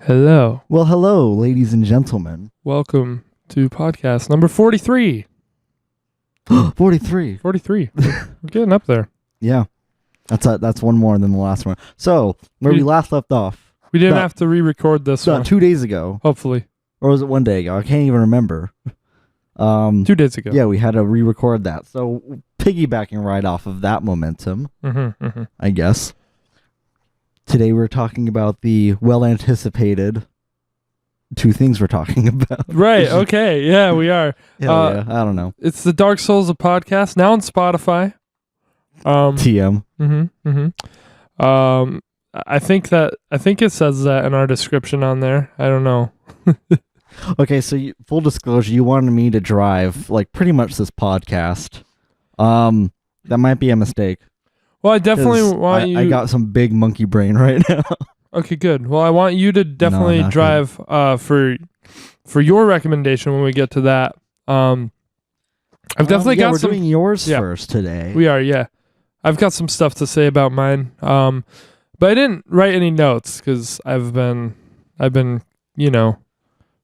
Hello. Well, hello, ladies and gentlemen. Welcome to podcast number 43. 43. 43. We're getting up there. Yeah. That's one more than the last one. So, where we last left off. We didn't have to re-record this one. 2 days ago. Hopefully. Or was it 1 day ago? I can't even remember. 2 days ago. Yeah, we had to re-record that. So, piggybacking right off of that momentum, I guess. Today we're talking about the well-anticipated two things we're talking about. Right, okay. Yeah, we are. Yeah, I don't know. It's the Dark Souls of podcast, now on Spotify. TM. I think it says that in our description on there. I don't know. Okay, so full disclosure, you wanted me to drive like pretty much this podcast. That might be a mistake. Well, I definitely want you... I got some big monkey brain right now. Okay, good. Well, I want you to definitely drive for your recommendation when we get to that. I've definitely got some... We're doing yours first today. We are, yeah. I've got some stuff to say about mine. But I didn't write any notes because I've been,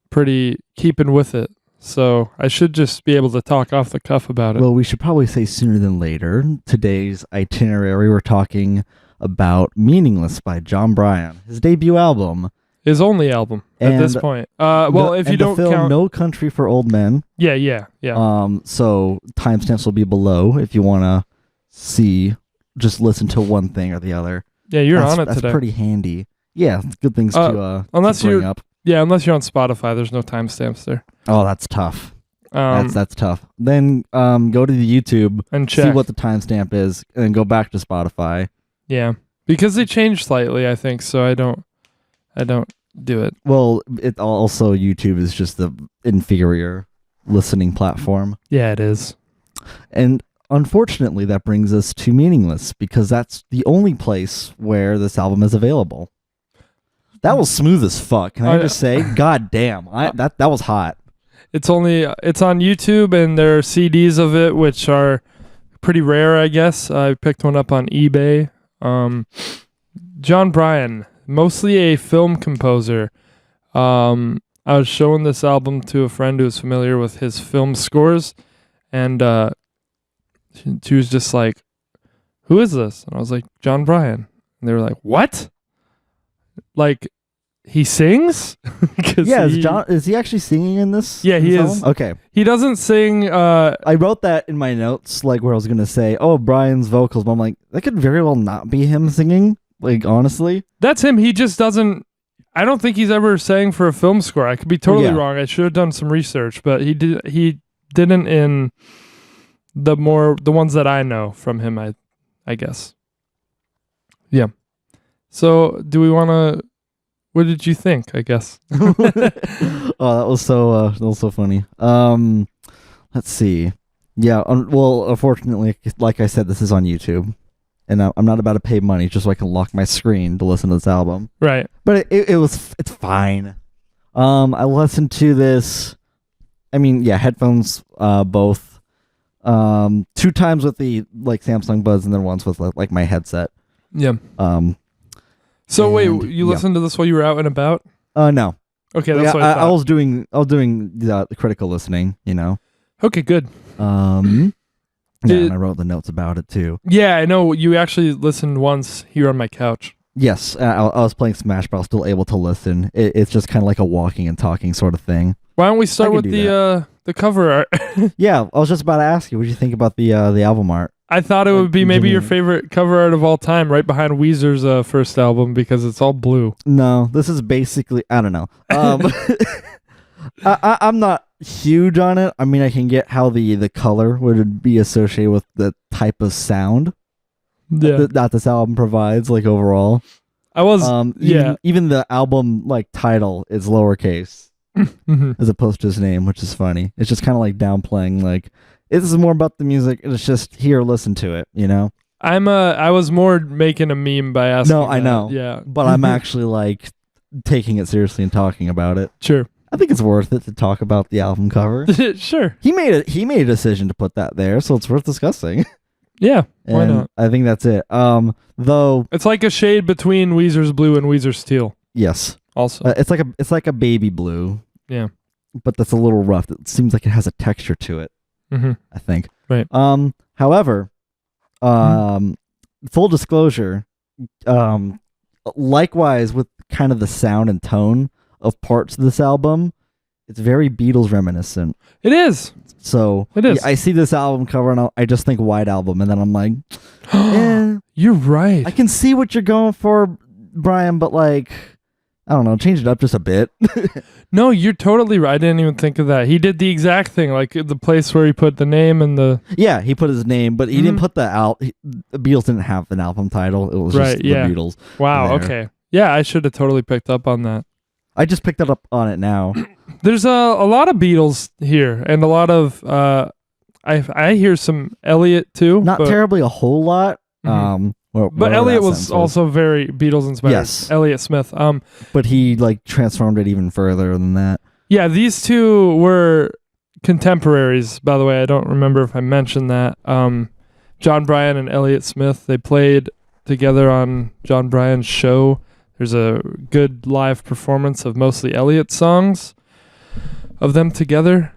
pretty keeping with it. So I should just be able to talk off the cuff about it. Well, we should probably say sooner than later. Today's itinerary, we're talking about Meaningless by John Bryan, his debut album. His only album at this point. If you don't count... No Country for Old Men. Yeah. So timestamps will be below if you want to just listen to one thing or the other. Yeah, you're on it today. That's pretty handy. Yeah, good things to bring up. Yeah, unless you're on Spotify, there's no timestamps there. Oh, that's tough. That's tough. Then go to the YouTube and check. See what the timestamp is, and then go back to Spotify. Yeah, because they changed slightly, I think. So I don't do it. Well, it also YouTube is just the inferior listening platform. Yeah, it is. And unfortunately, that brings us to Meaningless because that's the only place where this album is available. That was smooth as fuck. Can I just say? God damn. That was hot. It's on YouTube, and there are CDs of it, which are pretty rare, I guess. I picked one up on eBay. John Bryan, mostly a film composer. I was showing this album to a friend who was familiar with his film scores, and she was just like, "Who is this?" And I was like, "John Bryan." And they were like, "What?" Like, he sings? Yeah, is he actually singing in this? Yeah, he is. Okay. He doesn't sing... I wrote that in my notes, like where I was going to say, Brian's vocals, but I'm like, that could very well not be him singing, like, honestly. That's him. He just doesn't... I don't think he's ever sang for a film score. I could be totally wrong. I should have done some research, but he didn't in the ones that I know from him, I guess. Yeah. So, do we want to... What did you think, I guess? That was so funny. Let's see. Yeah, unfortunately, like I said, this is on YouTube. And I'm not about to pay money just so I can lock my screen to listen to this album. Right. But it's fine. I listened to this, headphones, both. 2 times with the Samsung Buds and then once with my headset. Yeah. So wait, you listened to this while you were out and about? No. Okay, that's what I thought. I was doing the critical listening, Okay, good. And I wrote the notes about it too. Yeah, I know. You actually listened once here on my couch. Yes, I was playing Smash, but I was still able to listen. It's just kind of like a walking and talking sort of thing. Why don't we start with the cover art? Yeah, I was just about to ask you, what did you think about the album art? I thought it would be maybe your favorite cover art of all time, right behind Weezer's first album, because it's all blue. No, this is basically, I don't know. I'm not huge on it. I mean, I can get how the color would be associated with the type of sound that this album provides, overall. I was, even the album, title is lowercase as opposed to his name, which is funny. It's just kind of downplaying, this is more about the music. It's just here, listen to it, I was more making a meme by asking. No, I know. Yeah. But I'm actually taking it seriously and talking about it. Sure. I think it's worth it to talk about the album cover. Sure. He made a decision to put that there, so it's worth discussing. Yeah, why not? I think that's it. Though it's like a shade between Weezer's Blue and Weezer's Teal. Yes. Also, it's like a baby blue. Yeah. But that's a little rough. It seems like it has a texture to it. Mm-hmm. I think. Right. However, full disclosure, likewise with kind of the sound and tone of parts of this album, it's very Beatles reminiscent. It is. So it is. Yeah, I see this album cover and I just think White Album, and then I'm like, you're right. I can see what you're going for, Brian, but like, I don't know, change it up just a bit. No, you're totally right. I didn't even think of that. He did the exact thing, like the place where he put the name and the... Yeah, he put his name, but he didn't put the Beatles didn't have an album title. It was just the Beatles. Wow, okay. Yeah, I should have totally picked up on that. I just picked it up on it now. There's a lot of Beatles here, and a lot of... I hear some Elliot, too. Not terribly a whole lot. But Elliot was also very Beatles inspired. Yes, Elliot Smith. But he like transformed it even further than that. Yeah, these two were contemporaries. By the way, I don't remember if I mentioned that. John Bryan and Elliot Smith. They played together on John Bryan's show. There's a good live performance of mostly Elliot songs of them together.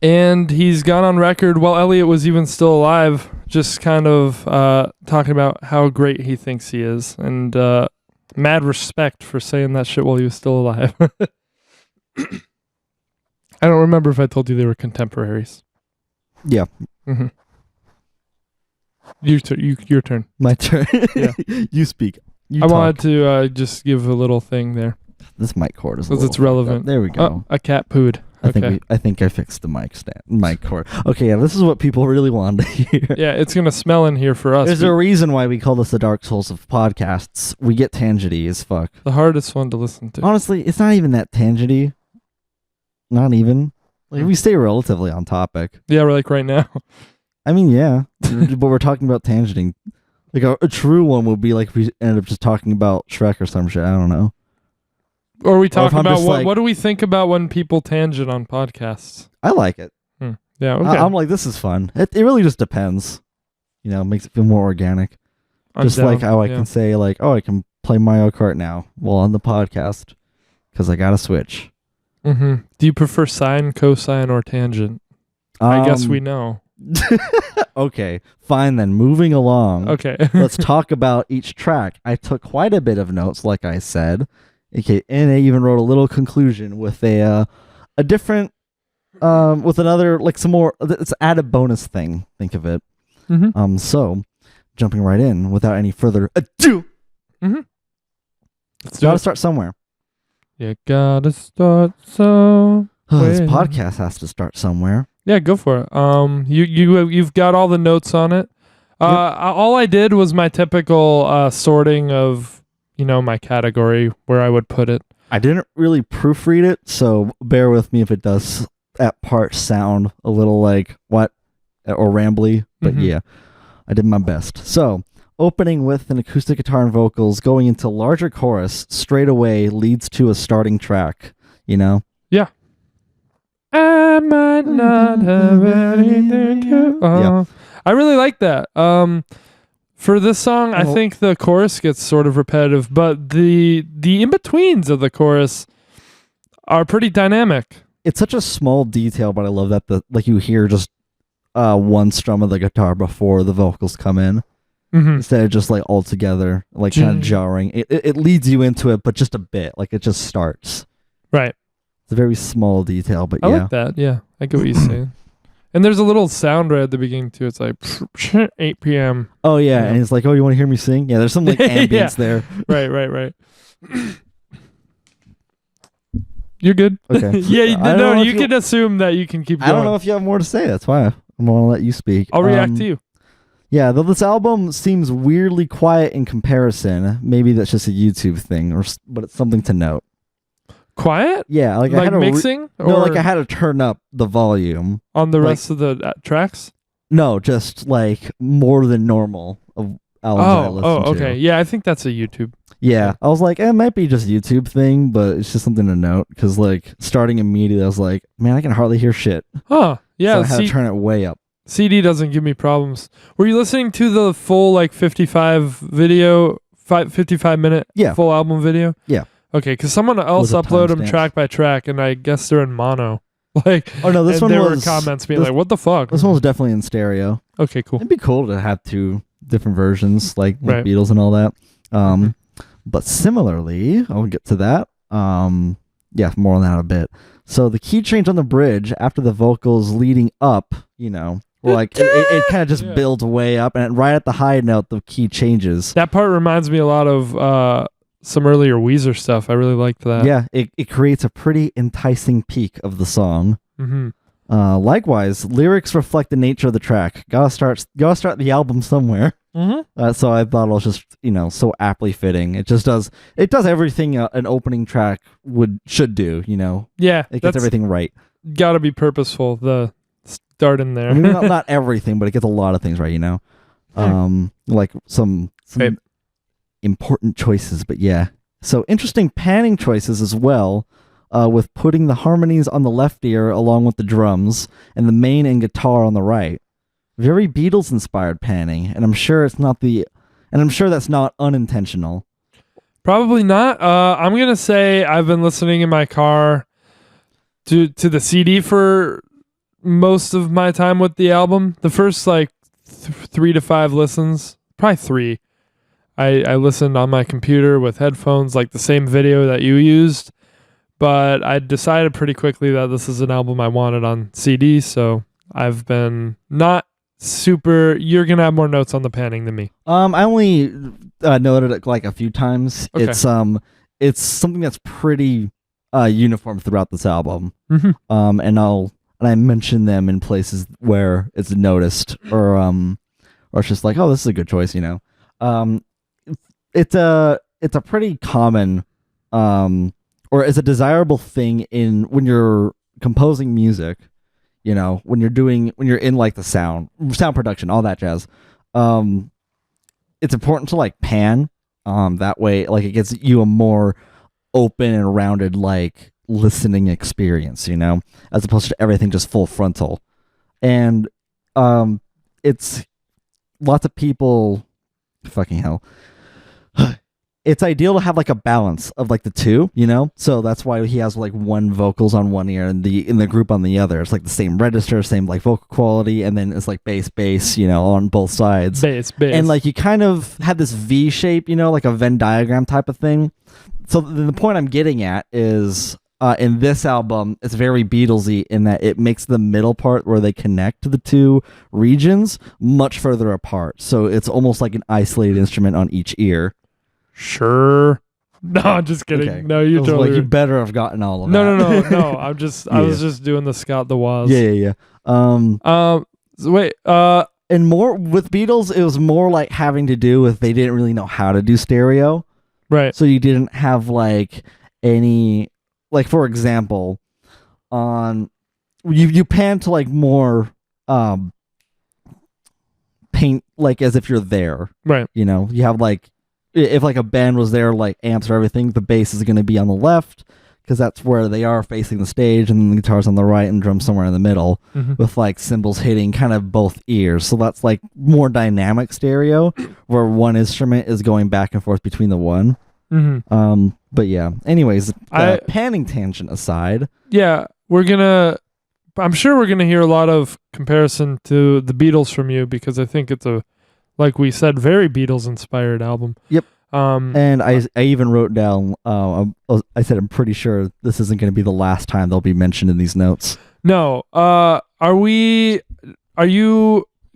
And he's gone on record while Elliot was even still alive, just kind of talking about how great he thinks he is, and mad respect for saying that shit while he was still alive. I don't remember if I told you they were contemporaries. Yeah. Mm-hmm. Your turn. My turn. Yeah. You speak. I wanted to just give a little thing there. This mic cord is because it's relevant. There we go. A cat pooed. I think I fixed the mic cord. Okay, yeah, this is what people really wanted to hear. Yeah, it's gonna smell in here for us. There's a reason why we call this the Dark Souls of podcasts. We get tangenty as fuck. The hardest one to listen to. Honestly, it's not even that tangenty. Not even. Like, we stay relatively on topic. Yeah, we're like right now. I mean, yeah, but we're talking about tangenting. Like a true one would be like if we ended up just talking about Shrek or some shit. I don't know. Or we talk about what do we think about when people tangent on podcasts? I like it. Yeah, okay. I'm like, this is fun. It really just depends. You know, it makes it feel more organic. Just like how I can say, like, oh, I can play Mario Kart now while on the podcast because I got a Switch. Mm-hmm. Do you prefer sine, cosine, or tangent? I guess we know. Okay, fine then. Moving along. Okay. Let's talk about each track. I took quite a bit of notes, like I said. Okay, and I even wrote a little conclusion with a different, with another, like some more, it's added bonus thing, think of it. Mm-hmm. So, jumping right in, without any further ado, gotta start somewhere. You gotta start somewhere. This podcast has to start somewhere. Yeah, go for it. You've got all the notes on it. All I did was my typical sorting of, my category where I would put it. I didn't really proofread it, so bear with me if it does at parts sound a little like what or rambly, but yeah, I did my best. So, opening with an acoustic guitar and vocals, going into larger chorus straight away leads to a starting track, Yeah. I might not have anything to... Yeah. I really like that. For this song, I think the chorus gets sort of repetitive, but the in-betweens of the chorus are pretty dynamic. It's such a small detail, but I love that you hear just one strum of the guitar before the vocals come in. Instead of just like all together, like kind of jarring. It leads you into it, but just a bit. Like it just starts. Right. It's a very small detail, but I like that. Yeah, I get what you're saying. And there's a little sound right at the beginning too. It's like 8 p.m. Oh yeah, and it's like, oh, you want to hear me sing? Yeah, there's some like ambience there. Right. You're good. Okay. Yeah, you can assume that you can keep going. I don't know if you have more to say. That's why I'm gonna let you speak. I'll react to you. Yeah, though this album seems weirdly quiet in comparison. Maybe that's just a YouTube thing, but it's something to note. Quiet? Yeah, like I had mixing? I had to turn up the volume on the rest of the tracks. No, just like more than normal of albums I listen to. Okay. Yeah, I think that's a YouTube. Yeah, I was like, it might be just a YouTube thing, but it's just something to note because like starting immediately, I was like, man, I can hardly hear shit. Huh? Yeah. So I had to turn it way up. CD doesn't give me problems. Were you listening to the full 55 video 55-minute full album video? Yeah. Okay, because someone else uploaded them track by track, and I guess they're in mono. Like, oh no, this one there was were comments being like, "What the fuck?" This one was definitely in stereo. Okay, cool. It'd be cool to have two different versions, like Beatles and all that. But similarly, I'll get to that. Yeah, more on that in a bit. So the key change on the bridge after the vocals leading up, like it kind of just builds way up, and right at the high note, the key changes. That part reminds me a lot of some earlier Weezer stuff. I really liked that. Yeah, it creates a pretty enticing peak of the song. Likewise, lyrics reflect the nature of the track. Gotta start the album somewhere. So I thought it was just so aptly fitting. It does everything an opening track should do. Yeah, it gets everything right. Gotta be purposeful. The start in there. I mean, not everything, but it gets a lot of things right. Like some important choices, but yeah. So interesting panning choices as well. With putting the harmonies on the left ear along with the drums and the main and guitar on the right. Very Beatles-inspired panning, and I'm sure that's not unintentional. Probably not. I'm gonna say I've been listening in my car to the CD for most of my time with the album. The first 3 to 5 listens, probably 3. I listened on my computer with headphones, like the same video that you used. But I decided pretty quickly that this is an album I wanted on CD, so I've been not super... You're going to have more notes on the panning than me. I only noted it like a few times. Okay. It's something that's pretty uniform throughout this album. And I mention them in places where it's noticed or it's just like, oh, this is a good choice, It's a pretty common... or is a desirable thing when you're composing music, when you're in like the sound production, all that jazz. It's important to like pan, that way, like it gets you a more open and rounded like listening experience, as opposed to everything just full frontal. And it's lots of people, fucking hell. It's ideal to have like a balance of like the two, so that's why he has like one vocals on one ear and in the group on the other. It's like the same register, same like vocal quality, and then it's like bass, on both sides. Bass. And like you kind of have this V shape, like a Venn diagram type of thing. So the point I'm getting at is in this album, it's very Beatlesy in that it makes the middle part where they connect to the two regions much further apart. So it's almost like an isolated instrument on each ear. Sure. No, I'm just kidding. Okay. No, you totally... Like, you better have gotten all of that. No. I was just doing the Scott the Woz. Yeah. Wait. And more with Beatles, it was more like having to do with they didn't really know how to do stereo. Right. So you didn't have like any, like for example, on you pan to like more paint like as if you're there. Right. You have like. If like a band was there, like amps or everything, the bass is going to be on the left because that's where they are facing the stage, and then the guitar's on the right and drums somewhere in the middle with like cymbals hitting kind of both ears. So that's like more dynamic stereo where one instrument is going back and forth between the one. But yeah, anyways, panning tangent aside. Yeah, I'm sure we're going to hear a lot of comparison to the Beatles from you because I think it's like we said, very Beatles-inspired album. Yep. And I even wrote down, I said I'm pretty sure this isn't going to be the last time they'll be mentioned in these notes. No. Are you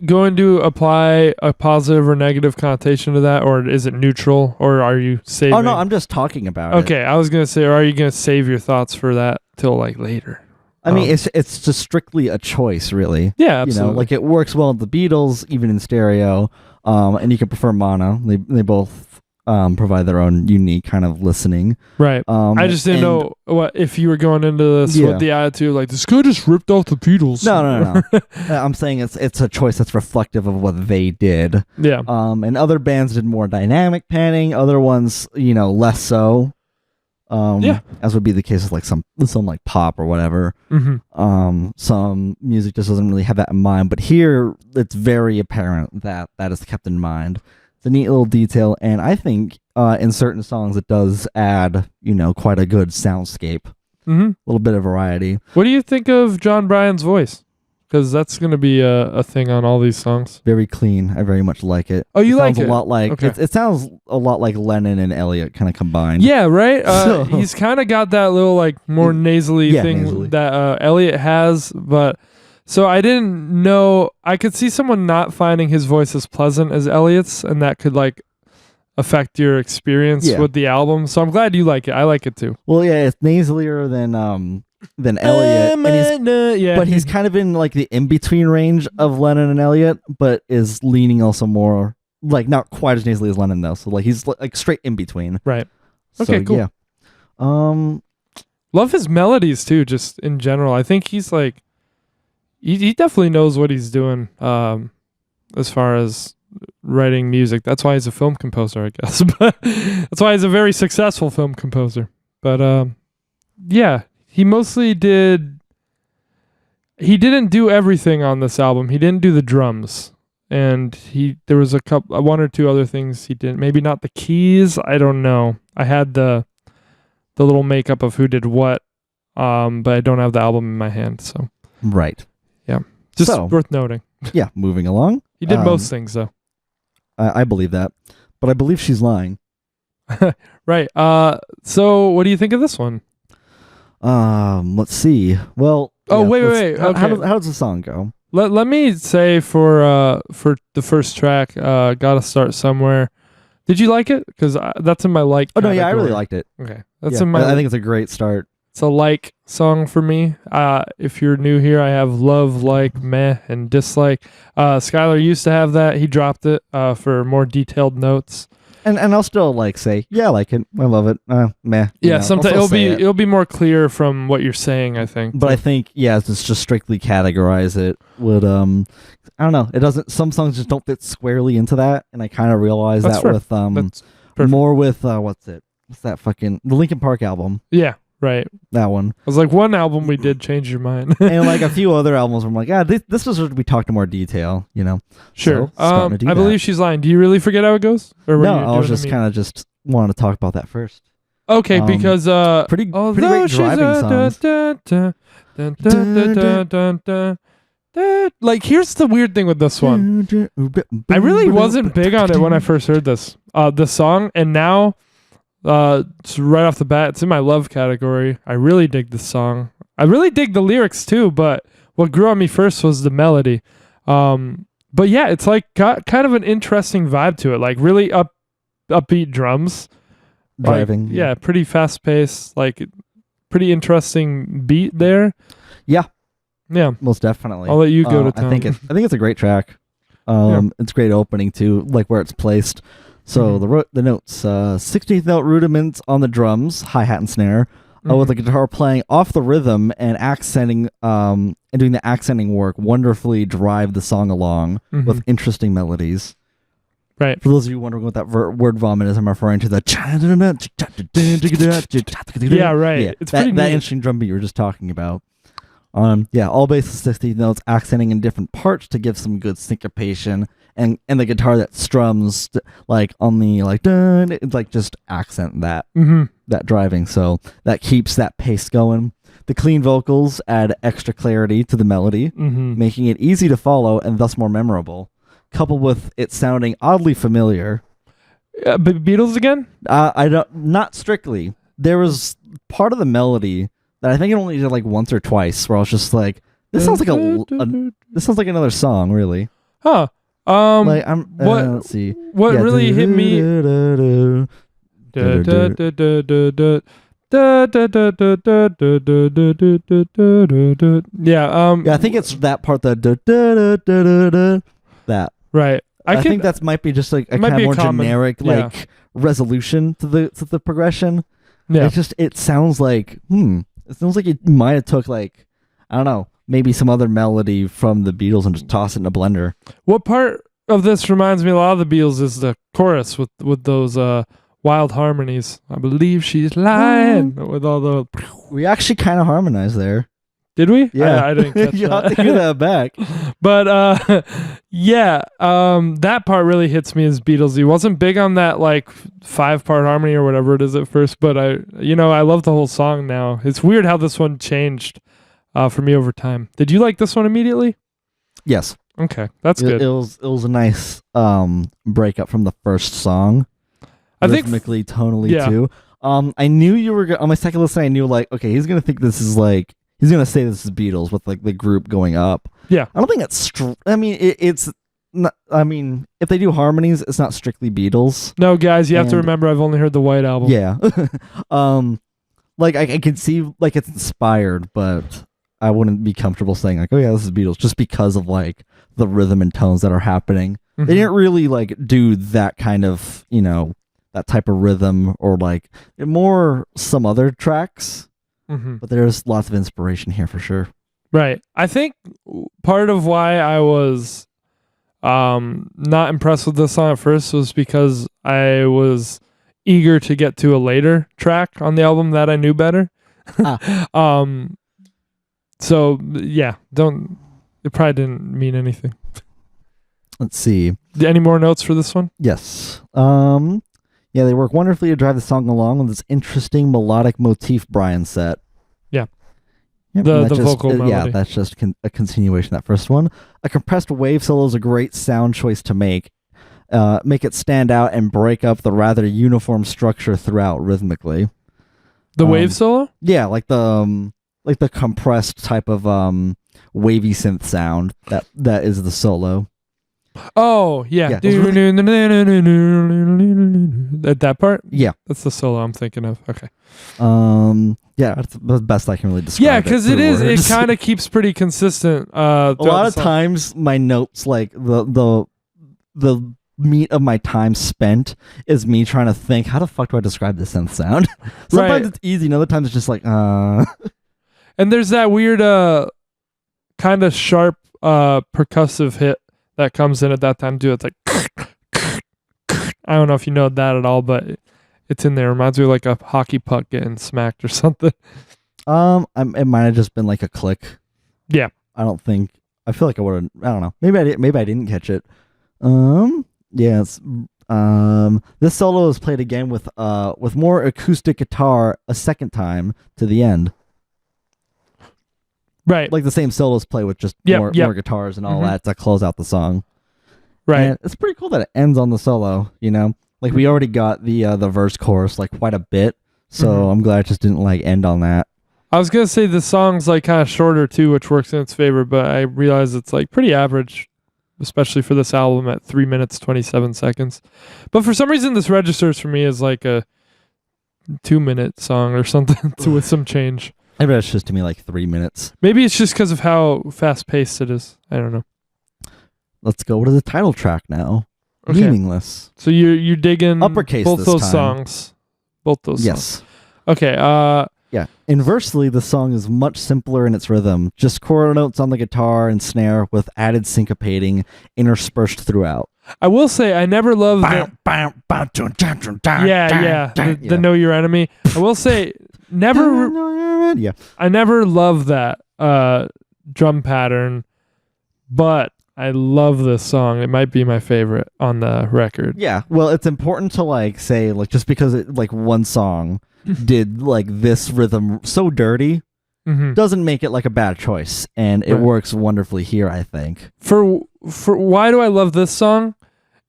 going to apply a positive or negative connotation to that, or is it neutral, or are you saving? Oh, no, I'm just talking about it. Okay, I was going to say, or are you going to save your thoughts for that till like later? I mean, it's just strictly a choice, really. Yeah, absolutely. Like it works well with the Beatles, even in stereo. And you can prefer mono. They both provide their own unique kind of listening. Right. I just didn't know what if you were going into this with the attitude like this guy just ripped off the Beatles. No. I'm saying it's a choice that's reflective of what they did. Yeah. And other bands did more dynamic panning. Other ones, less so. As would be the case with like some like pop or whatever. Some music just doesn't really have that in mind, but here it's very apparent that is kept in mind. It's a neat little detail, and I think in certain songs it does add, quite a good soundscape. A little bit of variety. What do you think of John Bryan's voice? Because that's going to be a thing on all these songs. Very clean. I very much like it. Oh, you like it? A lot like, okay. It sounds a lot like Lennon and Elliott kind of combined. Yeah, right? He's kind of got that little like more nasally thing that Elliott has, but... So I didn't know. I could see someone not finding his voice as pleasant as Elliott's, and that could like affect your experience with the album. So I'm glad you like it. I like it too. Well, yeah, it's nasalier than Elliott, but he's kind of in like the in between range of Lennon and Elliott, but is leaning also more like not quite as nasally as Lennon though. So like he's like straight in between. Right. Okay. So, cool. Yeah. Love his melodies too. Just in general, I think he's like. He definitely knows what he's doing as far as writing music. That's why he's a film composer, I guess. But that's why he's a very successful film composer. But yeah, he mostly did. He didn't do everything on this album. He didn't do the drums, and there was one or two other things he didn't. Maybe not the keys. I don't know. I had the little makeup of who did what, but I don't have the album in my hand. So right. Yeah, just worth noting. Yeah, moving along. He did most things, though. I believe that, but I believe she's lying. Right. So what do you think of this one? Let's see. Well. Oh, wait. How does the song go? Let me say for the first track, Gotta Start Somewhere. Did you like it? Because that's in my like. Oh no, yeah, I really liked it. Okay, that's in my. I think it's a great start. It's a like song for me. If you're new here, I have love, like, meh, and dislike. Skylar used to have that. He dropped it for more detailed notes. And I'll still like say, yeah, I like it. I love it. Meh. Yeah, sometimes it'll be more clear from what you're saying, I think. But I think, it's just strictly categorize it would I don't know. It doesn't. Some songs just don't fit squarely into that, and I kind of realize that fair. With more with what's that fucking the Linkin Park album? Yeah. Right. That one. I was like, one album we did change your mind. And like a few other albums where I'm like, this was we talked in more detail, Sure. So, I believe she's lying. Do you really forget how it goes? Or no, I was just kind of just wanted to talk about that first. Okay, because pretty great driving songs. Like, here's the weird thing with this one. I really wasn't big on it when I first heard this song, and now it's right off the bat, it's in my love category. I really dig this song. I really dig the lyrics too, but what grew on me first was the melody. But yeah, it's like got kind of an interesting vibe to it, like really upbeat drums. Driving. Like, yeah, pretty fast paced, like pretty interesting beat there. Yeah. Yeah. Most definitely. I'll let you go to town. I think it's a great track. It's great opening too, like where it's placed. So the notes, 16th note rudiments on the drums, hi-hat and snare, with the guitar playing off the rhythm and accenting, and doing the accenting work wonderfully drive the song along with interesting melodies. Right. For those of you wondering what that word vomit is, I'm referring to the yeah, right. Yeah, it's pretty that interesting drum beat you were just talking about. All bass 16th notes, accenting in different parts to give some good syncopation. And the guitar that strums like on the like dun, it's like just accent that driving, so that keeps that pace going. The clean vocals add extra clarity to the melody, making it easy to follow and thus more memorable. Coupled with it sounding oddly familiar. Beatles again? I don't, not strictly. There was part of the melody that I think it only did like once or twice, where I was just like, this sounds like this sounds like another song, really. Huh. Like let's see. What really hit me? Yeah. I think it's that part. That. Right. I think that might be just like a kind of more generic resolution to the progression. Yeah. It sounds like It sounds like it might have took like, I don't know, maybe some other melody from the Beatles and just toss it in a blender. What part of this reminds me a lot of the Beatles is the chorus with those wild harmonies. I believe she's lying with all the. We actually kind of harmonized there. Did we? Yeah, I didn't catch you that. have to hear that back. But yeah, that part really hits me as Beatlesy. Wasn't big on that like 5-part harmony or whatever it is at first, but I love the whole song now. It's weird how this one changed for me over time. Did you like this one immediately? Yes. Okay, that's good. It was a nice breakup from the first song. I think rhythmically, tonally too. I knew you were on my second listen. I knew like, okay, he's gonna think this is like he's gonna say this is Beatles with like the group going up. Yeah, I don't think it's. I mean, it's not. I mean, if they do harmonies, it's not strictly Beatles. No, guys, you have to remember I've only heard the White Album. Yeah. Like I can see like it's inspired, but I wouldn't be comfortable saying like, oh yeah, this is Beatles, just because of like the rhythm and tones that are happening. Mm-hmm. They didn't really like do that kind of that type of rhythm, or like more some other tracks. Mm-hmm. But there's lots of inspiration here for sure. Right. I think part of why I was not impressed with this song at first was because I was eager to get to a later track on the album that I knew better. So yeah, it probably didn't mean anything. Let's see. Any more notes for this one? Yes. Yeah, they work wonderfully to drive the song along with this interesting melodic motif Brian set. Yeah. Yep, the vocal melody. Yeah, that's just a continuation of that first one. A compressed wave solo is a great sound choice to make it stand out and break up the rather uniform structure throughout rhythmically. The wave solo? Yeah, like the compressed type of wavy synth sound that is the solo. Oh, yeah. At that part? Yeah. That's the solo I'm thinking of. Okay. Yeah, that's the best I can really describe. Yeah, because it kind of keeps pretty consistent. A lot of times my notes, like the meat of my time spent is me trying to think, how the fuck do I describe this synth sound? Sometimes it's easy, and other times it's just like And there's that weird kind of sharp percussive hit that comes in at that time too. It's like I don't know if you know that at all, but it's in there. It reminds me of like a hockey puck getting smacked or something. It might have just been like a click. Yeah. I feel like I would have. I don't know. Maybe I didn't catch it. Yes. This solo is played again with more acoustic guitar a second time to the end. Right. Like the same solos play with just more guitars and all that to close out the song. Right. And it's pretty cool that it ends on the solo, Like we already got the verse chorus like quite a bit, so I'm glad it just didn't like end on that. I was gonna say the song's like kind of shorter too, which works in its favor, but I realize it's like pretty average, especially for this album at 3 minutes 27 seconds. But for some reason, this registers for me as like a 2-minute song or something with some change. Maybe it's just to me like 3 minutes. Maybe it's just because of how fast paced it is. I don't know. Let's go to the title track now. Okay. Meaningless. So you're digging uppercase both this those time. songs. Both those songs. Okay. Yeah. Inversely, the song is much simpler in its rhythm. Just chord notes on the guitar and snare with added syncopating interspersed throughout. I will say I never loved the Know Your Enemy. I will say I never loved that drum pattern, but I love this song. It might be my favorite on the record. Yeah, well, it's important to like say like just because it like one song did like this rhythm so dirty doesn't make it like a bad choice, and it works wonderfully here, I think. For why do I love this song?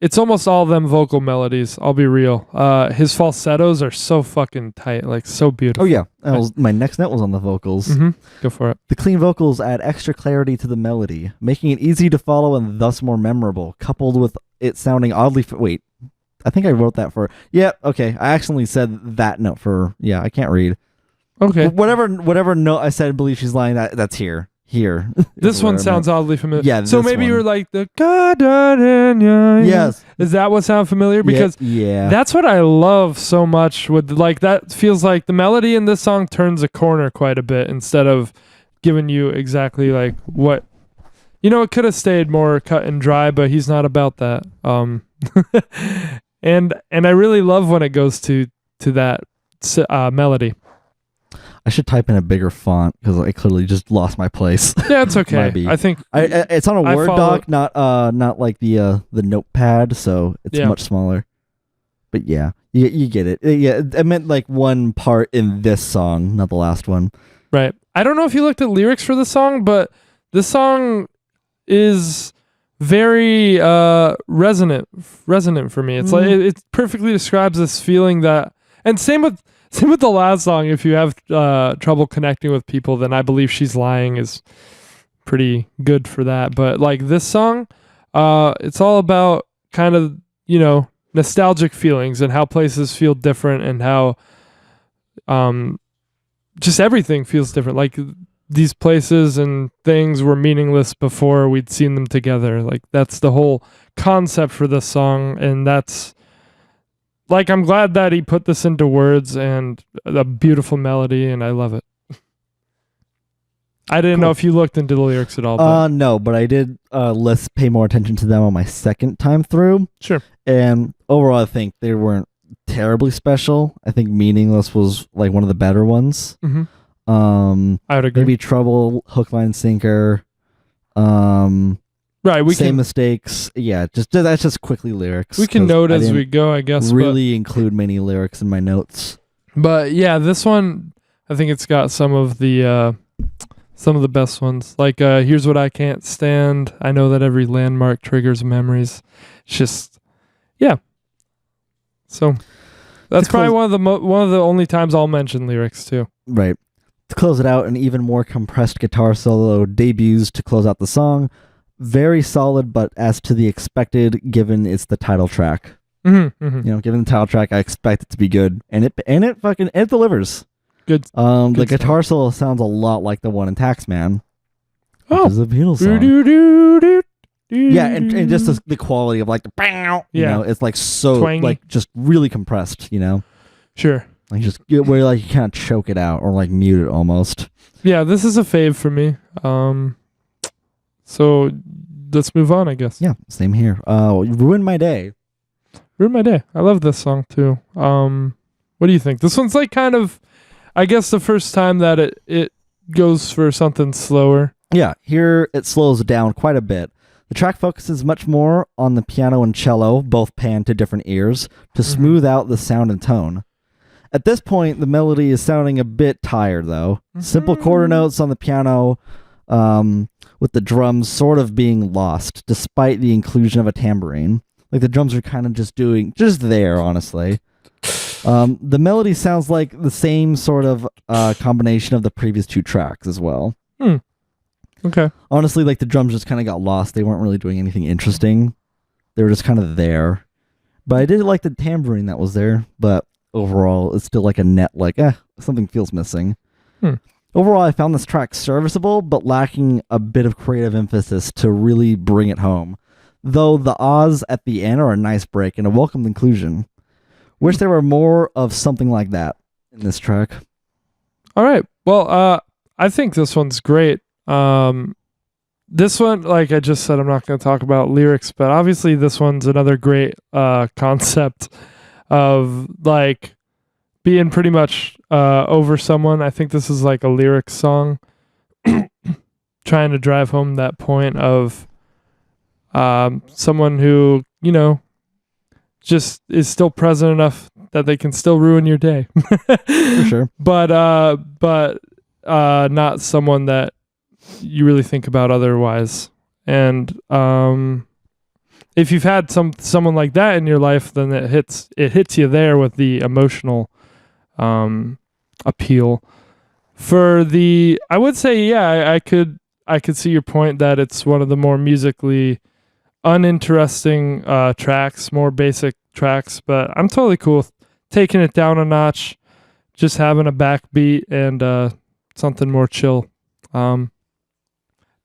It's almost all them vocal melodies. I'll be real. His falsettos are so fucking tight, like so beautiful. Oh yeah, my next note was on the vocals. Go for it. The clean vocals add extra clarity to the melody, making it easy to follow and thus more memorable. Coupled with it sounding oddly. Wait, I think I wrote that for. Yeah, okay. I accidentally said that note for. Yeah, I can't read. Okay. Whatever note I said, I believe she's lying. That's here. This one sounds oddly familiar. Yeah. So maybe you were like the yes. Is that what sound familiar? Because that's what I love so much with like that feels like the melody in this song turns a corner quite a bit instead of giving you exactly like what it could have stayed more cut and dry, but he's not about that. And I really love when it goes to that melody. I should type in a bigger font because I clearly just lost my place. Yeah, it's okay. I think it's on a Word doc, not like the notepad, so it's much smaller. But yeah, you get it. Yeah, I meant like one part in this song, not the last one. Right. I don't know if you looked at lyrics for the song, but this song is very resonant for me. It's like it perfectly describes this feeling that, and same with the last song. If you have trouble connecting with people, then I Believe She's Lying is pretty good for that. But like this song, it's all about kind of, nostalgic feelings and how places feel different and how just everything feels different. Like these places and things were meaningless before we'd seen them together. Like that's the whole concept for this song. And that's like, I'm glad that he put this into words and a beautiful melody, and I love it. I didn't know if you looked into the lyrics at all. But no, but I did pay more attention to them on my second time through. Sure. And overall, I think they weren't terribly special. I think Meaningless was like one of the better ones. Mm-hmm. I would agree. Maybe Trouble, Hook, Line, Sinker. Right. Same mistakes. Yeah. That's just quickly lyrics. We can note as we go, I guess. Really include many lyrics in my notes. But yeah, this one, I think it's got some of the best ones. Like Here's What I Can't Stand. I know that every landmark triggers memories. It's just, yeah. So that's probably one of the only times I'll mention lyrics too. Right. To close it out, an even more compressed guitar solo debuts to close out the song. Very solid, but as to the expected, given it's the title track. Mm-hmm, mm-hmm. Given the title track, I expect it to be good, and it delivers. Good. The guitar solo sounds a lot like the one in Taxman. Oh, which is a Beatles song. Yeah, and just the quality of like the it's like so twangy. Like just really compressed. Sure. Like just where like you kind of choke it out or like mute it almost. Yeah, this is a fave for me. So let's move on, I guess. Yeah, same here. Ruin My Day. Ruin My Day. I love this song too. What do you think? This one's like kind of, I guess, the first time that it goes for something slower. Yeah, here it slows down quite a bit. The track focuses much more on the piano and cello, both panned to different ears, to smooth out the sound and tone. At this point, the melody is sounding a bit tired, though. Simple quarter notes on the piano, with the drums sort of being lost, despite the inclusion of a tambourine. Like the drums are kind of just there, honestly. The melody sounds like the same sort of combination of the previous two tracks as well. Okay. Honestly, like the drums just kind of got lost. They weren't really doing anything interesting. They were just kind of there. But I did like the tambourine that was there. But overall, it's still like a net, like, something feels missing. Overall, I found this track serviceable, but lacking a bit of creative emphasis to really bring it home. Though the ahs at the end are a nice break and a welcome inclusion. Wish there were more of something like that in this track. All right. Well, I think this one's great. This one, like I just said, I'm not going to talk about lyrics, but obviously this one's another great concept of like being pretty much over someone. I think this is like a lyric song trying to drive home that point of someone who, just is still present enough that they can still ruin your day. For sure. But not someone that you really think about otherwise. And if you've had someone like that in your life, then it hits you there with the emotional appeal. I would say, yeah, I could see your point that it's one of the more musically uninteresting tracks, more basic tracks, but I'm totally cool with taking it down a notch, just having a backbeat and something more chill.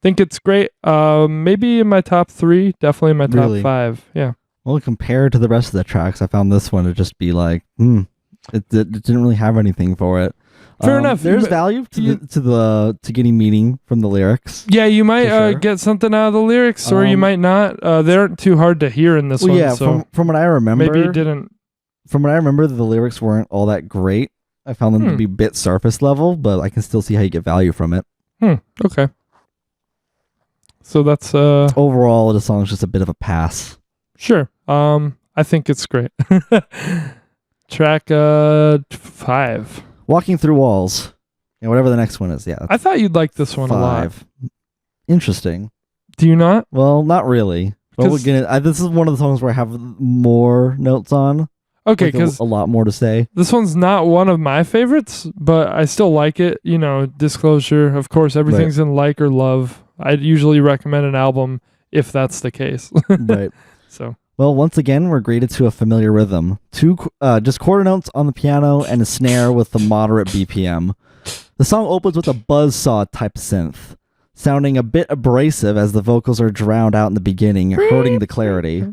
Think it's great. Maybe in my top 3, definitely in my top 5. Yeah. Well, compared to the rest of the tracks, I found this one to just be like, it didn't really have anything for it. Fair enough. There's value to getting meaning from the lyrics. Yeah, you might get something out of the lyrics, or you might not. They aren't too hard to hear in this one. Yeah, so from what I remember, maybe it didn't. From what I remember, the lyrics weren't all that great. I found them to be a bit surface level, but I can still see how you get value from it. Okay. So that's overall the song's just a bit of a pass. Sure. I think it's great. Track 5. Walking Through Walls. Yeah, whatever the next one is. Yeah. I thought you'd like this one 5. A lot. Interesting. Do you not? Well, not really. But this is one of the songs where I have more notes on. Okay, because a lot more to say. This one's not one of my favorites, but I still like it. You know, disclosure. Of course, everything's in like or love. I'd usually recommend an album if that's the case. Right. So. Well, once again, we're greeted to a familiar rhythm. Just quarter notes on the piano and a snare with a moderate BPM. The song opens with a buzzsaw type synth, sounding a bit abrasive as the vocals are drowned out in the beginning, hurting the clarity.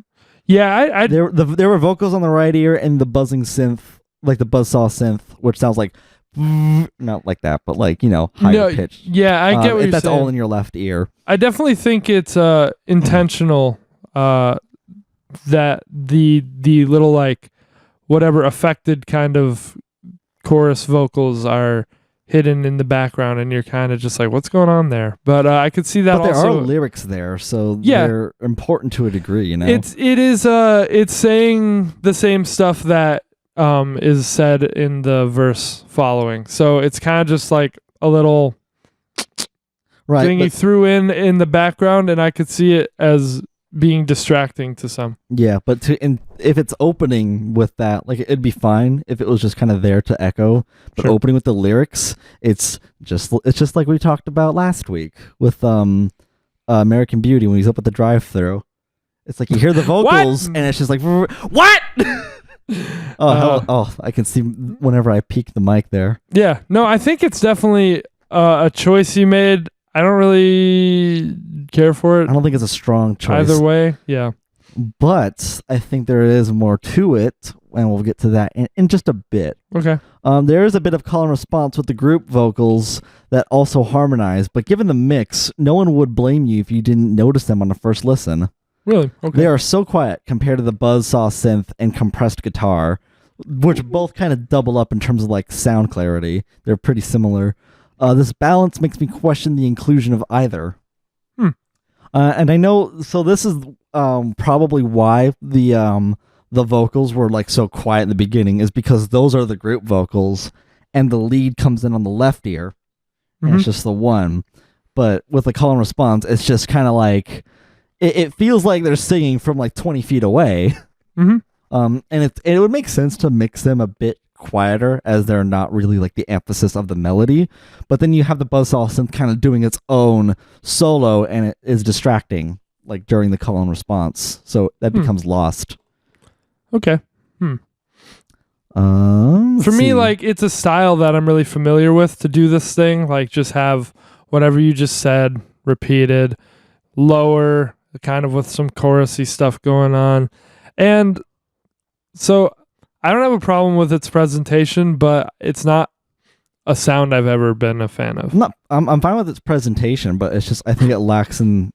Yeah, there were vocals on the right ear and the buzzing synth, like the buzzsaw synth, which sounds like not like that, but like, higher pitch. Yeah, I get what you're saying. That's all in your left ear. I definitely think it's intentional that the little like whatever affected kind of chorus vocals are hidden in the background, and you're kind of just like, what's going on there? But I could see that. But there are lyrics there, so they're important to a degree. It's saying the same stuff that is said in the verse following, so it's kind of just like a little thing you threw in the background, and I could see it as being distracting to some. Yeah, but if it's opening with that, like, it'd be fine if it was just kind of there to echo. But opening with the lyrics, it's just like we talked about last week with American Beauty when he's up at the drive-thru. It's like you hear the vocals and it's just like, what? I can see whenever I peek the mic there. Yeah, no, I think it's definitely a choice you made. I don't really care for it. I don't think it's a strong choice. Either way, yeah. But I think there is more to it, and we'll get to that in just a bit. Okay. There is a bit of call and response with the group vocals that also harmonize, but given the mix, no one would blame you if you didn't notice them on the first listen. Really? Okay. They are so quiet compared to the buzzsaw synth and compressed guitar, which both kind of double up in terms of like sound clarity. They're pretty similar. This balance makes me question the inclusion of either. And I know, so this is probably why the vocals were like so quiet in the beginning, is because those are the group vocals, and the lead comes in on the left ear, and it's just the one. But with the call and response, it's just kind of like, it feels like they're singing from like 20 feet away. And it would make sense to mix them a bit quieter, as they're not really like the emphasis of the melody, but then you have the buzzsaw synth kind of doing its own solo, and it is distracting like during the call and response, so that becomes lost. Okay. For me, like, it's a style that I'm really familiar with to do this thing, like just have whatever you just said repeated, lower, kind of with some chorusy stuff going on. And so I don't have a problem with its presentation, but it's not a sound I've ever been a fan of. I'm fine with its presentation, but it's just, I think it lacks in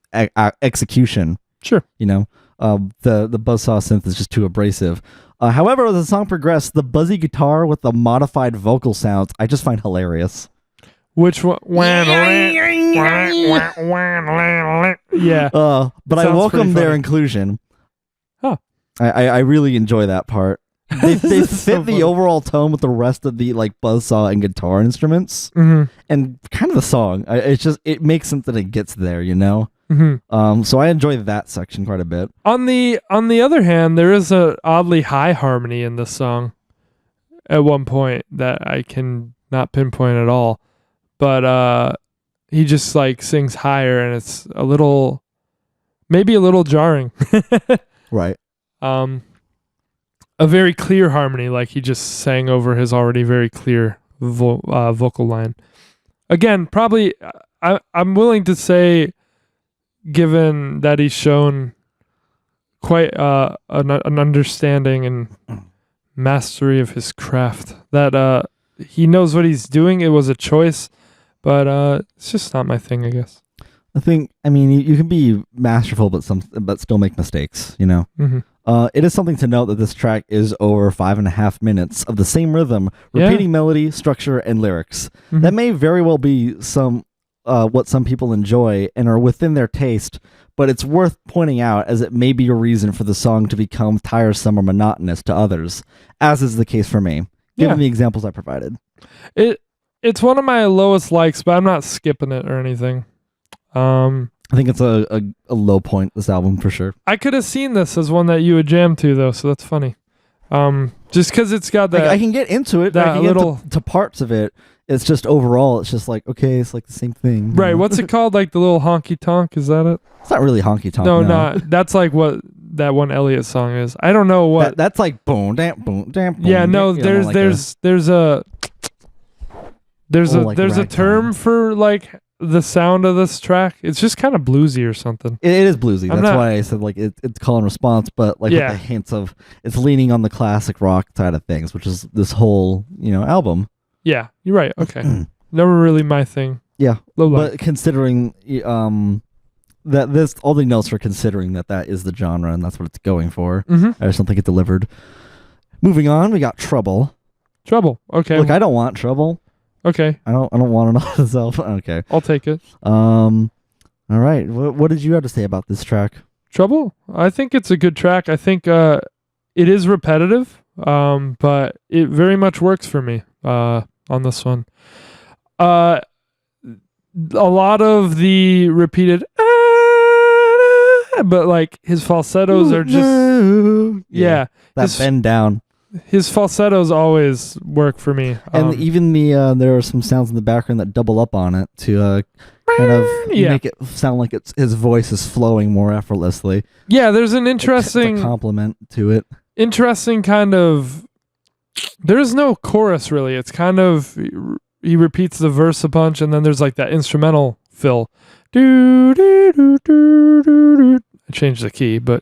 execution. Sure. The buzzsaw synth is just too abrasive. However, as the song progressed, the buzzy guitar with the modified vocal sounds, I just find hilarious. Which one? Yeah. But I welcome their inclusion. Huh. I really enjoy that part. They fit the overall tone with the rest of the like buzzsaw and guitar instruments, and kind of the song. It makes sense that it gets there, So I enjoy that section quite a bit. On the other hand, there is a oddly high harmony in this song at one point that I can not pinpoint at all, but he just like sings higher, and it's maybe a little jarring. Right. A very clear harmony, like he just sang over his already very clear vocal line. Again, probably, I'm willing to say, given that he's shown quite an understanding and mastery of his craft, that he knows what he's doing. It was a choice, but it's just not my thing, I guess. I mean, you can be masterful, but still make mistakes, It is something to note that this track is over 5.5 minutes of the same rhythm, repeating melody, structure, and lyrics. Mm-hmm. That may very well be what some people enjoy and are within their taste, but it's worth pointing out as it may be a reason for the song to become tiresome or monotonous to others, as is the case for me, given the examples I provided. It's one of my lowest likes, but I'm not skipping it or anything. I think it's a low point, this album, for sure. I could have seen this as one that you would jam to, though, so that's funny. Just because it's got that... I can get into it. I can get into parts of it. It's just overall, it's just like, okay, it's like the same thing. Right, what's it called? Like the little honky-tonk, is that it? It's not really honky-tonk, no. Not. That's like what that one Elliott song is. I don't know what... That's like boom, damn, boom, damn, boom. Yeah, no, there's a term for like the sound of this track. It's just kind of bluesy or something. It is bluesy. That's why I said like it's call and response, but like with the hints of it's leaning on the classic rock side of things, which is this whole album. Yeah, you're right. Okay, never really my thing. Yeah, but considering that this all the notes are considering that is the genre and that's what it's going for. I just don't think it delivered. Moving on, we got Trouble. Okay. Look, I don't want Trouble. Okay. I don't want it on this album. Okay. I'll take it. All right. What did you have to say about this track? Trouble? I think it's a good track. I think it is repetitive, but it very much works for me on this one. A lot of the repeated but like his falsettos are just that bend down. His falsettos always work for me. And even there are some sounds in the background that double up on it to kind of make it sound like his voice is flowing more effortlessly. Yeah, there's an interesting... It's a compliment to it. Interesting kind of... There's no chorus, really. It's kind of... He repeats the verse a bunch, and then there's like that instrumental fill. Do, do, do, do, do, do. I changed the key, but...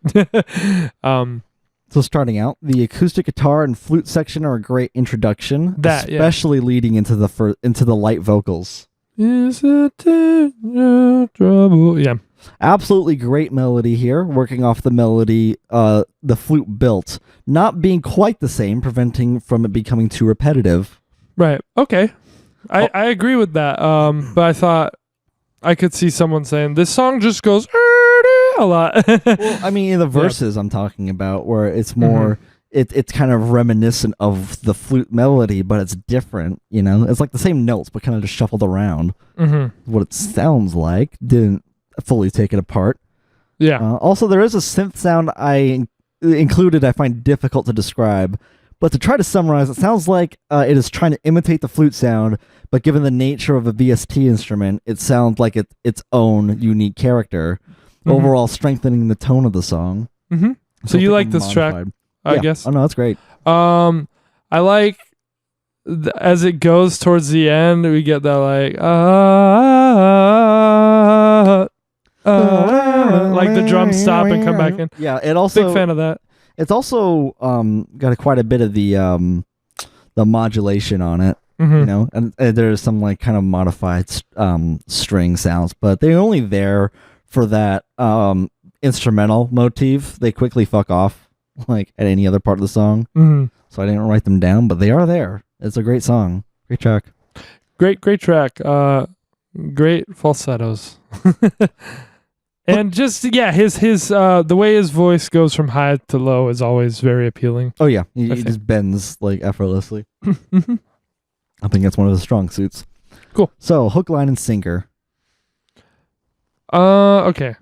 So starting out, the acoustic guitar and flute section are a great introduction, especially leading into the light vocals. Is it trouble? Yeah. Absolutely great melody here, working off the melody the flute built, not being quite the same, preventing from it becoming too repetitive. Right. Okay. I agree with that. But I thought I could see someone saying this song just goes a lot. Well, I mean, in the verses I'm talking about, where it's more, it's kind of reminiscent of the flute melody, but it's different. It's like the same notes, but kind of just shuffled around. What it sounds like, didn't fully take it apart. Yeah. Also, there is a synth sound I included. I find difficult to describe, but to try to summarize, it sounds like it is trying to imitate the flute sound, but given the nature of a VST instrument, it sounds like its own unique character. Overall strengthening the tone of the song. So you like this track, I guess? Oh, no, that's great. I like, as it goes towards the end, we get that like, like the drums stop and come back in. Yeah, it also... Big fan of that. It's also got quite a bit of the modulation on it. And there's some like kind of modified string sounds, but they're only there for that instrumental motif. They quickly fuck off like at any other part of the song. So I didn't write them down, but they are there. It's a great song. Great track. Great track. Great falsettos. And just his the way his voice goes from high to low is always very appealing. Oh yeah, he just bends like effortlessly. I think that's one of his strong suits. Cool. So hook, line, and sinker. Okay.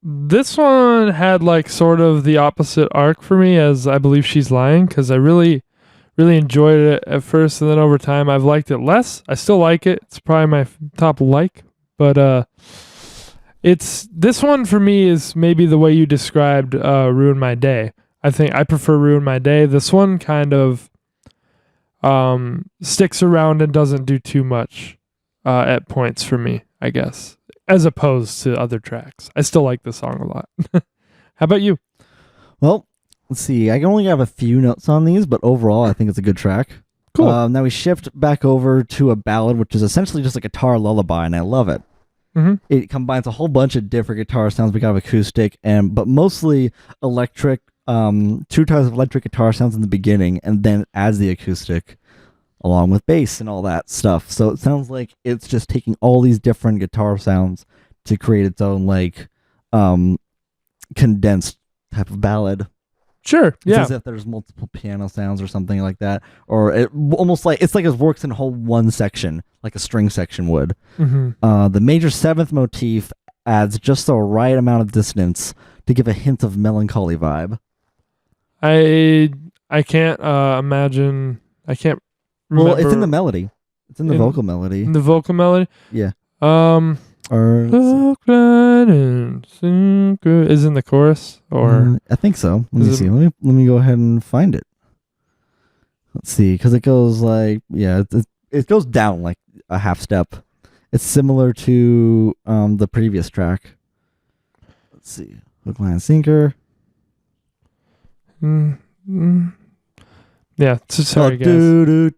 This one had like sort of the opposite arc for me as I Believe She's Lying, because I really, really enjoyed it at first, and then over time I've liked it less. I still like it. It's probably my top like, but this one for me is maybe the way you described Ruin My Day. I think I prefer Ruin My Day. This one kind of sticks around and doesn't do too much at points for me, I guess, as opposed to other tracks. I still like the song a lot. How about you? Well, let's see. I only have a few notes on these, but overall, I think it's a good track. Cool. Now we shift back over to a ballad, which is essentially just a guitar lullaby, and I love it. It combines a whole bunch of different guitar sounds. We got acoustic, but mostly electric two types of electric guitar sounds in the beginning, and then adds the acoustic along with bass and all that stuff. So it sounds like it's just taking all these different guitar sounds to create its own like condensed type of ballad. Sure. Yeah. It's as if there's multiple piano sounds or something like that, or it almost like it's like it works in a whole one section, like a string section would. Mm-hmm. The major seventh motif adds just the right amount of dissonance to give a hint of melancholy vibe. I can't imagine. I can't remember. Well, it's in the melody. It's in the vocal melody. In the vocal melody? Yeah. Look and sing good. Is in the chorus or I think so. Let me see. Let me go ahead and find it. Let's see, because it goes like it goes down like a half step. It's similar to the previous track. Let's see. Hook, line, sinker. Yeah, sorry, guys.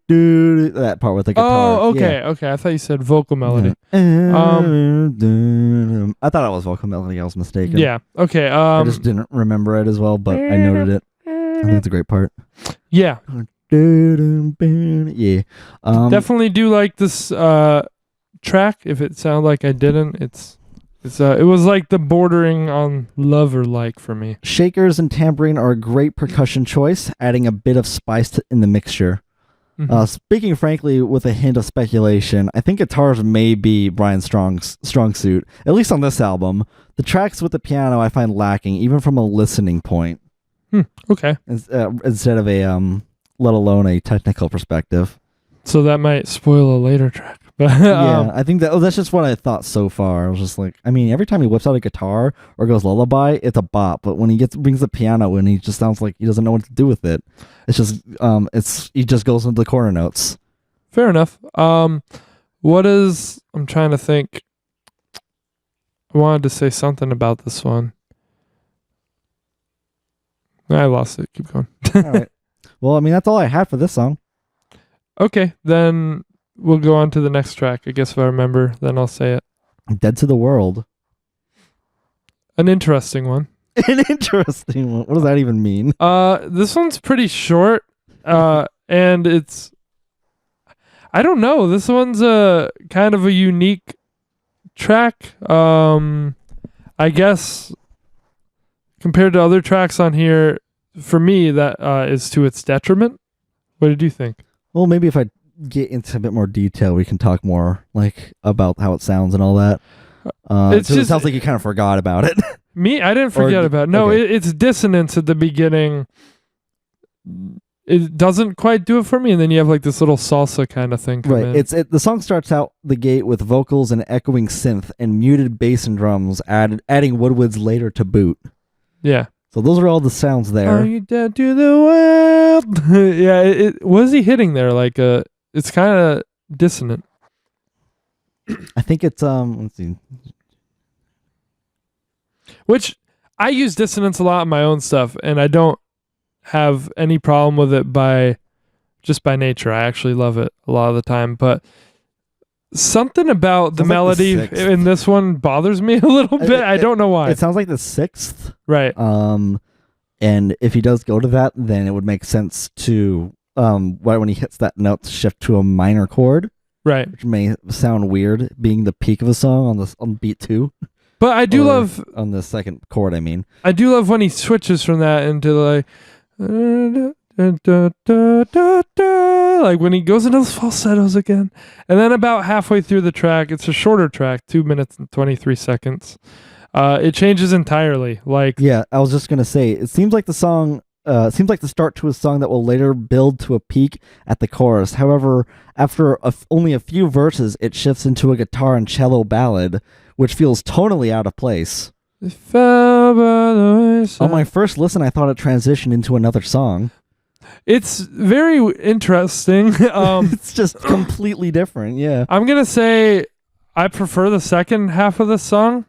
That part with the guitar. Oh, okay, okay. I thought you said vocal melody. I thought it was vocal melody. I was mistaken. Yeah. Okay. I just didn't remember it as well, but I noted it. I think it's a great part. Yeah. Yeah. Definitely do like this track. If it sounded like I didn't, it was like the bordering on lover-like for me. Shakers and tambourine are a great percussion choice, adding a bit of spice in the mixture. Mm-hmm. Speaking frankly, with a hint of speculation, I think guitars may be Brian's strong suit, at least on this album. The tracks with the piano I find lacking, even from a listening point. Okay. Instead of a, let alone a technical perspective. So that might spoil a later track. Yeah, I think that's just what I thought so far. I was just like, I mean, every time he whips out a guitar or goes lullaby, it's a bop. But when he brings the piano in, he just sounds like he doesn't know what to do with it. It's just, he just goes into the corner notes. Fair enough. I'm trying to think. I wanted to say something about this one. I lost it. Keep going. All right. Well, I mean, that's all I had for this song. Okay, then we'll go on to the next track. I guess if I remember, then I'll say it. Dead to the World. An interesting one. An interesting one. What does that even mean? This one's pretty short, and it's... I don't know. This one's a kind of a unique track. I guess compared to other tracks on here, for me, that is to its detriment. What did you think? Well, maybe if I get into a bit more detail, we can talk more like about how it sounds and all that. It sounds like you kind of forgot about it. Me, I didn't forget about it. No, okay. It's dissonance at the beginning. It doesn't quite do it for me, and then you have like this little salsa kind of thing. Right. The song starts out the gate with vocals and echoing synth and muted bass and drums, adding woodwinds later to boot. Yeah. So those are all the sounds there. Are you dead to the world? Yeah. What is he hitting there? Like it's kind of dissonant. I think it's let's see. Which I use dissonance a lot in my own stuff, and I don't have any problem with it by nature. I actually love it a lot of the time, but something about the melody in this one bothers me a little bit. I don't know why. It sounds like the sixth. Right. And if he does go to that, then it would make sense to right when he hits that note, shift to a minor chord. Right. Which may sound weird being the peak of a song on beat 2. But I do love on the second chord, I mean. I do love when he switches from that into like like when he goes into those falsettos again. And then about halfway through the track, it's a shorter track, 2 minutes and 23 seconds. It changes entirely. Like, yeah, I was just gonna say, it seems like the song seems like the start to a song that will later build to a peak at the chorus. However, after only a few verses, it shifts into a guitar and cello ballad, which feels tonally out of place. On my first listen, I thought it transitioned into another song. It's very interesting. It's just completely different, yeah. I'm going to say I prefer the second half of the song,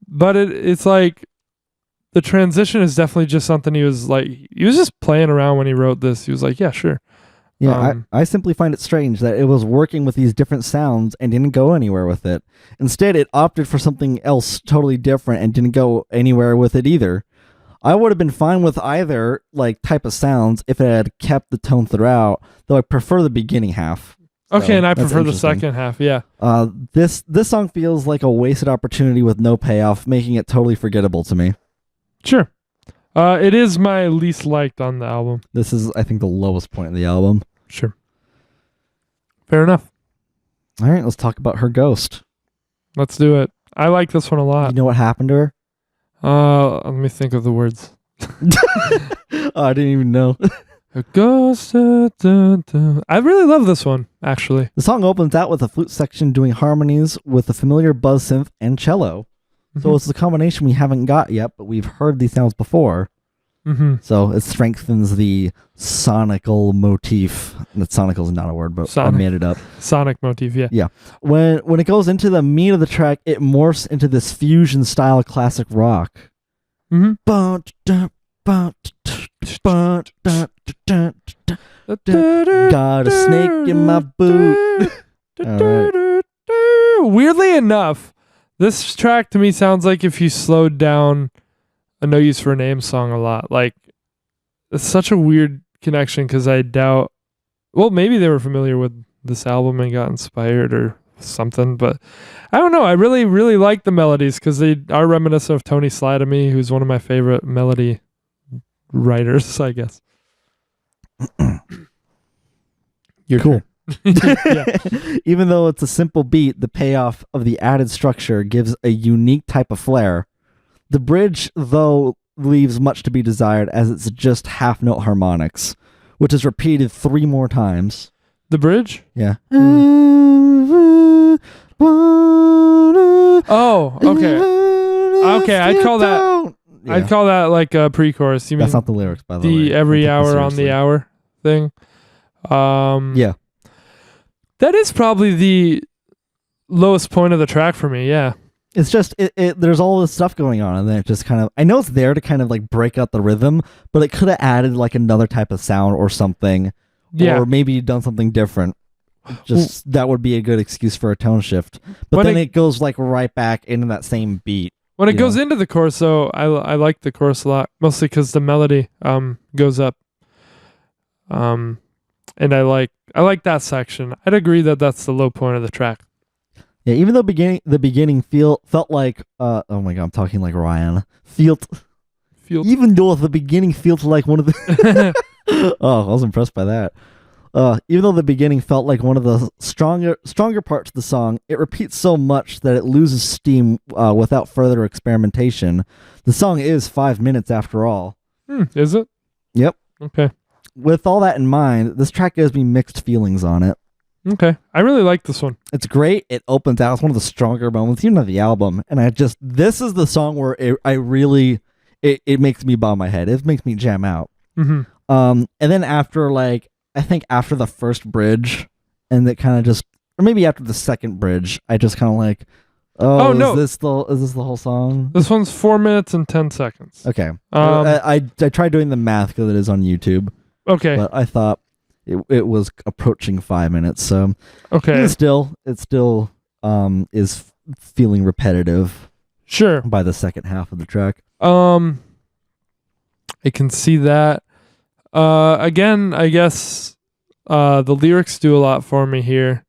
but it's like the transition is definitely just something he was just playing around when he wrote this. He was like, yeah, sure. Yeah, I simply find it strange that it was working with these different sounds and didn't go anywhere with it. Instead, it opted for something else totally different and didn't go anywhere with it either. I would have been fine with either like type of sounds if it had kept the tone throughout, though I prefer the beginning half. Okay, and I prefer the second half, yeah. This song feels like a wasted opportunity with no payoff, making it totally forgettable to me. Sure. It is my least liked on the album. This is, I think, the lowest point of the album. Sure. Fair enough. All right, let's talk about Her Ghost. Let's do it. I like this one a lot. You know what happened to her? Let me think of the words. I didn't even know. A ghost. I really love this one, actually. The song opens out with a flute section doing harmonies with a familiar buzz synth and cello. So it's a combination we haven't got yet, but we've heard these sounds before. So it strengthens the sonical motif. That sonical is not a word, but I made it up. Sonic motif, yeah. Yeah. When it goes into the meat of the track, it morphs into this fusion style classic rock. Got a snake in my boot. All right. Weirdly enough, this track to me sounds like if you slowed down a No Use for a Name song a lot. Like, it's such a weird connection because I doubt... Well, maybe they were familiar with this album and got inspired or something, but I don't know. I really, really like the melodies because they are reminiscent of Tony Sladamy, who's one of my favorite melody writers, I guess. You're cool. Yeah. Even though it's a simple beat, the payoff of the added structure gives a unique type of flair. The bridge, though, leaves much to be desired as it's just half-note harmonics, which is repeated 3 more times. The bridge? Yeah. Oh, okay. Okay, I'd call that... Yeah. I'd call that like a pre-chorus. You That's mean not the lyrics, by the way. The every hour on the hour thing? Yeah. That is probably the lowest point of the track for me, yeah. It's just, there's all this stuff going on, and then it just kind of, I know it's there to kind of like break up the rhythm, but it could have added like another type of sound or something, or maybe done something different. Just, that would be a good excuse for a tone shift. But then it goes like right back into that same beat. When it goes into the chorus, though, I like the chorus a lot, mostly because the melody goes up. And I like that section. I'd agree that that's the low point of the track. Yeah, even though the beginning felt like oh my god, I'm talking like Ryan. Even though the beginning felt like one of the oh, I was impressed by that. Even though the beginning felt like one of the stronger parts of the song, it repeats so much that it loses steam without further experimentation. The song is 5 minutes after all. Is it? Yep. Okay. With all that in mind, this track gives me mixed feelings on it. Okay. I really like this one. It's great. It opens out. It's one of the stronger moments, even of the album. And this is the song where it makes me bob my head. It makes me jam out. And then after I think after the first bridge, and it kind of just, or maybe after the second bridge, I just kind of like, oh no, is this the whole song? This one's 4 minutes and 10 seconds. Okay. I tried doing the math because it is on YouTube. Okay. But I thought it was approaching 5 minutes, so okay. It still is feeling repetitive. Sure. By the second half of the track. I can see that. Again, I guess the lyrics do a lot for me here.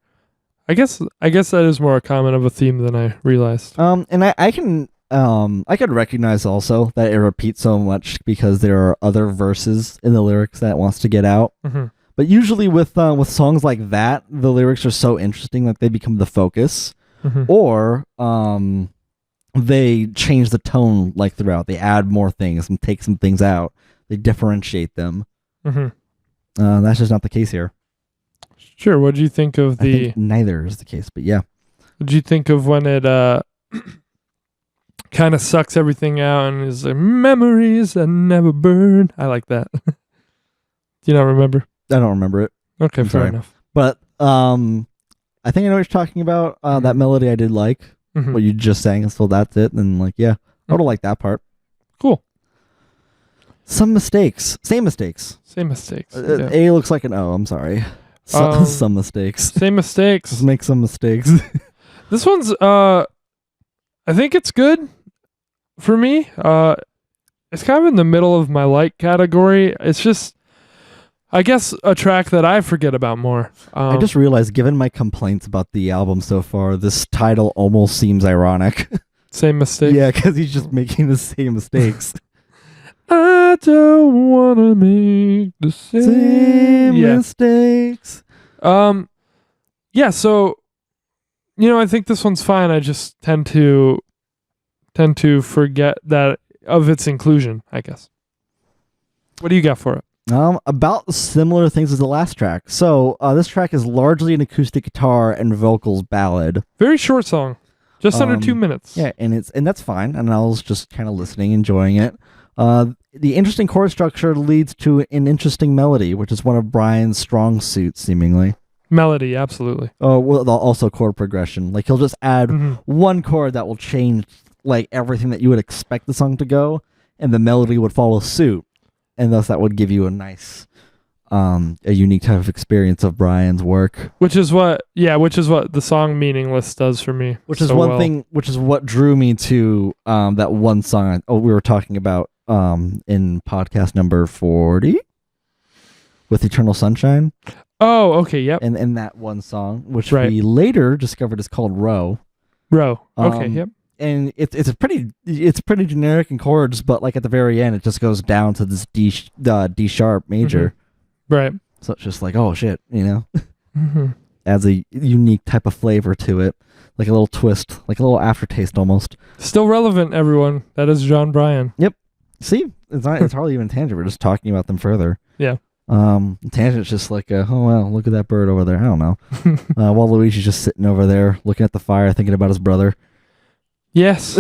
I guess that is more a comment of a theme than I realized. And I can recognize also that it repeats so much because there are other verses in the lyrics that it wants to get out. But usually with songs like that, the lyrics are so interesting that they become the focus, or they change the tone like throughout. They add more things and take some things out. They differentiate them. That's just not the case here. Sure. What do you think of I think neither is the case, but yeah. What do you think of when it kind of sucks everything out and is like, memories that never burn? I like that. Do you not remember? I don't remember it. Okay, fair enough. But I think I know what you're talking about. That melody I did like. What you just sang, so that's it. And I would like that part. Cool. Some mistakes. Same mistakes. Yeah. A looks like an O. I'm sorry. Some mistakes. Same mistakes. Let's make some mistakes. This one's I think it's good for me. it's kind of in the middle of my like category. It's just, I guess, a track that I forget about more. I just realized, given my complaints about the album so far, this title almost seems ironic. Same mistake. Yeah, because he's just making the same mistakes. I don't want to make the same mistakes. Yeah, so, I think this one's fine. I just tend to forget that of its inclusion, I guess. What do you got for it? About similar things as the last track. So this track is largely an acoustic guitar and vocals ballad. Very short song, just under 2 minutes. Yeah, and that's fine. And I was just kind of listening, enjoying it. The interesting chord structure leads to an interesting melody, which is one of Brian's strong suits, seemingly. Melody, absolutely. Oh, well, also chord progression. Like he'll just add one chord that will change like everything that you would expect the song to go, and the melody would follow suit. And thus that would give you a nice, a unique type of experience of Brian's work. Which is what the song Meaningless does for me. Which is which is what drew me to that one song we were talking about in podcast number 40 with Eternal Sunshine. Oh, okay, yep. And that one song, which we later discovered is called Row. Row. Okay, yep. And it's pretty generic in chords, but like at the very end, it just goes down to this D sharp major. Right. So it's just like, oh shit, adds a unique type of flavor to it, like a little twist, like a little aftertaste almost. Still relevant, everyone. That is John Bryan. Yep. See, it's hardly even tangent. We're just talking about them further. Yeah. Tangent's just like, oh well, look at that bird over there. I don't know. While Luigi's just sitting over there looking at the fire, thinking about his brother. Yes.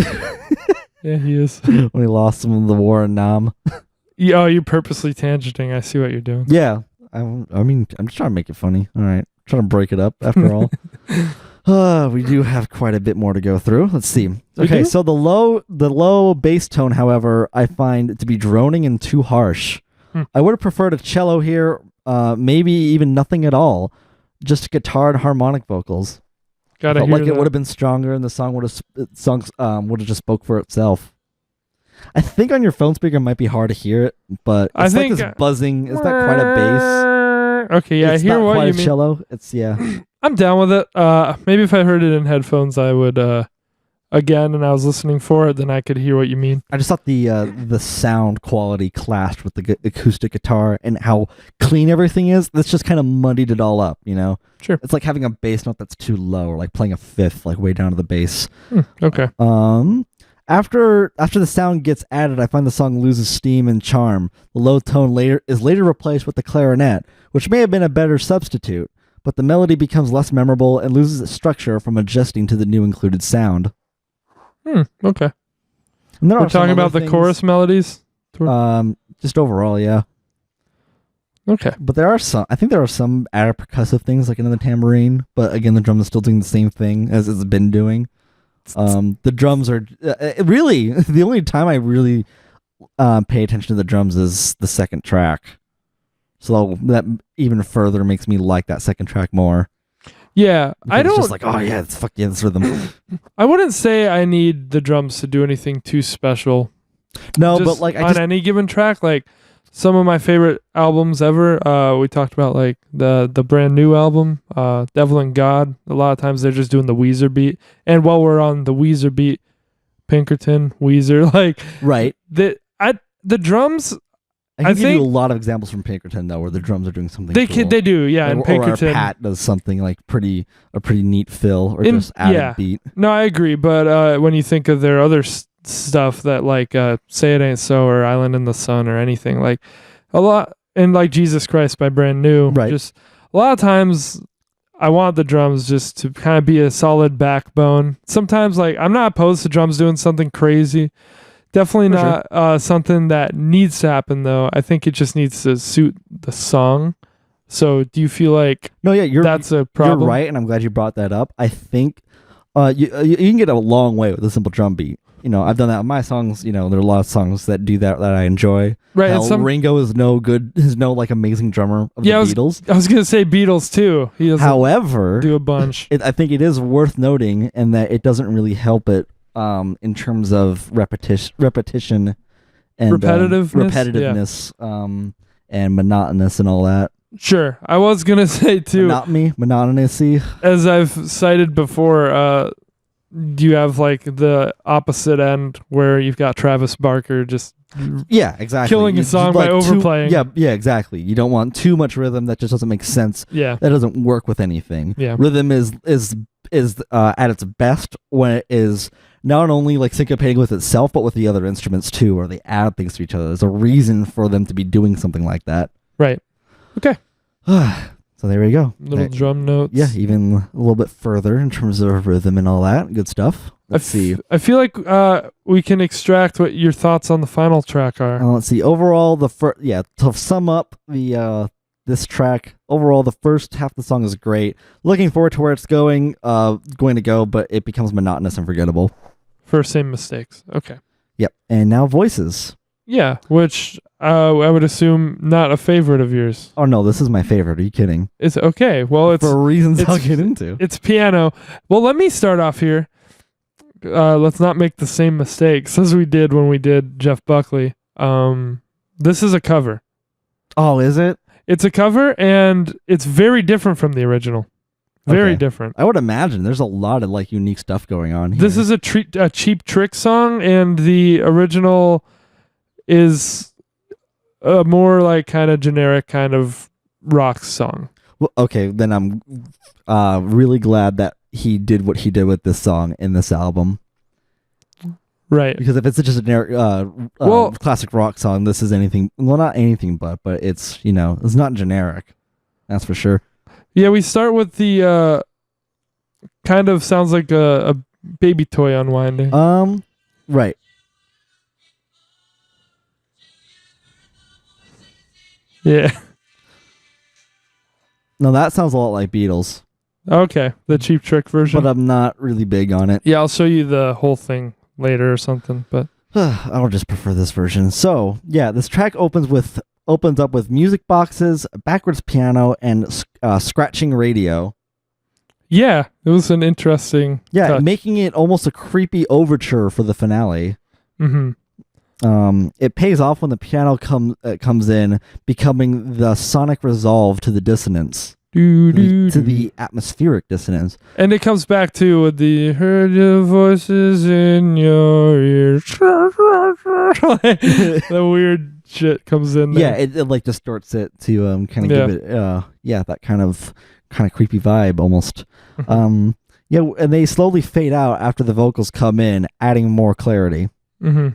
Yeah, he is. When he lost him in the war in Nam. Oh, you're purposely tangenting. I see what you're doing. Yeah. I mean, I'm just trying to make it funny. All right. Trying to break it up after all. We do have quite a bit more to go through. Let's see. Okay, so the low bass tone, however, I find to be droning and too harsh. I would have preferred a cello here, maybe even nothing at all. Just guitar and harmonic vocals. Gotta felt hear like that. It would have been stronger, and the song would have just spoke for itself. I think on your phone speaker it might be hard to hear it, but it's like this buzzing. It's not quite a bass. Okay, yeah, it's I hear not what quite you a mean. Cello. It's I'm down with it. Maybe if I heard it in headphones, I would again, and I was listening for it, then I could hear what you mean. I just thought the sound quality clashed with the acoustic guitar and how clean everything is. That's just kind of muddied it all up, Sure. It's like having a bass note that's too low, or like playing a fifth, like way down to the bass. Okay. After the sound gets added, I find the song loses steam and charm. The low tone is later replaced with the clarinet, which may have been a better substitute, but the melody becomes less memorable and loses its structure from adjusting to the new included sound. Okay. And we're talking about the chorus melodies? Just overall, yeah. Okay. But I think there are some added percussive things like in the tambourine, but again, the drum is still doing the same thing as it's been doing. The drums are really the only time I really pay attention to the drums is the second track. So that even further makes me like that second track more. Yeah, because it's just like, oh yeah, this rhythm. I wouldn't say I need the drums to do anything too special. No, but like on any given track, like some of my favorite albums ever. We talked about like the brand new album, Devil and God. A lot of times they're just doing the Weezer beat, and while we're on the Weezer beat, Pinkerton, Weezer, like right. The drums. I think give you a lot of examples from Pinkerton though, where the drums are doing something. They cool. They do, yeah. And Pinkerton, or Pat does something like a pretty neat fill, or just added beat. No, I agree. But when you think of their other stuff that like Say It Ain't So or Island in the Sun or anything, like a lot, and like Jesus Christ by Brand New, right? Just a lot of times, I want the drums just to kind of be a solid backbone. Sometimes, like I'm not opposed to drums doing something crazy. Definitely not something that needs to happen, though. I think it just needs to suit the song. So do you feel like that's a problem? You're right, and I'm glad you brought that up. I think you can get a long way with a simple drum beat. I've done that with my songs. There are a lot of songs that do that I enjoy. Right. Ringo is no like amazing drummer of the Beatles. I was going to say Beatles, too. He doesn't do a bunch. I think it is worth noting, and that it doesn't really help it in terms of repetition and repetitiveness, and monotonous and all that. Sure. I was going to say too. Monotonousy. As I've cited before, you have like the opposite end where you've got Travis Barker just exactly killing a song by overplaying. Exactly. You don't want too much rhythm that just doesn't make sense. That doesn't work with anything. Rhythm is at its best when it is not only like syncopating with itself but with the other instruments too, or they add things to each other. There's a reason for them to be doing something like that. Right. Okay. So there we go. Little drum notes. Yeah, even a little bit further in terms of rhythm and all that. Good stuff. Let's see. I feel like we can extract what your thoughts on the final track are. Let's see. Overall, to sum up this track, overall, the first half of the song is great. Looking forward to where it's going to go, but it becomes monotonous and forgettable. First same mistakes. Okay. Yep. And now voices. Yeah, which I would assume not a favorite of yours. Oh, no, this is my favorite. Are you kidding? It's okay. Well, it's... For reasons I'll get into. It's piano. Well, let me start off here. Let's not make the same mistakes as we did when we did Jeff Buckley. This is a cover. Oh, is it? It's a cover, and it's very different from the original. Very different. I would imagine there's a lot of like unique stuff going on here. This is a Cheap Trick song, and the original is a more like kind of generic kind of rock song. Well, okay, then I'm really glad that he did what he did with this song in this album. Right. Because if it's just a generic classic rock song, this is anything, well, not anything but it's, it's not generic. That's for sure. Yeah, we start with the kind of sounds like a baby toy unwinding. Right. Yeah. No, that sounds a lot like Beatles. Okay, the Cheap Trick version. But I'm not really big on it. Yeah, I'll show you the whole thing later or something, but I'll just prefer this version. So, yeah, this track opens up with music boxes, backwards piano, and scratching radio. Yeah, it was an interesting touch. Making it almost a creepy overture for the finale. Mm-hmm. It pays off when the piano comes in, becoming the sonic resolve to the dissonance. To the atmospheric dissonance. And it comes back to the heard your voices in your ears. The weird shit comes in there. Yeah, it like distorts it to kind of give it that kind of creepy vibe almost. And they slowly fade out after the vocals come in, adding more clarity. Mm-hmm.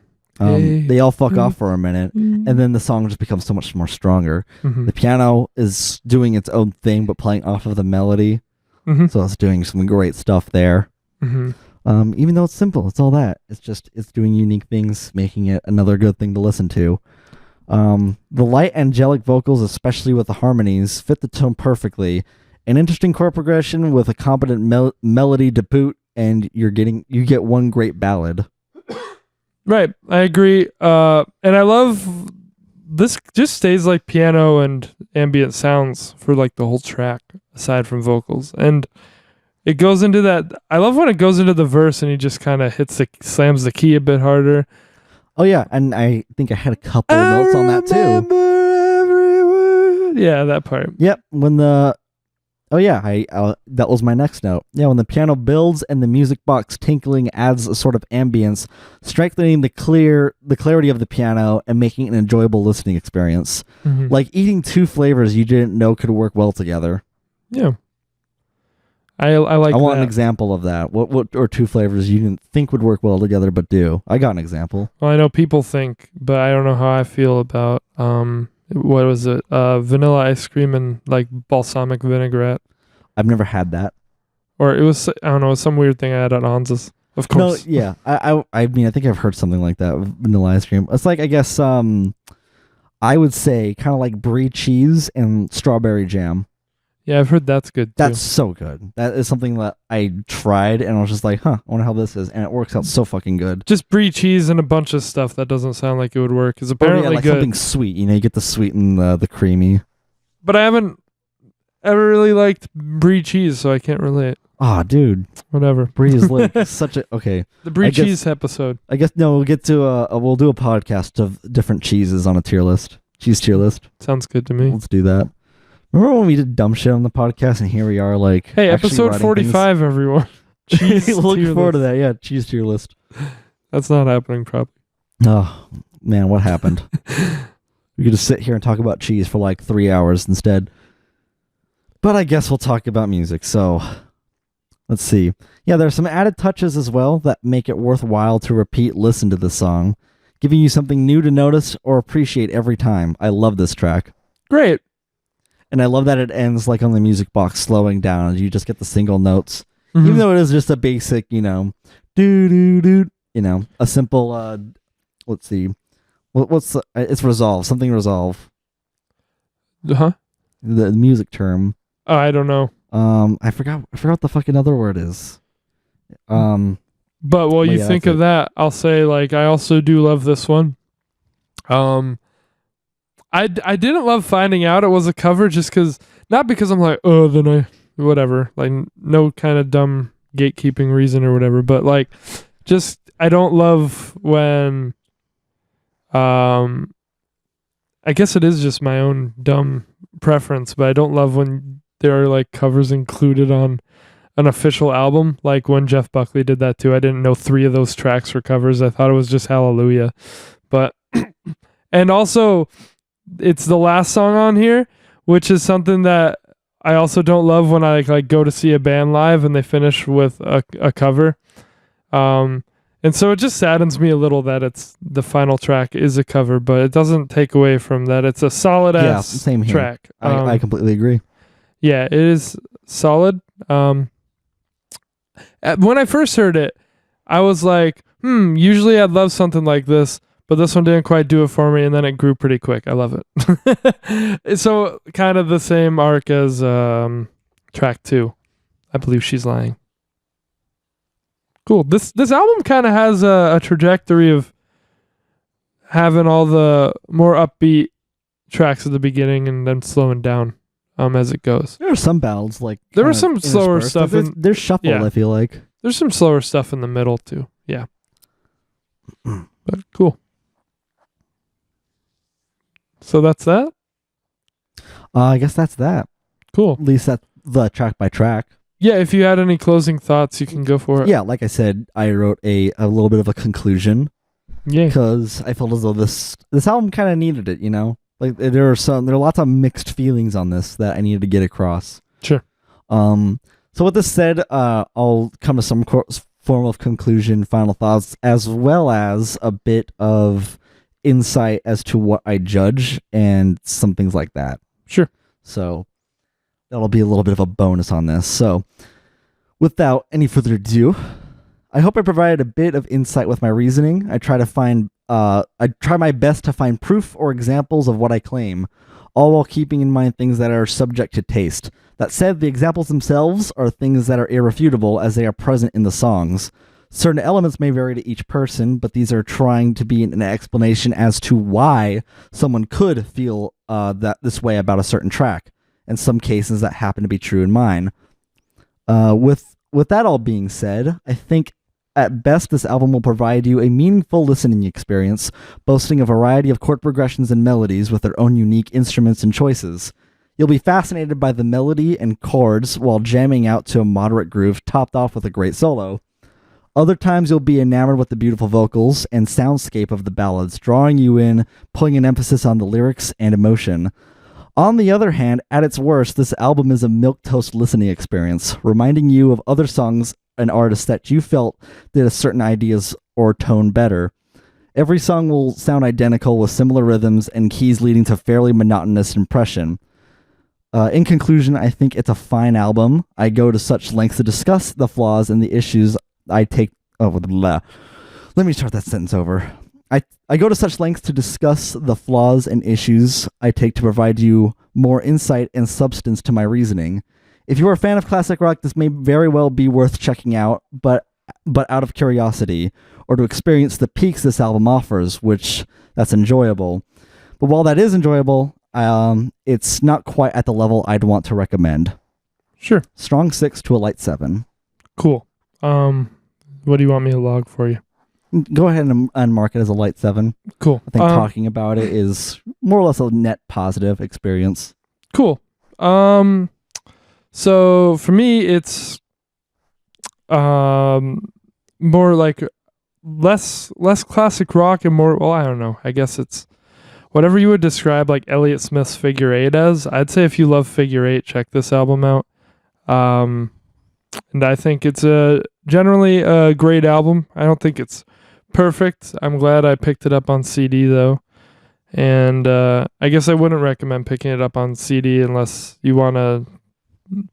They all fuck off for a minute, and then the song just becomes so much more stronger. Mm-hmm. The piano is doing its own thing, but playing off of the melody, so it's doing some great stuff there. Mm-hmm. Even though it's simple, it's all that. It's doing unique things, making it another good thing to listen to. The light angelic vocals, especially with the harmonies, fit the tone perfectly. An interesting chord progression with a competent melody to boot, and you get one great ballad. Right, I agree. And I love this. Just stays like piano and ambient sounds for like the whole track, aside from vocals. And it goes into that. I love when it goes into the verse and he just kind of slams the key a bit harder. Oh yeah, and I think I had a couple of notes on that too. Every word. Yeah, that part. Yep. That was my next note. Yeah, when the piano builds and the music box tinkling adds a sort of ambience, strengthening the clarity of the piano and making it an enjoyable listening experience. Mm-hmm. Like eating two flavors you didn't know could work well together. Yeah. I want an example of that. What or two flavors you didn't think would work well together but do? I got an example. Well, I know people think, but I don't know how I feel about what was it? Vanilla ice cream and like balsamic vinaigrette. I've never had that. Or it was, I don't know, some weird thing I had at Anza's. Of course. No, yeah. I mean, I think I've heard something like that with vanilla ice cream. It's like, I guess, I would say kind of like brie cheese and strawberry jam. Yeah, I've heard that's good too. That's so good. That is something that I tried and I was just like, I wonder how this is. And it works out so fucking good. Just brie cheese and a bunch of stuff that doesn't sound like it would work is apparently like good. Something sweet. You get the sweet and the creamy. But I haven't ever really liked brie cheese, so I can't relate. Oh, dude. Whatever. Breeze Lake is such a... Okay. The Brie Cheese episode. I guess, no, we'll get to we'll do a podcast of different cheeses on a tier list. Cheese tier list. Sounds good to me. Let's do that. Remember when we did dumb shit on the podcast and here we are like... Hey, episode 45, everyone. Cheese Looking forward to that. Yeah, cheese tier list. That's not happening probably. Oh, man, what happened? We could just sit here and talk about cheese for like 3 hours instead. But I guess we'll talk about music, so... Let's see. Yeah, there are some added touches as well that make it worthwhile to listen to this song, giving you something new to notice or appreciate every time. I love this track. Great. And I love that it ends like on the music box slowing down and you just get the single notes. Mm-hmm. Even though it is just a basic, doo-doo-doo, a simple, let's see. It's resolve, something resolve. Huh? The music term. Oh, I don't know. I forgot what the fucking other word is. But while you think of that, I'll say I also do love this one. I didn't love finding out it was a cover just because, not because I'm like, oh, then whatever, no kind of dumb gatekeeping reason or whatever, but just I don't love when, I guess it is just my own dumb preference, but I don't love when there are covers included on an official album, like when Jeff Buckley did that too. I didn't know 3 of those tracks were covers. I thought it was just Hallelujah. But and also it's the last song on here, which is something that I also don't love when I go to see a band live and they finish with a cover. And so it just saddens me a little that it's the final track is a cover, but it doesn't take away from that. It's a solid ass track. I completely agree. Yeah, it is solid. When I first heard it, I was like, usually I'd love something like this, but this one didn't quite do it for me, and then it grew pretty quick. I love it. So kind of the same arc as track 2. I believe She's Lying. Cool. This album kind of has a trajectory of having all the more upbeat tracks at the beginning and then slowing down as it goes. There are some ballads there was some slower stuff. There's shuffled. Yeah. I feel like there's some slower stuff in the middle too. Yeah, but cool. So that's that. I guess that's that. Cool. At least that's the track by track. Yeah, if you had any closing thoughts, you can go for it. Yeah, like I said, I wrote a little bit of a conclusion. Yeah. Because I felt as though this album kind of needed it, there are lots of mixed feelings on this that I needed to get across. Sure. So with this said, I'll come to some form of conclusion, final thoughts, as well as a bit of insight as to what I judge and some things like that. Sure. So that'll be a little bit of a bonus on this. So without any further ado, I hope I provided a bit of insight with my reasoning. I try my best to find proof or examples of what I claim, all while keeping in mind things that are subject to taste. That said, the examples themselves are things that are irrefutable as they are present in the songs. Certain elements may vary to each person, but these are trying to be an explanation as to why someone could feel this way about a certain track. In some cases, that happen to be true in mine. With that all being said, I think at best, this album will provide you a meaningful listening experience, boasting a variety of chord progressions and melodies with their own unique instruments and choices. You'll be fascinated by the melody and chords while jamming out to a moderate groove topped off with a great solo. Other times you'll be enamored with the beautiful vocals and soundscape of the ballads, drawing you in, putting an emphasis on the lyrics and emotion. On the other hand, at its worst, this album is a milquetoast listening experience, reminding you of other songs and artists that you felt did a certain ideas or tone better. Every song will sound identical with similar rhythms and keys leading to fairly monotonous impression. In conclusion, I think it's a fine album. I go to such lengths to discuss the flaws and the issues I take... Let me start that sentence over. I go to such lengths to discuss the flaws and issues I take to provide you more insight and substance to my reasoning. If you are a fan of classic rock, this may very well be worth checking out, but out of curiosity, or to experience the peaks this album offers, that's enjoyable. But while that is enjoyable, it's not quite at the level I'd want to recommend. Sure. Strong 6 to a light 7. Cool. What do you want me to log for you? Go ahead and mark it as a light 7. Cool. I think talking about it is more or less a net positive experience. Cool. So for me, it's more like less classic rock and more. Well, I don't know. I guess it's whatever you would describe like Elliott Smith's Figure 8 as. I'd say if you love Figure 8, check this album out. And I think it's generally a great album. I don't think it's perfect. I'm glad I picked it up on CD though. And I guess I wouldn't recommend picking it up on CD unless you want to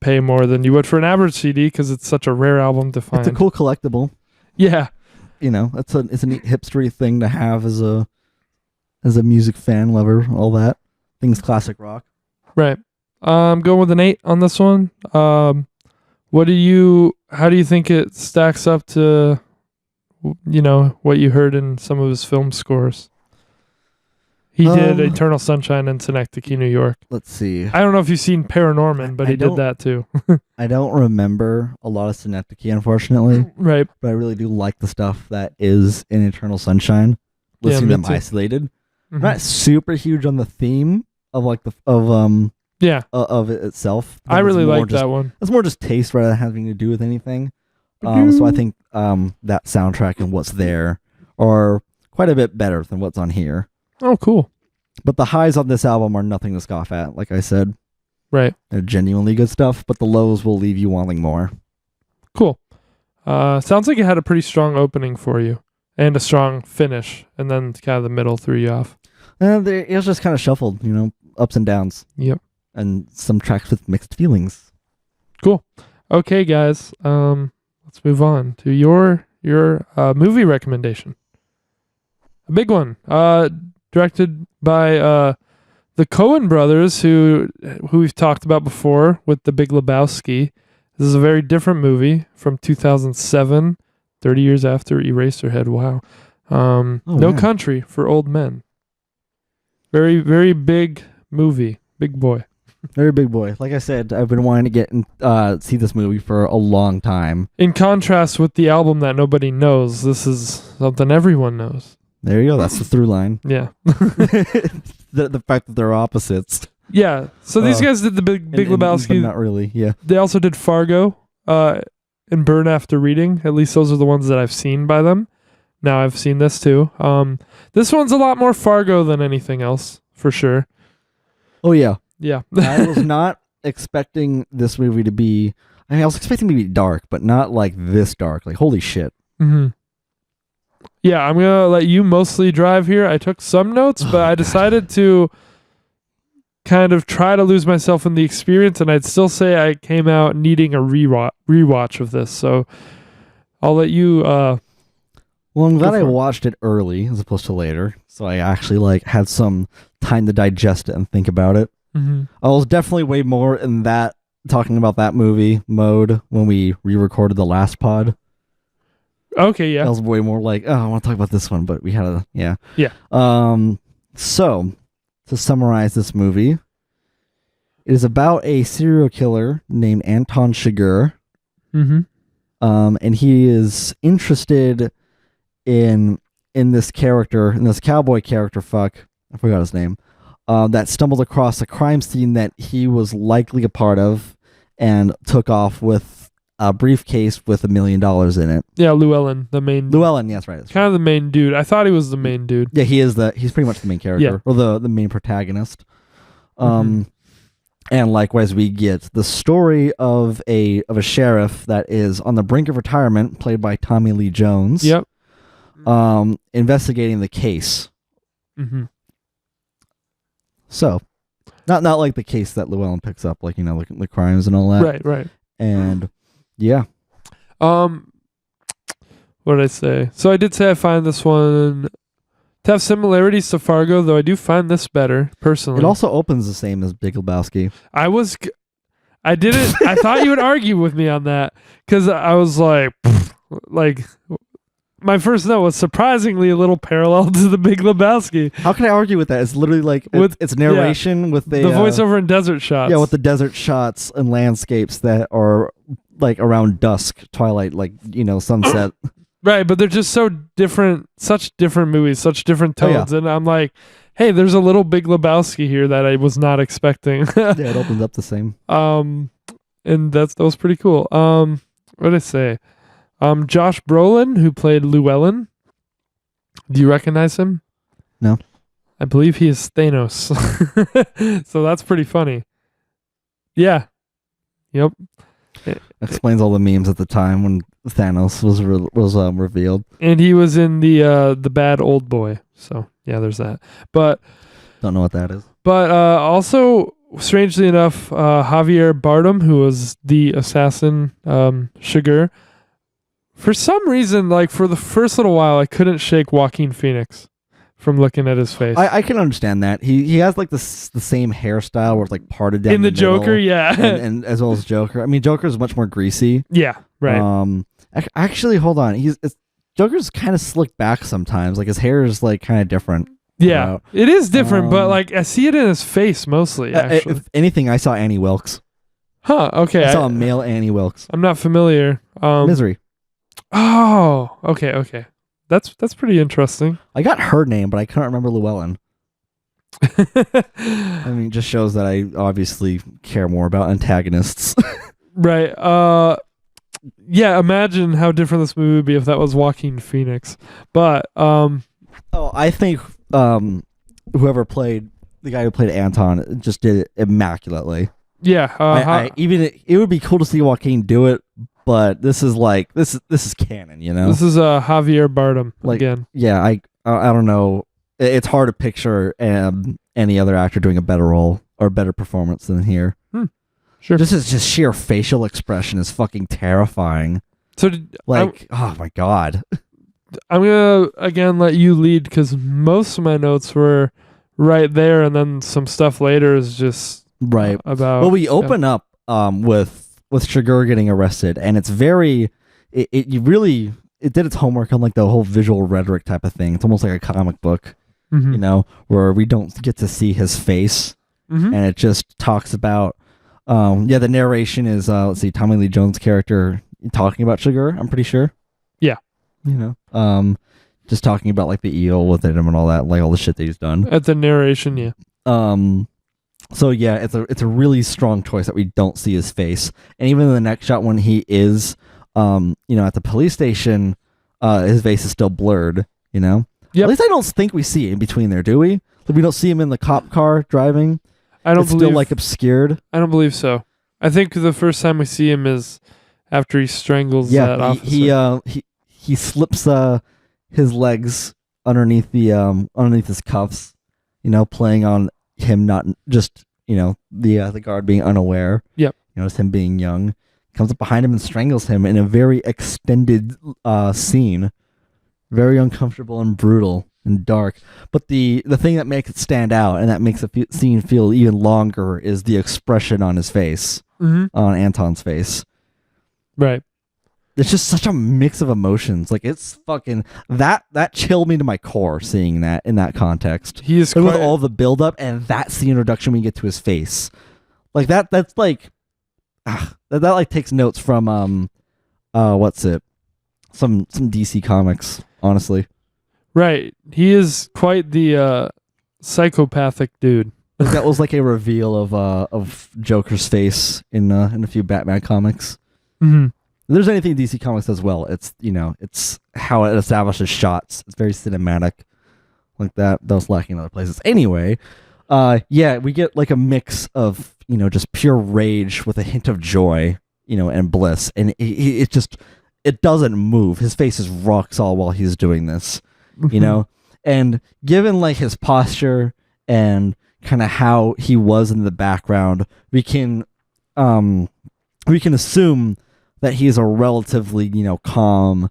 pay more than you would for an average CD because it's such a rare album to find. It's a cool collectible. Yeah. It's a neat hipstery thing to have as a music fan lover, all that. Things classic rock. Right. I'm going with an 8 on this one. How do you think it stacks up to what you heard in some of his film scores? He did Eternal Sunshine in Synecdoche, New York. Let's see. I don't know if you've seen Paranorman, but he did that too. I don't remember a lot of Synecdoche, unfortunately. Right. But I really do like the stuff that is in Eternal Sunshine. Listening to them isolated. Mm-hmm. I'm not super huge on the theme of like of it itself. I really like that one. It's more just taste rather than having to do with anything. So I think that soundtrack and what's there are quite a bit better than what's on here. Oh, cool. But the highs on this album are nothing to scoff at, like I said. Right. They're genuinely good stuff, but the lows will leave you wanting more. Cool. Sounds like it had a pretty strong opening for you and a strong finish, and then kind of the middle threw you off. It was just kind of shuffled, ups and downs. Yep. And some tracks with mixed feelings. Cool. Okay, guys. Let's move on to your movie recommendation. A big one. Directed by the Coen brothers, who we've talked about before with The Big Lebowski. This is a very different movie from 2007, 30 years after Eraserhead. Wow. No Country for Old Men. Very, very big movie. Big boy. Very big boy. Like I said, I've been wanting to get and see this movie for a long time. In contrast with the album that nobody knows, this is something everyone knows. There you go. That's the through line. Yeah. the fact that they're opposites. Yeah. So these guys did the Big Lebowski. But not really. Yeah. They also did Fargo and Burn After Reading. At least those are the ones that I've seen by them. Now I've seen this too. This one's a lot more Fargo than anything else, for sure. Oh, yeah. Yeah. I was not expecting this movie to be... I was expecting it to be dark, but not like this dark. Like, holy shit. Mm-hmm. Yeah, I'm going to let you mostly drive here. I took some notes, but I decided to kind of try to lose myself in the experience, and I'd still say I came out needing a rewatch of this. So I'll let you... well, I'm glad I watched it early as opposed to later, so I actually had some time to digest it and think about it. Mm-hmm. I was definitely way more in that talking about that movie mode when we re-recorded the last pod. Okay, yeah. I was way more like, I want to talk about this one, but we had Yeah. So, to summarize this movie, it is about a serial killer named Anton Chigurh. Mm-hmm. And he is interested in this character, in this cowboy character, I forgot his name, that stumbled across a crime scene that he was likely a part of and took off with a briefcase with $1 million in it. Yeah, Llewellyn, the main... Llewellyn, yeah, that's right. Kind of the main dude. I thought he was the main dude. Yeah, he's pretty much the main character, or the main protagonist. And likewise, we get the story of a sheriff that is on the brink of retirement, played by Tommy Lee Jones. Yep. Investigating the case. Mm-hmm. So, not like the case that Llewellyn picks up, like the crimes and all that. Right. And yeah. What did I say? So I did say I find this one to have similarities to Fargo, though I do find this better personally. It also opens the same as Big Lebowski. I didn't. I thought you would argue with me on that because I was like. My first note was surprisingly a little parallel to the Big Lebowski. How can I argue with that? It's literally it's narration with the voiceover and desert shots. Yeah, with the desert shots and landscapes that are like around dusk, twilight, like sunset. Right, but they're just so different, such different movies, such different tones, and I'm like, hey, there's a little Big Lebowski here that I was not expecting. Yeah, it opens up the same. And that was pretty cool. What did I say? Josh Brolin, who played Llewellyn. Do you recognize him? No. I believe he is Thanos. So that's pretty funny. Yeah. Yep. Explains all the memes at the time when Thanos was revealed. And he was in the bad old boy. So yeah, there's that. But don't know what that is. But also, strangely enough, Javier Bardem, who was the assassin, Sugar. For some reason, like for the first little while, I couldn't shake Joaquin Phoenix from looking at his face. I can understand that. He has like the same hairstyle where it's like parted down in the Joker, yeah, and as well as Joker. I mean, Joker is much more greasy. Yeah, right. Actually, hold on. Joker's kind of slicked back sometimes. Like his hair is like kind of different. Yeah, it is different, but like I see it in his face mostly. Actually, if anything, I saw Annie Wilkes. Huh? Okay, I saw a male Annie Wilkes. I'm not familiar. Misery. Oh, okay. That's pretty interesting. I got her name, but I couldn't remember Llewellyn. I mean, it just shows that I obviously care more about antagonists. Right. Yeah, imagine how different this movie would be if that was Joaquin Phoenix. But I think whoever played the guy who played Anton just did it immaculately. Yeah. It would be cool to see Joaquin do it, but this is like this is canon, This is Javier Bardem again. Yeah, I don't know. It's hard to picture any other actor doing a better role or better performance than here. Sure. This is just sheer facial expression is fucking terrifying. So oh my god. I'm gonna again let you lead because most of my notes were right there, and then some stuff later is just right about. Well, we open up with Sugar getting arrested, and it's very it did its homework on like the whole visual rhetoric type of thing. It's almost like a comic book, where we don't get to see his face, and it just talks about. The narration is let's see, Tommy Lee Jones' character talking about Sugar. I'm pretty sure. Yeah. Just talking about like the eel within him and all that, like all the shit that he's done. At the narration, yeah. So yeah, it's a really strong choice that we don't see his face, and even in the next shot when he is, at the police station, his face is still blurred. Yep. At least I don't think we see it in between there, do we? Like, we don't see him in the cop car driving. It's still like obscured. I don't believe so. I think the first time we see him is after he strangles that officer. He slips his legs underneath his cuffs, playing on him not just the guard being unaware. Yep. It's him being young. Comes up behind him and strangles him in a very extended scene, very uncomfortable and brutal and dark. But the thing that makes it stand out and that makes the scene feel even longer is the expression on his face, on Anton's face. Right. It's just such a mix of emotions. Like it's fucking that chilled me to my core seeing that in that context. He is with all the build up and that's the introduction we get to his face. Like that's like that like takes notes from what's it? Some DC comics, honestly. Right. He is quite the psychopathic dude. Like that was like a reveal of Joker's face in a few Batman comics. Mm-hmm. If there's anything DC Comics does well, it's it's how it establishes shots. It's very cinematic, like that. That was lacking in other places. Anyway, we get like a mix of just pure rage with a hint of joy, and bliss, and it doesn't move. His face is rock solid while he's doing this, and given like his posture and kind of how he was in the background, we can assume that he's a relatively, calm,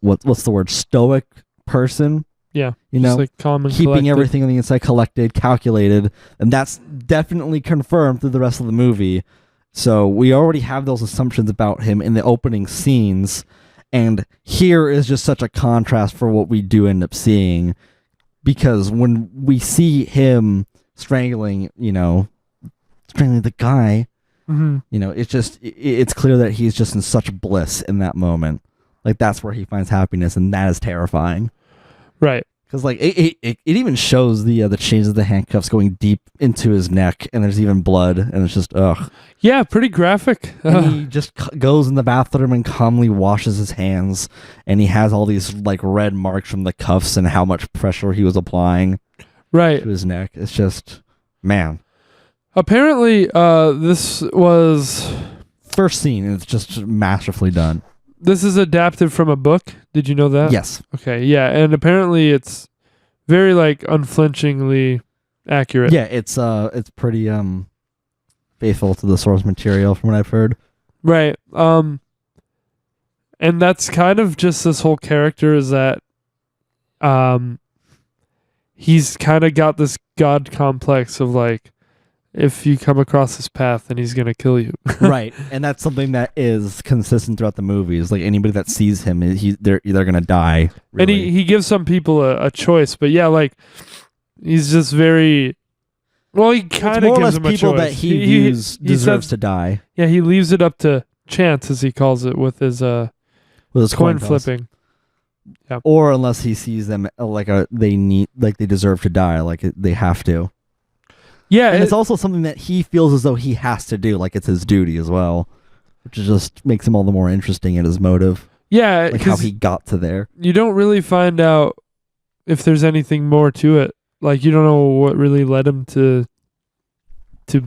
what's the word, stoic person. Yeah. Like calm and keeping collected. Everything on the inside collected, calculated, and that's definitely confirmed through the rest of the movie. So we already have those assumptions about him in the opening scenes, and here is just such a contrast for what we do end up seeing, because when we see him strangling the guy, Mm-hmm. You know, it's clear that he's just in such bliss in that moment. Like, that's where he finds happiness, and that is terrifying. Right. Because, like, it even shows the chains of the handcuffs going deep into his neck, and there's even blood, and it's just, ugh. Yeah, pretty graphic. And he just goes in the bathroom and calmly washes his hands, and he has all these, like, red marks from the cuffs and how much pressure he was applying to his neck. It's just, man. Apparently, this was... First scene, and it's just masterfully done. This is adapted from a book. Did you know that? Yes. Okay, yeah, and apparently it's very, like, unflinchingly accurate. Yeah, it's pretty faithful to the source material from what I've heard. Right. And that's kind of just this whole character is that he's kind of got this god complex of, like, if you come across his path, then he's going to kill you. Right. And that's something that is consistent throughout the movies. Like, anybody that sees him, they're going to die. Really. And he gives some people a choice. But yeah, like, he's just very... Well, he kind of gives them a choice. People that he views deserves to die. Yeah, he leaves it up to chance, as he calls it, with his coin flipping. Yeah. Or unless he sees them they deserve to die, like they have to. Yeah, and it's also something that he feels as though he has to do, like it's his duty as well, which just makes him all the more interesting in his motive. Yeah, like how he got to there. You don't really find out if there's anything more to it. Like, you don't know what really led him to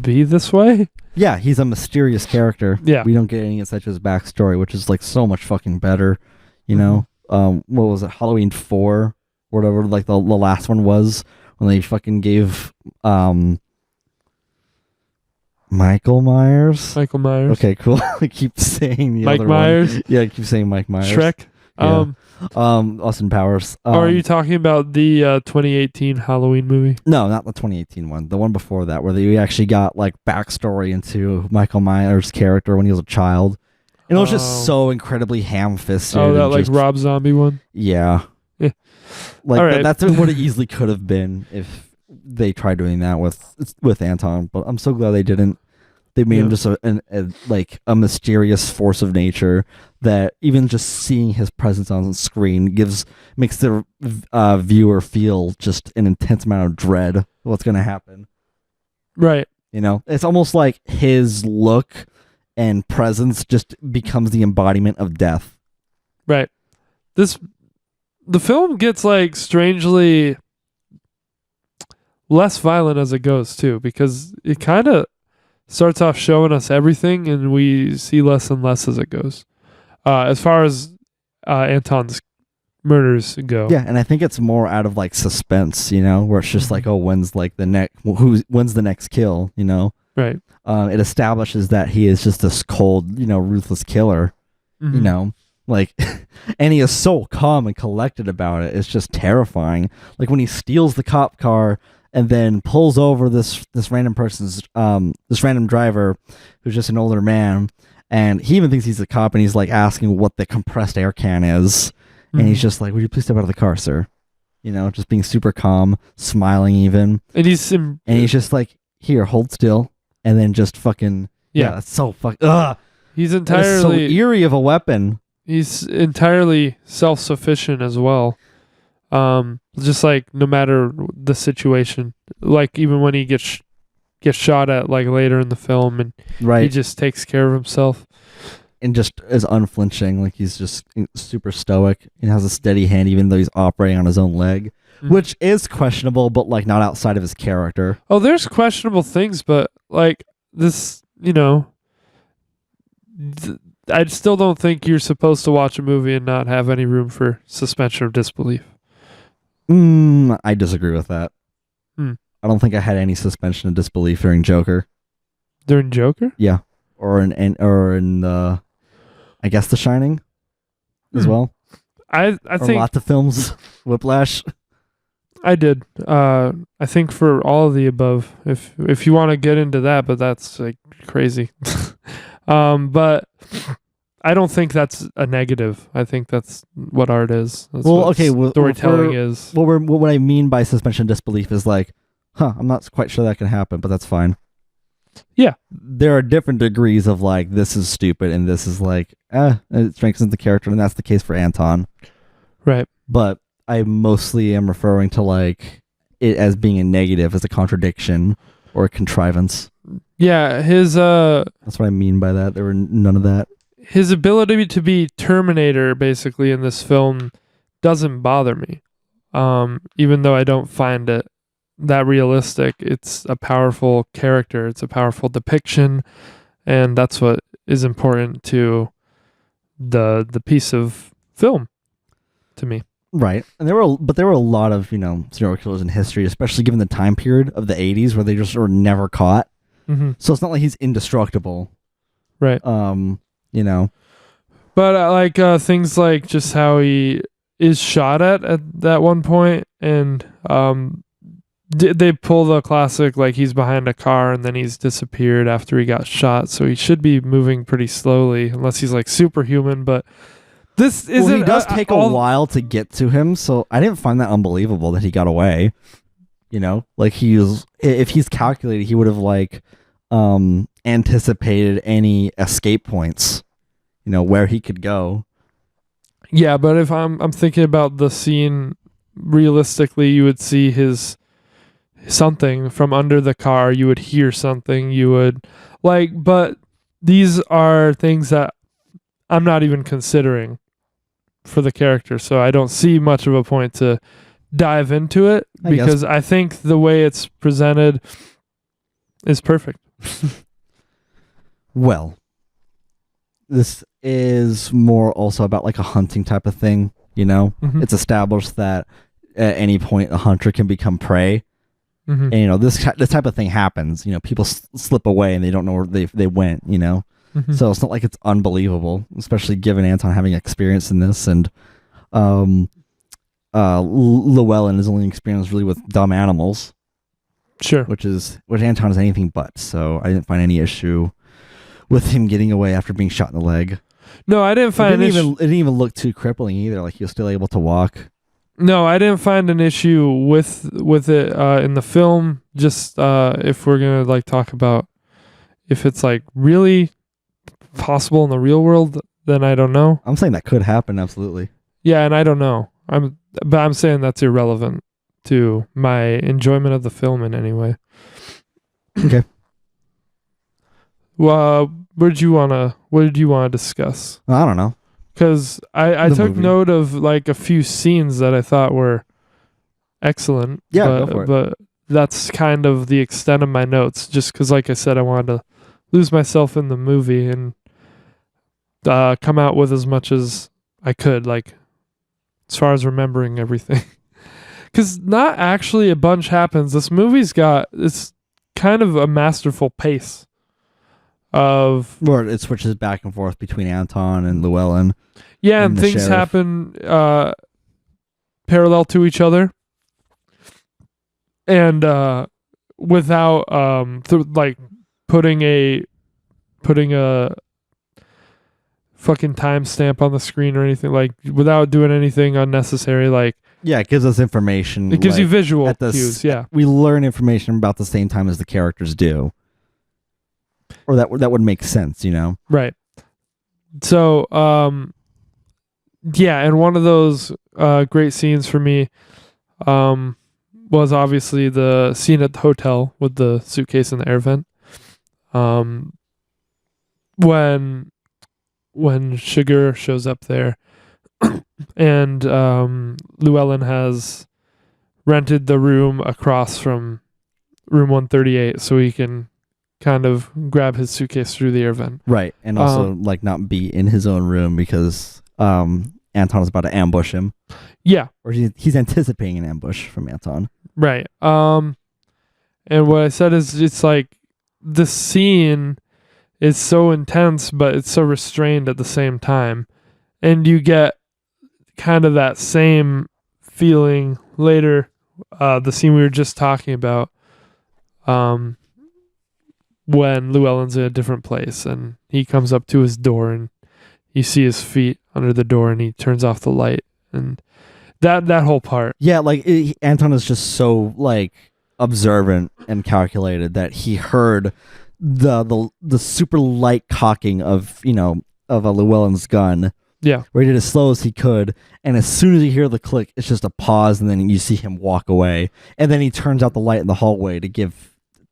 be this way. Yeah, he's a mysterious character. Yeah, we don't get any insight to his backstory, which is like so much fucking better. You know, what was it, Halloween 4 or whatever? Like the last one was when they fucking gave Michael Myers. Okay, cool. I keep saying the Mike other Myers. One. Yeah, I keep saying Mike Myers. Shrek. Yeah. Austin Powers. Are you talking about the 2018 Halloween movie? No, not the 2018 one. The one before that, where they actually got like backstory into Michael Myers' character when he was a child, and it was just so incredibly ham-fisted. Oh, that like Rob Zombie one. Yeah. Like right. That's what it easily could have been if they tried doing that with Anton, but I'm so glad they didn't. They made him just a mysterious force of nature that even just seeing his presence on the screen makes the viewer feel just an intense amount of dread of what's going to happen. Right. You know, it's almost like his look and presence just becomes the embodiment of death. Right. The film gets like strangely less violent as it goes too, because it kind of starts off showing us everything, and we see less and less as it goes. As far as Anton's murders go. Yeah, and I think it's more out of like suspense, you know, where it's just like, oh, when's the next kill, you know? Right. It establishes that he is just this cold, ruthless killer, you know, like, and he is so calm and collected about it. It's just terrifying. Like when he steals the cop car and then pulls over this random driver who's just an older man, and he even thinks he's a cop, and he's like asking what the compressed air can is, and he's just like, "Would you please step out of the car, sir?" You know, just being super calm, smiling even, and he's just like, "Here, hold still," and then just fucking it's so He's entirely so eerie of a weapon. He's entirely self-sufficient as well. Just like no matter the situation, like even when he gets shot at like later in the film, and he just takes care of himself and just is unflinching. Like he's just super stoic and has a steady hand, even though he's operating on his own leg, which is questionable, but like not outside of his character. Oh, there's questionable things, but like this, I still don't think you're supposed to watch a movie and not have any room for suspension of disbelief. I disagree with that. I don't think I had any suspension of disbelief during Joker. During Joker? Yeah, or in I guess The Shining as well. I think lots of films. Whiplash. I did. I think for all of the above. If you want to get into that, but that's like crazy. But I don't think that's a negative. I think that's what art is. That's storytelling is. What I mean by suspension of disbelief is like, I'm not quite sure that can happen, but that's fine. Yeah. There are different degrees of like, this is stupid and this is like, it strengthens the character, and that's the case for Anton. Right. But I mostly am referring to like it as being a negative, as a contradiction or a contrivance. Yeah, that's what I mean by that. There were none of that. His ability to be Terminator basically in this film doesn't bother me. Even though I don't find it that realistic, it's a powerful character, it's a powerful depiction, and that's what is important to the piece of film to me. Right. And there were a lot of, serial killers in history, especially given the time period of the 80s where they just were never caught. Mm-hmm. So it's not like he's indestructible. Right. But things like just how he is shot at that one point, and they pull the classic like he's behind a car and then he's disappeared after he got shot, so he should be moving pretty slowly unless he's like superhuman. But this isn't. Well, he does take a while to get to him, so I didn't find that unbelievable that he got away. Like if he's calculated, he would have like anticipated any escape points, where he could go. Yeah, but if I'm thinking about the scene realistically, you would see his something from under the car, you would hear something, you would but these are things that I'm not even considering for the character, so I don't see much of a point to dive into it because I think the way it's presented is perfect. Well, this is more also about like a hunting type of thing, Mm-hmm. It's established that at any point a hunter can become prey. Mm-hmm. And this type of thing happens. People slip away and they don't know where they went. Mm-hmm. So it's not like it's unbelievable, especially given Anton having experience in this, and Llewellyn is only experienced really with dumb animals. Sure. Which Anton is anything but. So I didn't find any issue with him getting away after being shot in the leg. No, I didn't find it didn't even look too crippling either. Like he was still able to walk. No, I didn't find an issue with it in the film. Just if we're gonna like talk about if it's like really possible in the real world, then I don't know. I'm saying that could happen, absolutely. Yeah, and I don't know. I'm saying that's irrelevant to my enjoyment of the film in any way. Okay. Well, what did you wanna discuss? I don't know. Because I took movie. note of like a few scenes that I thought were excellent. Yeah, go for it. But that's kind of the extent of my notes, just because, like I said, I wanted to lose myself in the movie and come out with as much as I could, like as far as remembering everything. Because not actually a bunch happens. This movie's got it's kind of a masterful pace. Where it switches back and forth between Anton and Llewellyn. Yeah, and things sheriff. happen parallel to each other, and without putting a fucking timestamp on the screen or anything, like without doing anything unnecessary. Like it gives us information. It gives you visual cues. Yeah, we learn information about the same time as the characters do. Or that would make sense, Right. So, yeah, and one of those great scenes for me was obviously the scene at the hotel with the suitcase in the air vent. When Sugar shows up there, and Llewellyn has rented the room across from room 138 so he can kind of grab his suitcase through the air vent. Right. And also not be in his own room because Anton is about to ambush him. Yeah. Or he's anticipating an ambush from Anton. Right. And what I said is it's like the scene is so intense, but it's so restrained at the same time. And you get kind of that same feeling later, the scene we were just talking about, when Llewellyn's in a different place and he comes up to his door and you see his feet under the door and he turns off the light, and that whole part. Yeah, like Anton is just so like observant and calculated that he heard the super light cocking of of a Llewellyn's gun. Yeah. Where he did as slow as he could, and as soon as you hear the click, it's just a pause, and then you see him walk away, and then he turns out the light in the hallway to give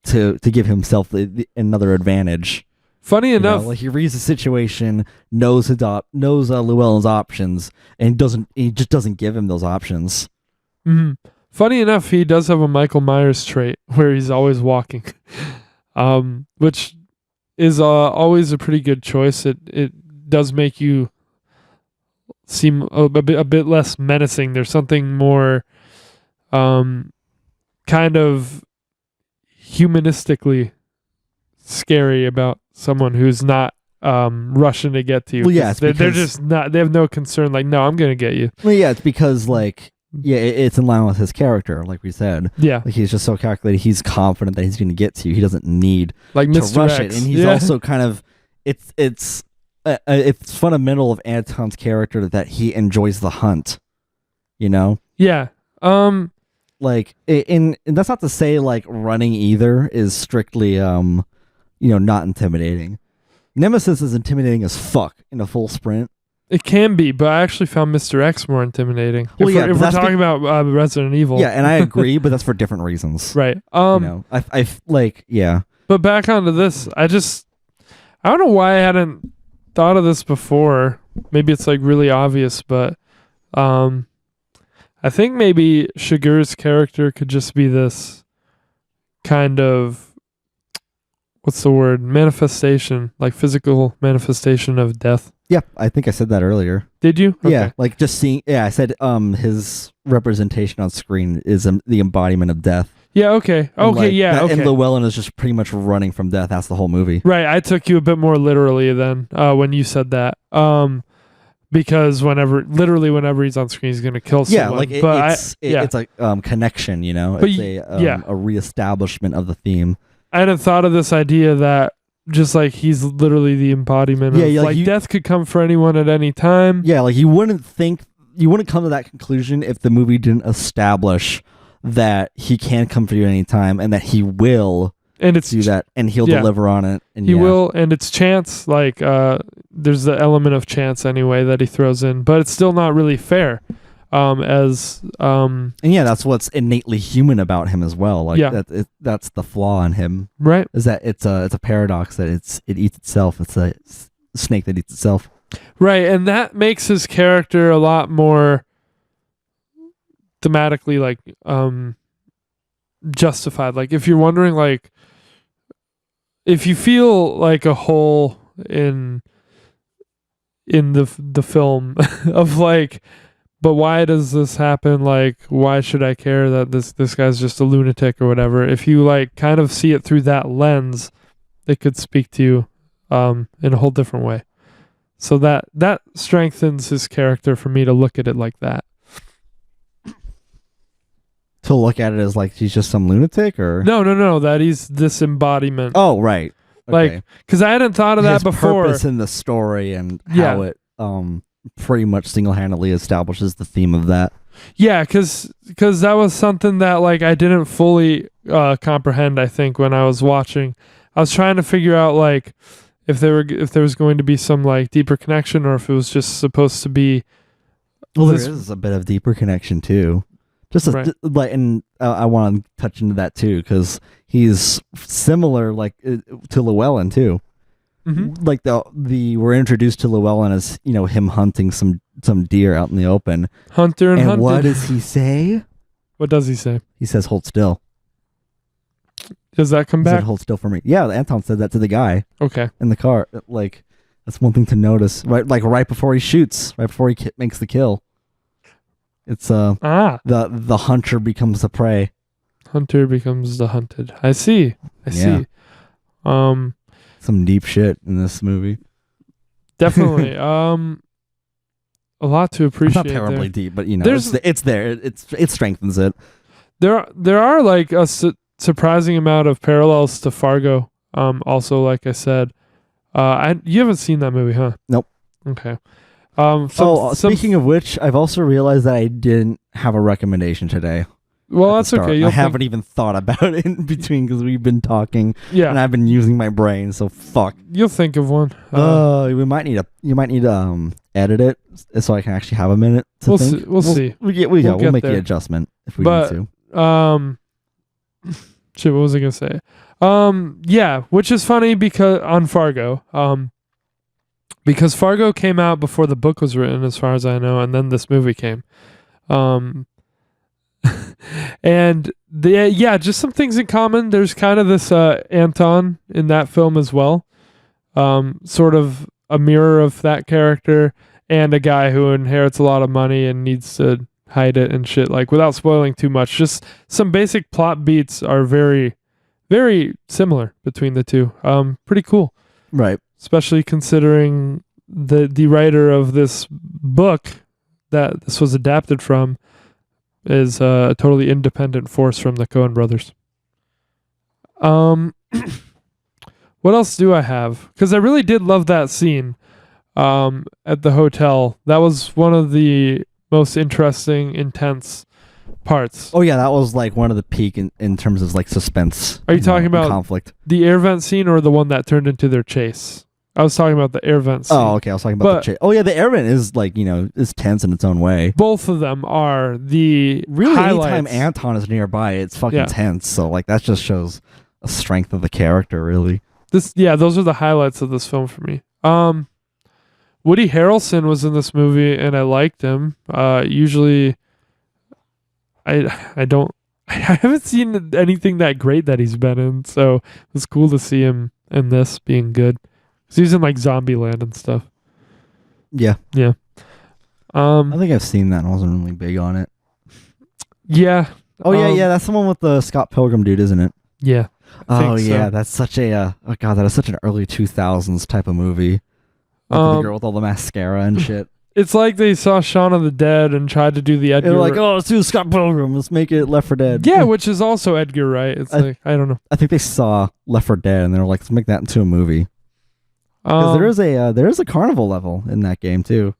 himself another advantage. Funny enough, like he reads the situation, knows Llewellyn's options, and he just doesn't give him those options. Mm-hmm. Funny enough, he does have a Michael Myers trait where he's always walking, which is always a pretty good choice. It does make you seem a bit less menacing. There's something more kind of humanistically scary about someone who's not rushing to get to you. Well, yeah, they're just not. They have no concern. Like, no, I'm gonna get you. Well, yeah, it's because it's in line with his character, like we said. Yeah, like he's just so calculated. He's confident that he's gonna get to you. He doesn't need like to Mr. rush X. it, and he's also kind of it's fundamental of Anton's character that he enjoys the hunt. Yeah. Like, and that's not to say like running either is strictly not intimidating. Nemesis is intimidating as fuck in a full sprint. It can be, but I actually found Mr. X more intimidating. Well, if we're talking about Resident Evil. Yeah, and I agree, but that's for different reasons. Right. I like, yeah. But back onto this, I don't know why I hadn't thought of this before. Maybe it's like really obvious, but I think maybe Shigur's character could just be this kind of, what's the word? Manifestation, like physical manifestation of death. Yeah, I think I said that earlier. Did you? Okay. Yeah, like just seeing. Yeah, I said his representation on screen is the embodiment of death. Yeah. Okay. And Llewellyn is just pretty much running from death. That's the whole movie. Right. I took you a bit more literally then when you said that. Because whenever he's on screen, he's gonna kill someone. Yeah, like it's a connection. It's a reestablishment of the theme. I hadn't thought of this idea that just like he's literally the embodiment of death could come for anyone at any time. Yeah, like you wouldn't come to that conclusion if the movie didn't establish that he can come for you anytime and that he will do that and he'll deliver on it. And he will, and it's chance. Like there's the element of chance anyway that he throws in, but it's still not really fair. And that's what's innately human about him as well. Like that's the flaw in him, right? Is that it's a paradox that it eats itself. It's a snake that eats itself, right? And that makes his character a lot more thematically like justified. Like if you're wondering, like if you feel like a hole in the film of like, but why does this happen? Like, why should I care that this guy's just a lunatic or whatever? If you like kind of see it through that lens, it could speak to you in a whole different way. So that strengthens his character for me to look at it like that. To look at it as like he's just some lunatic, or no, that he's this embodiment. Oh, right. Okay. Like, because I hadn't thought of that before. Purpose in the story and how it pretty much single-handedly establishes the theme of that. Yeah, because that was something that like I didn't fully comprehend. I think when I was watching, I was trying to figure out like if there was going to be some like deeper connection, or if it was just supposed to be. Well, there is a bit of deeper connection too. And I want to touch into that too, because he's similar like to Llewellyn too. Mm-hmm. Like we're introduced to Llewellyn as him hunting some deer out in the open. Hunter and hunted. What does he say? What does he say? He says, "Hold still." Does that come he back? Said, "Hold still for me." Yeah, Anton said that to the guy. Okay. In the car, like that's one thing to notice. Right before he shoots, right before he makes the kill. It's the hunter becomes the prey. Hunter becomes the hunted. I see. See. Some deep shit in this movie. Definitely. A lot to appreciate. Not terribly there. Deep, but it's there. It strengthens it. There are like a surprising amount of parallels to Fargo. Also, like I said, you haven't seen that movie, huh? Nope. Okay. Speaking of which, I've also realized that I didn't have a recommendation today. Well, that's okay. I haven't even thought about it in between because we've been talking. Yeah. And I've been using my brain, so fuck. You'll think of one. You might need to edit it so I can actually have a minute to think. We'll see. We'll make the adjustment if we need to. Shit, what was I gonna say? Yeah, which is funny because on Fargo, because Fargo came out before the book was written, as far as I know, and then this movie came. And just some things in common. There's kind of this Anton in that film as well, sort of a mirror of that character, and a guy who inherits a lot of money and needs to hide it and shit. Like, without spoiling too much, just some basic plot beats are very, very similar between the two. Pretty cool, right? Especially considering the writer of this book that this was adapted from is a totally independent force from the Coen brothers. What else do I have? Because I really did love that scene at the hotel. That was one of the most interesting, intense parts. Oh yeah, that was like one of the peak in terms of like suspense. Are you talking about conflict? The air vent scene or the one that turned into their chase? I was talking about the air vent scene. Oh, okay. I was talking about the chase. Oh yeah, the air vent is like, is tense in its own way. Both of them are the really highlights. Anytime Anton is nearby, it's fucking tense. So like that just shows a strength of the character, really. Those are the highlights of this film for me. Woody Harrelson was in this movie, and I liked him. Usually, I haven't seen anything that great that he's been in, so it's cool to see him in this being good. Cause he's in like Zombieland and stuff. Yeah. Yeah. I think I've seen that and I wasn't really big on it. Yeah. Oh yeah, that's the one with the Scott Pilgrim dude, isn't it? Yeah. Oh yeah, that's such a that is such an early 2000s type of movie. Like the girl with all the mascara and shit. It's like they saw Shaun of the Dead and tried to do the Edgar. They're like, let's do Scott Pilgrim. Let's make it Left 4 Dead. Yeah, which is also Edgar Wright. It's I don't know. I think they saw Left 4 Dead and they were like, let's make that into a movie. Because there is a carnival level in that game too,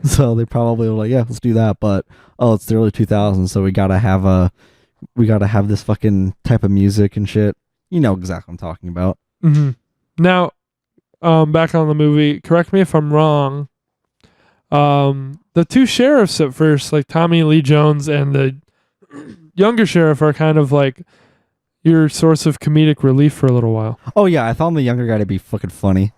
so they probably were like, yeah, let's do that. But it's the early 2000s, so we gotta have this fucking type of music and shit. You know exactly what I'm talking about. Mm-hmm. Now, back on the movie. Correct me if I'm wrong. The two sheriffs at first, like Tommy Lee Jones and the younger sheriff, are kind of like your source of comedic relief for a little while. Oh yeah, I found the younger guy to be fucking funny.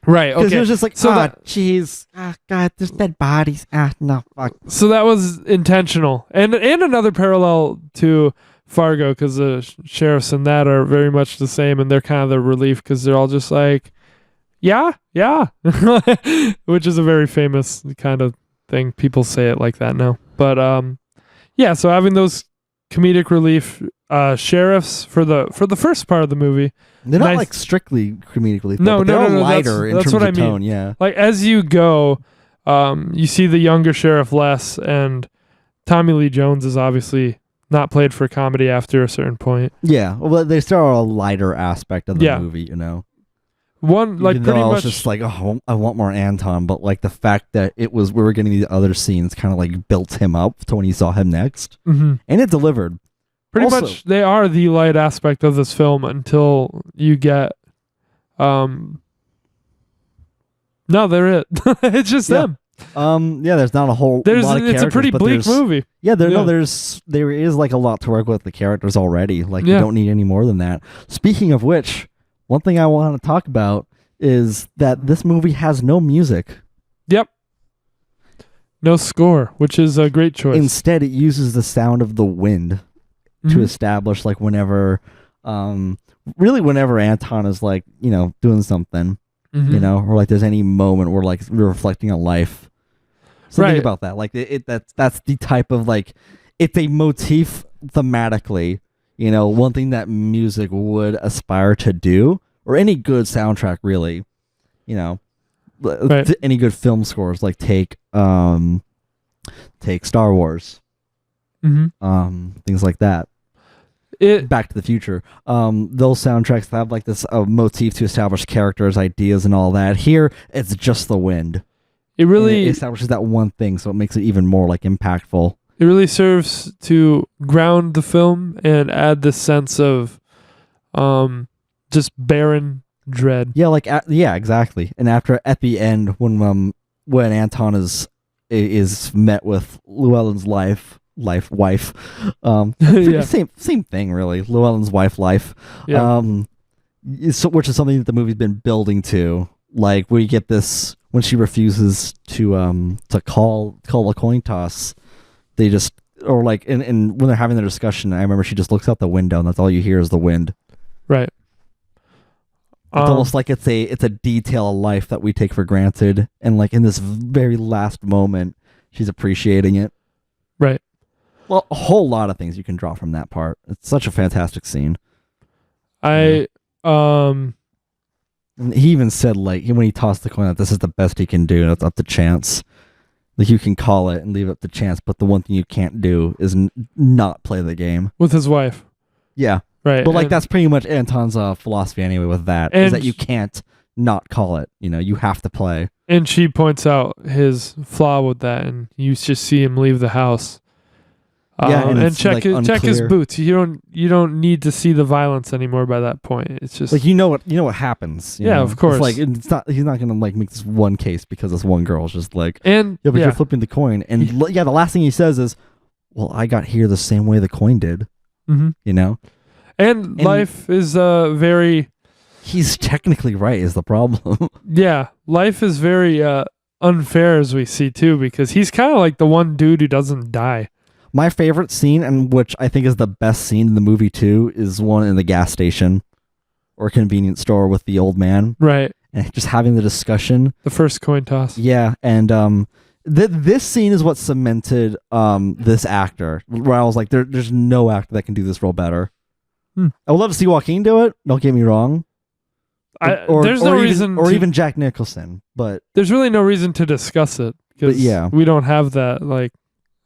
Right, okay. Because it was just like, jeez, God, there's dead bodies. No, fuck. So that was intentional. And another parallel to Fargo, because the sheriffs in that are very much the same, and they're kind of the relief, because they're all just like, yeah. Which is a very famous kind of thing. People say it like that now. But, so having those comedic relief sheriffs for the first part of the movie. They're not like strictly comedic relief. No, they're all lighter in terms of tone. Mean. Yeah, like as you go, you see the younger sheriff less, and Tommy Lee Jones is obviously not played for comedy after a certain point. Yeah, well, they still are a lighter aspect of the movie, One like Even pretty though I much was just like, I want more Anton, but like the fact that we were getting these other scenes kind of like built him up to when you saw him next, and it delivered. Pretty much, they are the light aspect of this film until you get, no, they're it. It's just them. There's not a whole lot of characters. It's a pretty bleak movie. Yeah, there is like a lot to work with the characters already. Like you don't need any more than that. Speaking of which, one thing I want to talk about is that this movie has no music. Yep. No score, which is a great choice. Instead, it uses the sound of the wind to establish like whenever Anton is like, doing something, or like there's any moment where like we're reflecting on life. So think about that. Like that's the type of like, it's a motif thematically, one thing that music would aspire to do, or any good soundtrack really, any good film scores, like take Star Wars, things like that. Back to the Future. Those soundtracks have like this motif to establish characters, ideas, and all that. Here, it's just the wind. It establishes that one thing, so it makes it even more like impactful. It really serves to ground the film and add this sense of just barren dread. Yeah, yeah, exactly. And at the end, when Anton is met with Llewellyn's wife, same thing really. Llewellyn's wife, which is something that the movie's been building to. Like we get this when she refuses to call a coin toss. They just or like and when they're having the discussion, I remember she just looks out the window and that's all you hear is the wind. Right. It's almost like it's a detail of life that we take for granted, and like in this very last moment, she's appreciating it. Right. Well, a whole lot of things you can draw from that part. It's such a fantastic scene. And he even said like when he tossed the coin that this is the best he can do, and it's up to chance. Like you can call it and leave it up to chance, but the one thing you can't do is not play the game with his wife. Yeah. Right. But like that's pretty much Anton's philosophy anyway with that, is that you can't not call it. You have to play. And she points out his flaw with that, and you just see him leave the house. And check his boots. You don't need to see the violence anymore by that point. It's just like you know what happens. Of course. It's like he's not gonna like make this one case because this one girl is just like you're flipping the coin, and the last thing he says is, "Well, I got here the same way the coin did." Mm-hmm. And life is very... He's technically right is the problem. Yeah, life is very unfair as we see too, because he's kind of like the one dude who doesn't die. My favorite scene, and which I think is the best scene in the movie too, is one in the gas station or convenience store with the old man. Right. And just having the discussion. The first coin toss. Yeah, and this scene is what cemented this actor, where I was like, there's no actor that can do this role better. I would love to see Joaquin do it. Don't get me wrong. There's no reason, or even Jack Nicholson, but there's really no reason to discuss it because we don't have that.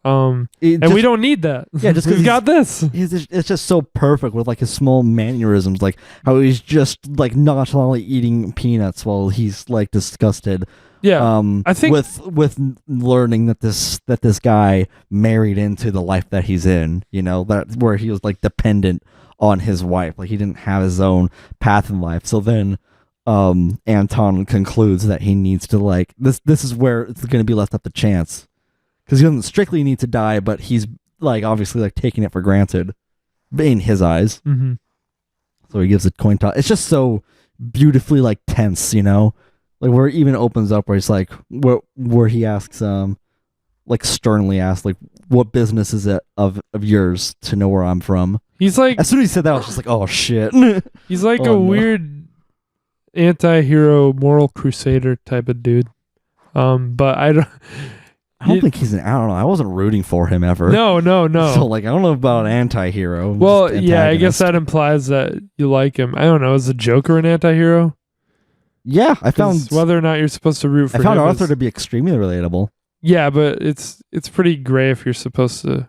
We don't need that. Yeah, just because we've got this. It's just so perfect with like his small mannerisms, like how he's just like nonchalantly eating peanuts while he's like disgusted. Yeah, I think with learning that this guy married into the life that he's in, that where he was like dependent on his wife, like he didn't have his own path in life. So then Anton concludes that he needs to like this is where it's going to be left up to chance, because he doesn't strictly need to die, but he's like obviously like taking it for granted in his eyes. Mm-hmm. So he gives a coin toss. It's just so beautifully like tense, like where it even opens up where he's like where he asks like sternly asks like, what business is it of yours to know where I'm from? He's like, as soon as he said that, I was just like, oh shit. He's like weird anti-hero moral crusader type of dude. But I don't think he's I don't know. I wasn't rooting for him ever. No. So like I don't know about an anti-hero. Well, yeah, I guess that implies that you like him. I don't know. Is the Joker an anti-hero? Yeah, I found whether or not you're supposed to root for him. I found Arthur to be extremely relatable. Yeah, but it's pretty gray if you're supposed to,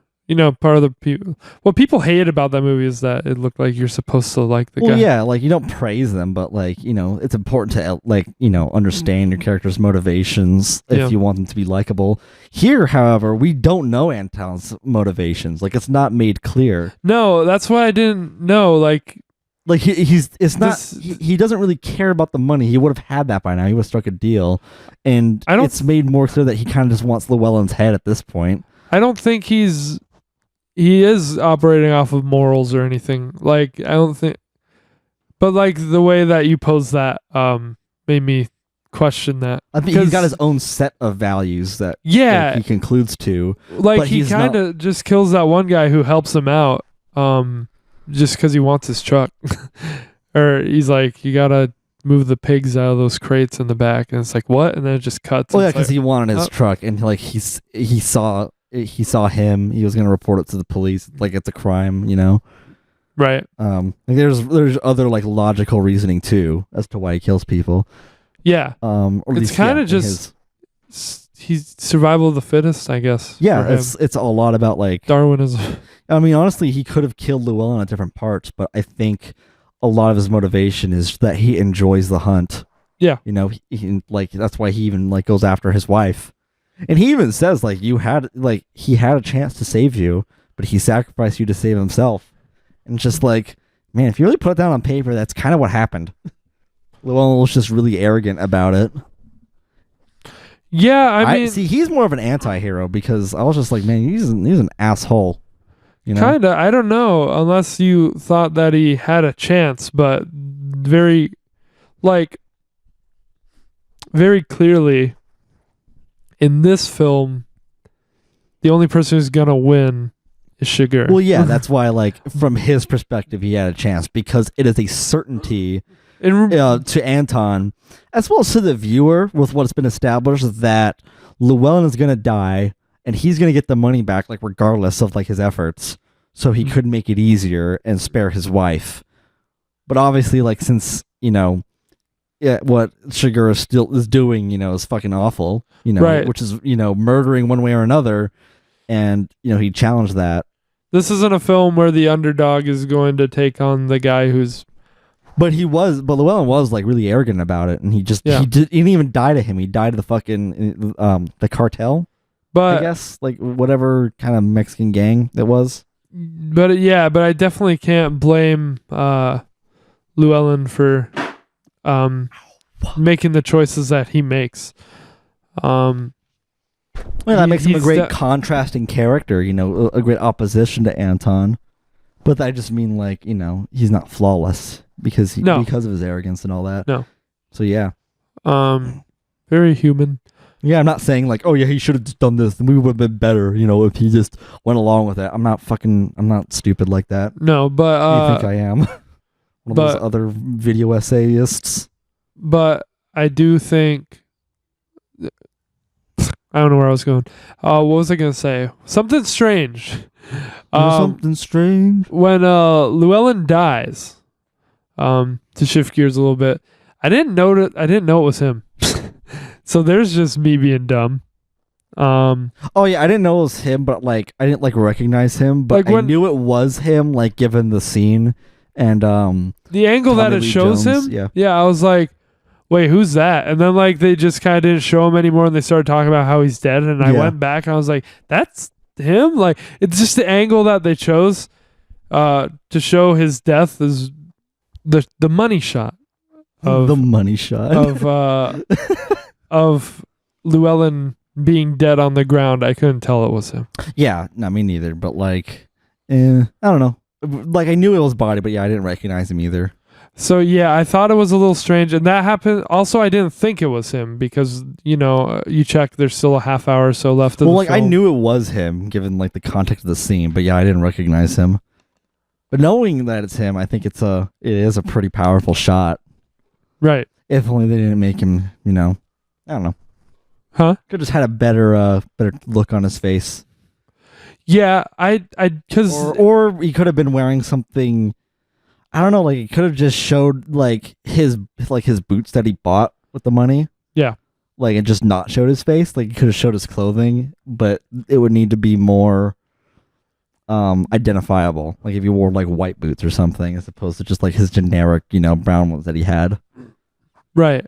part of the people. What people hate about that movie is that it looked like you're supposed to like the guy. Well, yeah, like you don't praise them, but like, it's important to like, understand your character's motivations if you want them to be likable. Here, however, we don't know Anton's motivations. Like it's not made clear. No, that's why I didn't know. Like he doesn't really care about the money. He would have had that by now. He would have struck a deal, and it's made more clear that he kind of just wants Llewellyn's head at this point. I don't think he is operating off of morals or anything. Like I don't think, but like the way that you pose that made me question that. I think he's got his own set of values that he concludes to. Like he kind of just kills that one guy who helps him out. Just because he wants his truck. Or he's like, you gotta move the pigs out of those crates in the back, and it's like, what? And then it just cuts. Well, yeah, because he wanted his truck, and like he saw him, he was gonna report it to the police, like it's a crime, Right. Like there's other like logical reasoning too as to why he kills people. Yeah. Or at it's kind of just he's survival of the fittest, I guess. Yeah, it's a lot about like Darwinism. I mean, honestly, he could have killed Llewellyn at different parts, but I think a lot of his motivation is that he enjoys the hunt. Yeah. He like that's why he even like goes after his wife. And he even says like he had a chance to save you, but he sacrificed you to save himself. And it's just like, man, if you really put it down on paper, that's kind of what happened. Llewellyn was just really arrogant about it. Yeah, I mean, see, he's more of an anti-hero because I was just like, man, he's an asshole. You know? Kinda. I don't know, unless you thought that he had a chance, but very clearly in this film, the only person who's gonna win is Sugar. Well, yeah, that's why, like, from his perspective, he had a chance because it is a certainty to Anton, as well as to the viewer, with what's been established that Llewellyn is gonna die and he's gonna get the money back, like regardless of like his efforts. So he could make it easier and spare his wife. But obviously, like, since what Sugar is doing, is fucking awful, right. Which is, murdering one way or another. And, he challenged that. This isn't a film where the underdog is going to take on the guy who's... But Llewellyn was, like, really arrogant about it. And he didn't even die to him. He died to the fucking, the cartel, I guess. Like, whatever kind of Mexican gang it was. But I definitely can't blame Llewellyn for making the choices that he makes. Well, that makes him a great contrasting character, a great opposition to Anton. But I just mean, like, he's not flawless because of his arrogance and all that. No. So yeah. Very human. Yeah, I'm not saying like, oh yeah, he should have just done this and we would have been better, if he just went along with it. I'm not stupid like that. No, but you think I am? One of those other video essayists. But I do think I don't know where I was going. What was I gonna say? Something strange. Something strange. When Llewellyn dies, to shift gears a little bit, I didn't know it was him. So there's just me being dumb. Oh yeah, I didn't know it was him, but like I didn't like recognize him, but I knew it was him, like given the scene and the angle Tommy that it Lee shows Jones, him. Yeah, I was like, wait, who's that? And then like they just kind of didn't show him anymore, and they started talking about how he's dead. And I went back and I was like, that's him. Like it's just the angle that they chose to show his death is the money shot. The money shot of Llewellyn being dead on the ground. I couldn't tell it was him. Yeah, not me neither. But like, I don't know. Like I knew it was body, but yeah, I didn't recognize him either. So yeah, I thought it was a little strange, and that happened. Also, I didn't think it was him because you check. There's still a half hour or so left. Of the film. I knew it was him given like the context of the scene, but yeah, I didn't recognize him. But knowing that it's him, I think it is a pretty powerful shot. Right. If only they didn't make him, I don't know. Huh? Could have just had a better look on his face. Yeah, because or he could have been wearing something. I don't know. Like it could have just showed like his boots that he bought with the money. Yeah. Like it just not showed his face. Like it could have showed his clothing, but it would need to be more identifiable. Like if he wore like white boots or something, as opposed to just like his generic, brown ones that he had. Right.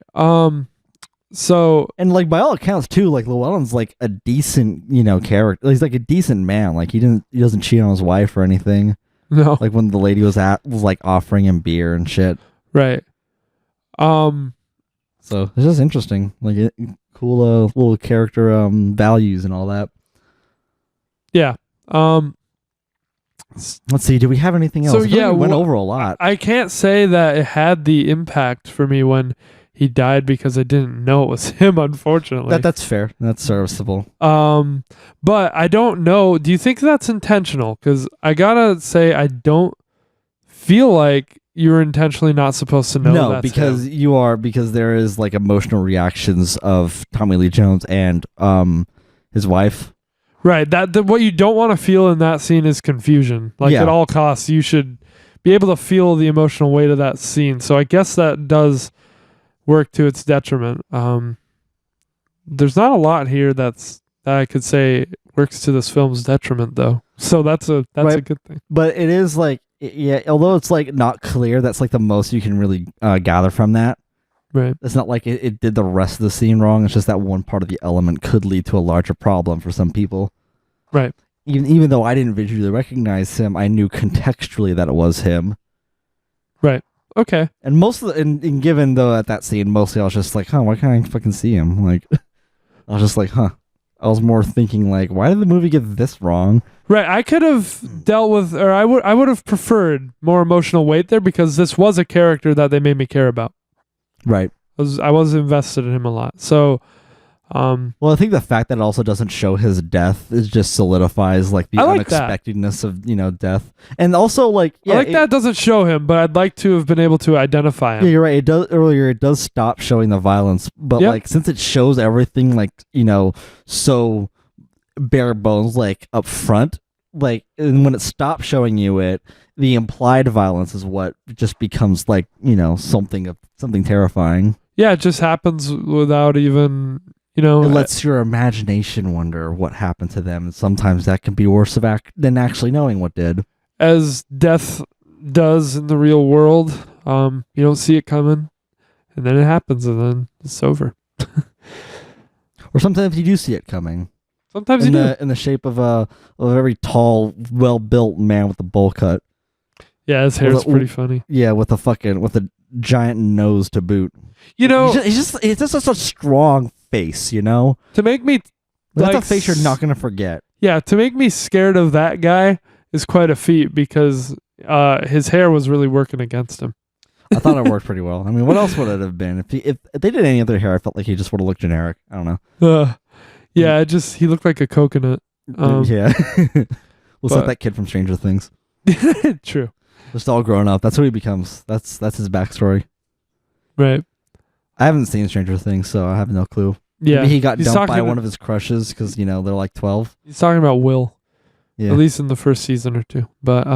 So and like by all accounts too, like Llewellyn's like a decent, character. He's like a decent man. Like he doesn't cheat on his wife or anything. No. Like when the lady was like offering him beer and shit. Right. So it's just interesting. Like cool little character values and all that. Yeah. Let's see. Do we have anything else? So yeah, we went over a lot. I can't say that it had the impact for me when he died because I didn't know it was him, unfortunately. That's fair. That's serviceable. But I don't know. Do you think that's intentional? Because I gotta say, I don't feel like you were intentionally not supposed to know. No, because him. You are, because there is like emotional reactions of Tommy Lee Jones and his wife. Right. What you don't want to feel in that scene is confusion. Like at all costs, you should be able to feel the emotional weight of that scene. So I guess that does work to its detriment. There's not a lot here that I could say works to this film's detriment, though. So that's a good thing. But it is like, yeah, although it's like not clear, that's like the most you can really gather from that. Right. It's not like it did the rest of the scene wrong. It's just that one part of the element could lead to a larger problem for some people. Right. Even though I didn't visually recognize him, I knew contextually that it was him. Right. Okay. And most of and given though at that scene, mostly I was just like, huh, why can't I fucking see him? Like, I was just like, huh. I was more thinking like, why did the movie get this wrong? Right. I could have dealt with, or I would have preferred more emotional weight there because this was a character that they made me care about. Right. I was invested in him a lot. So, well, I think the fact that it also doesn't show his death is just solidifies like the unexpectedness of death, and also like that it doesn't show him, but I'd like to have been able to identify him. Yeah, you're right. It does earlier. It does stop showing the violence, but like since it shows everything like so bare bones like up front, like and when it stops showing you it, the implied violence is what just becomes like something terrifying. Yeah, it just happens without even. It lets your imagination wonder what happened to them. And sometimes that can be worse than actually knowing what did. As death does in the real world, you don't see it coming, and then it happens, and then it's over. Or sometimes you do see it coming. Sometimes you do. In the shape of a very tall, well-built man with a bowl cut. Yeah, his hair's pretty funny. Yeah, with a giant nose to boot. It's just such a strong face, to make me that's a face you're not gonna forget. Yeah, to make me scared of that guy is quite a feat because his hair was really working against him. I thought it worked pretty well. I mean, what else would it have been if they did any other hair? I felt like he just would have looked generic. I don't know. Yeah, he looked like a coconut. Yeah, looks like that kid from Stranger Things. True. Just all grown up. That's who he becomes. That's his backstory. Right. I haven't seen Stranger Things, so I have no clue. Yeah. Maybe he got dumped by one of his crushes because, they're like 12. He's talking about Will. Yeah. At least in the first season or two. But,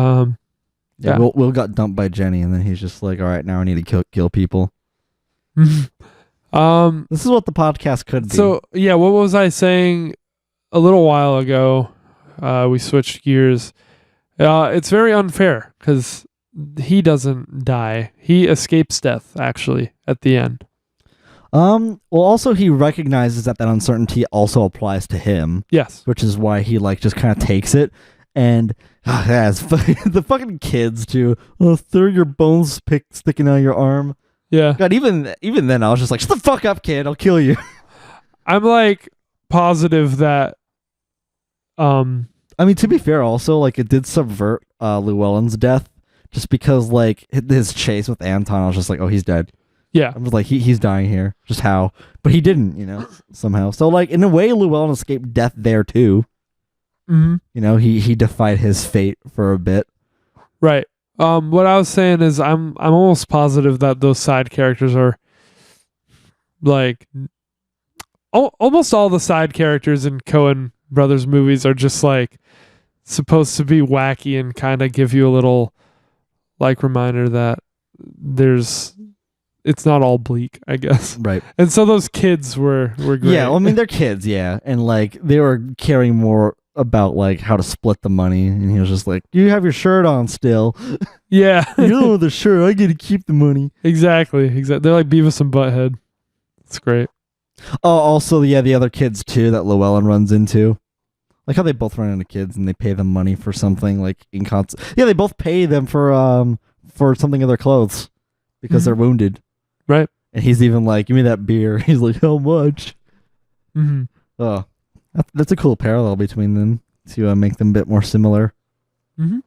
yeah. Will got dumped by Jenny, and then he's just like, all right, now I need to kill people. This is what the podcast could be. So, yeah, what was I saying a little while ago? We switched gears. It's very unfair because he doesn't die. He escapes death, actually, at the end. Well, also he recognizes that uncertainty also applies to him. Yes. Which is why he just kind of takes it. And the fucking kids too. Oh, there are your bones sticking out of your arm. Yeah. God, even then I was just like, shut the fuck up, kid. I'll kill you. I'm like positive that I mean, to be fair, also it did subvert Llewellyn's death just because his chase with Anton, I was just like, oh, he's dead. Yeah. I was like, he's dying here. Just how? But he didn't, somehow. So in a way, Llewellyn escaped death there too. Mm-hmm. He defied his fate for a bit. Right. What I was saying is I'm almost positive that those side characters are almost all the side characters in Coen Brothers movies are just supposed to be wacky and kind of give you a little reminder that it's not all bleak, I guess. Right. And so those kids were great. Yeah, well, I mean they're kids, yeah. And they were caring more about how to split the money, and he was just like, you have your shirt on still. Yeah. You're the one with the shirt, I get to keep the money. Exactly. They're like Beavis and Butthead. It's great. Oh, also, yeah, the other kids too that Llewellyn runs into. Like how they both run into kids and they pay them money for something yeah, they both pay them for something in their clothes because they're wounded. Right. And he's even like, give me that beer. He's like, how much? Mm-hmm. Oh, that's a cool parallel between them to make them a bit more similar. Mm-hmm.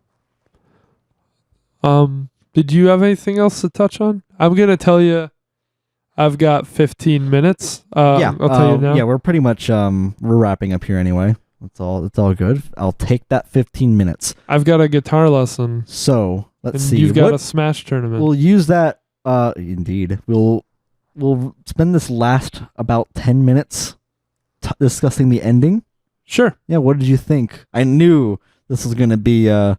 Did you have anything else to touch on? I'm going to tell you I've got 15 minutes. Yeah. I'll tell you now. Yeah, we're pretty much we're wrapping up here anyway. It's all good. I'll take that 15 minutes. I've got a guitar lesson. So, let's see. You've got a Smash tournament. We'll use that indeed. We'll spend this last about 10 minutes discussing the ending. Sure. Yeah, what did you think? I knew this was going to be I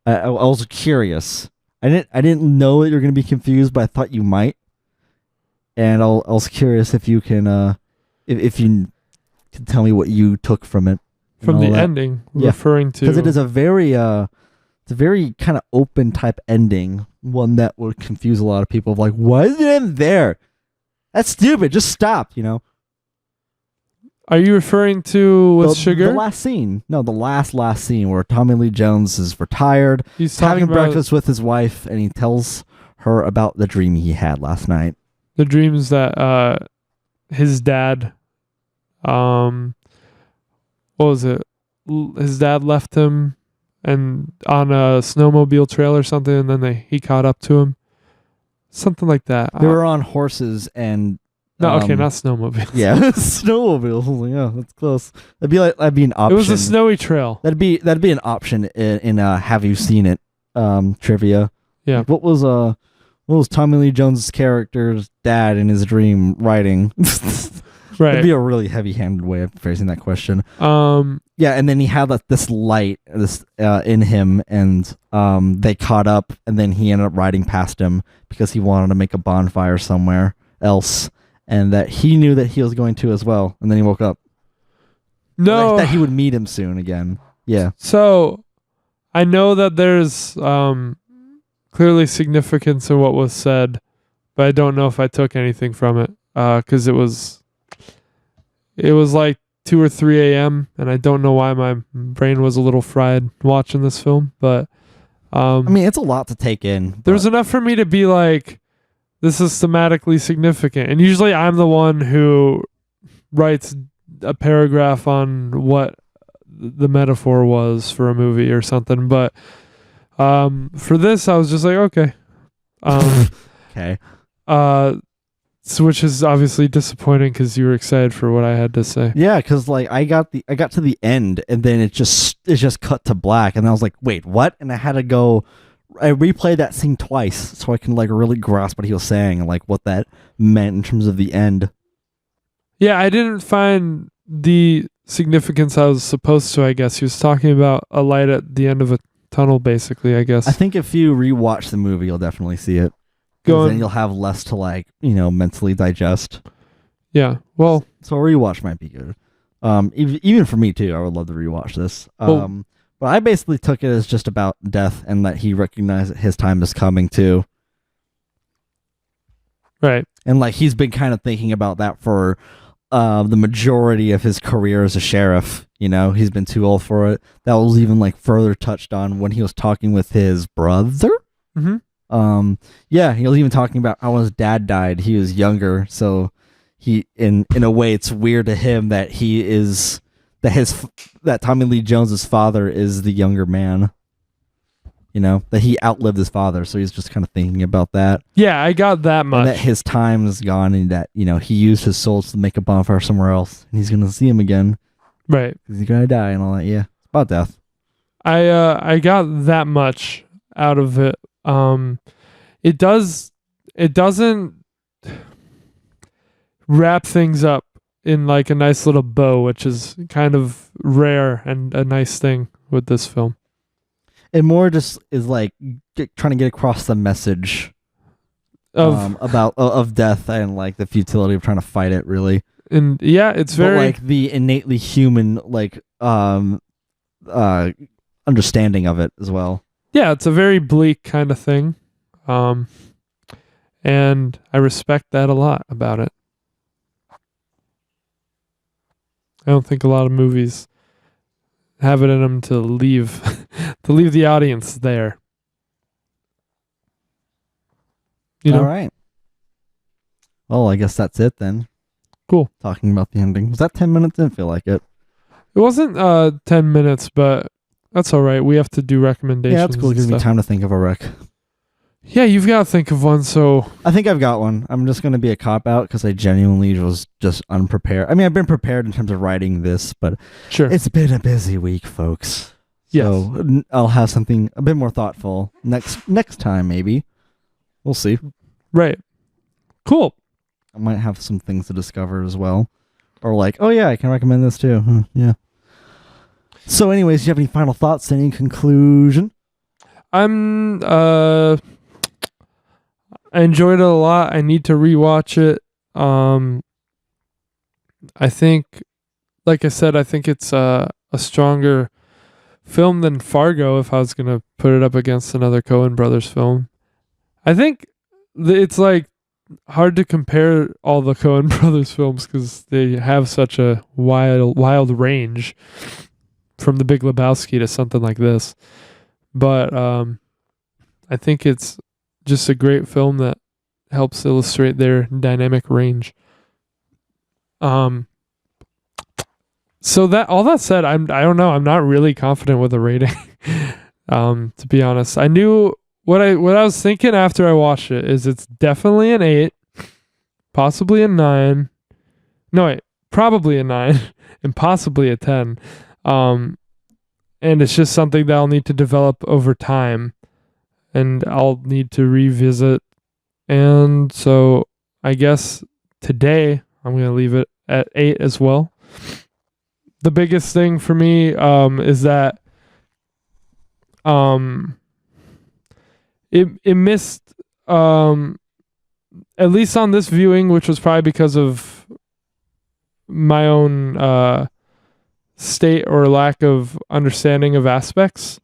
was curious. I didn't know that you were going to be confused, but I thought you might. And I was curious if you can if you can tell me what you took from it. From the ending, yeah. Referring to, because it is a very kind of open type ending, one that would confuse a lot of people. Of why does it end there? That's stupid. Just stop, Are you referring to with Sugar? The last scene. No, the last scene where Tommy Lee Jones is retired. He's having breakfast with his wife, and he tells her about the dream he had last night. The dreams that his dad, what was it? His dad left him and on a snowmobile trail or something, and then he caught up to him. Something like that. They were on horses and... No, okay, not snowmobiles. Yeah, snowmobiles. Yeah, that's close. That'd be an option. It was a snowy trail. That'd be an option in Have You Seen It trivia. Yeah. What was Tommy Lee Jones' character's dad in his dream writing? Right. That'd be a really heavy-handed way of phrasing that question. Yeah, and then he had this light in him, and they caught up, and then he ended up riding past him because he wanted to make a bonfire somewhere else, and that he knew that he was going to as well, and then he woke up. No. That he would meet him soon again. Yeah. So, I know that there's clearly significance in what was said, but I don't know if I took anything from it, because it was like 2 or 3 a.m. and I don't know why my brain was a little fried watching this film, but I mean, it's a lot to take in. There's enough for me to be like, this is thematically significant. And usually I'm the one who writes a paragraph on what the metaphor was for a movie or something, but for this I was just like, okay. Okay. Which is obviously disappointing because you were excited for what I had to say. Yeah, because I got to the end and then it just cut to black and I was like, wait, what? And I had to go. I replayed that scene twice so I can really grasp what he was saying and what that meant in terms of the end. Yeah, I didn't find the significance I was supposed to. I guess he was talking about a light at the end of a tunnel, basically. I guess. I think if you rewatch the movie, you'll definitely see it. Then you'll have less to mentally digest. Yeah, well, so a rewatch might be good. Even for me too, I would love to rewatch this. But I basically took it as just about death and that he recognized that his time is coming too. Right, and he's been kind of thinking about that for the majority of his career as a sheriff. He's been too old for it. That was even further touched on when he was talking with his brother. Mm-hmm. Yeah, he was even talking about how when his dad died, he was younger, so he in a way it's weird to him that that Tommy Lee Jones's father is the younger man. That he outlived his father, so he's just kind of thinking about that. Yeah, I got that much. And that his time is gone, and that he used his souls to make a bonfire somewhere else, and he's gonna see him again. Right, because he's gonna die and all that. Yeah, it's about death. I got that much out of it. It doesn't wrap things up in a nice little bow, which is kind of rare and a nice thing with this film. It more just is trying to get across the message of death and the futility of trying to fight it, really. And yeah, it's very the innately human understanding of it as well. Yeah, it's a very bleak kind of thing. And I respect that a lot about it. I don't think a lot of movies have it in them to leave the audience there. All right. Well, I guess that's it then. Cool. Talking about the ending. Was that 10 minutes? Didn't feel like it. It wasn't 10 minutes, but that's all right. We have to do recommendations. Yeah, that's cool. It gives me time to think of a rec. Yeah, you've got to think of one, so... I think I've got one. I'm just going to be a cop-out because I genuinely was just unprepared. I mean, I've been prepared in terms of writing this, but sure, it's been a busy week, folks. Yes. So I'll have something a bit more thoughtful next time, maybe. We'll see. Right. Cool. I might have some things to discover as well. Or oh yeah, I can recommend this too. Yeah. So anyways, do you have any final thoughts? Any conclusion? I enjoyed it a lot. I need to rewatch it. I think, like I said, I think it's a stronger film than Fargo if I was going to put it up against another Coen Brothers film. I think it's hard to compare all the Coen brothers films because they have such a wild range from The Big Lebowski to something like this. But I think it's just a great film that helps illustrate their dynamic range. So that all that said, I don't know. I'm not really confident with a rating. To be honest, I knew what I was thinking after I watched it is it's definitely an 8, possibly a 9. No, wait, probably a 9 and possibly a 10. And it's just something that I'll need to develop over time and I'll need to revisit. And so I guess today I'm going to leave it at 8 as well. The biggest thing for me is that it missed, at least on this viewing, which was probably because of my own state or lack of understanding of aspects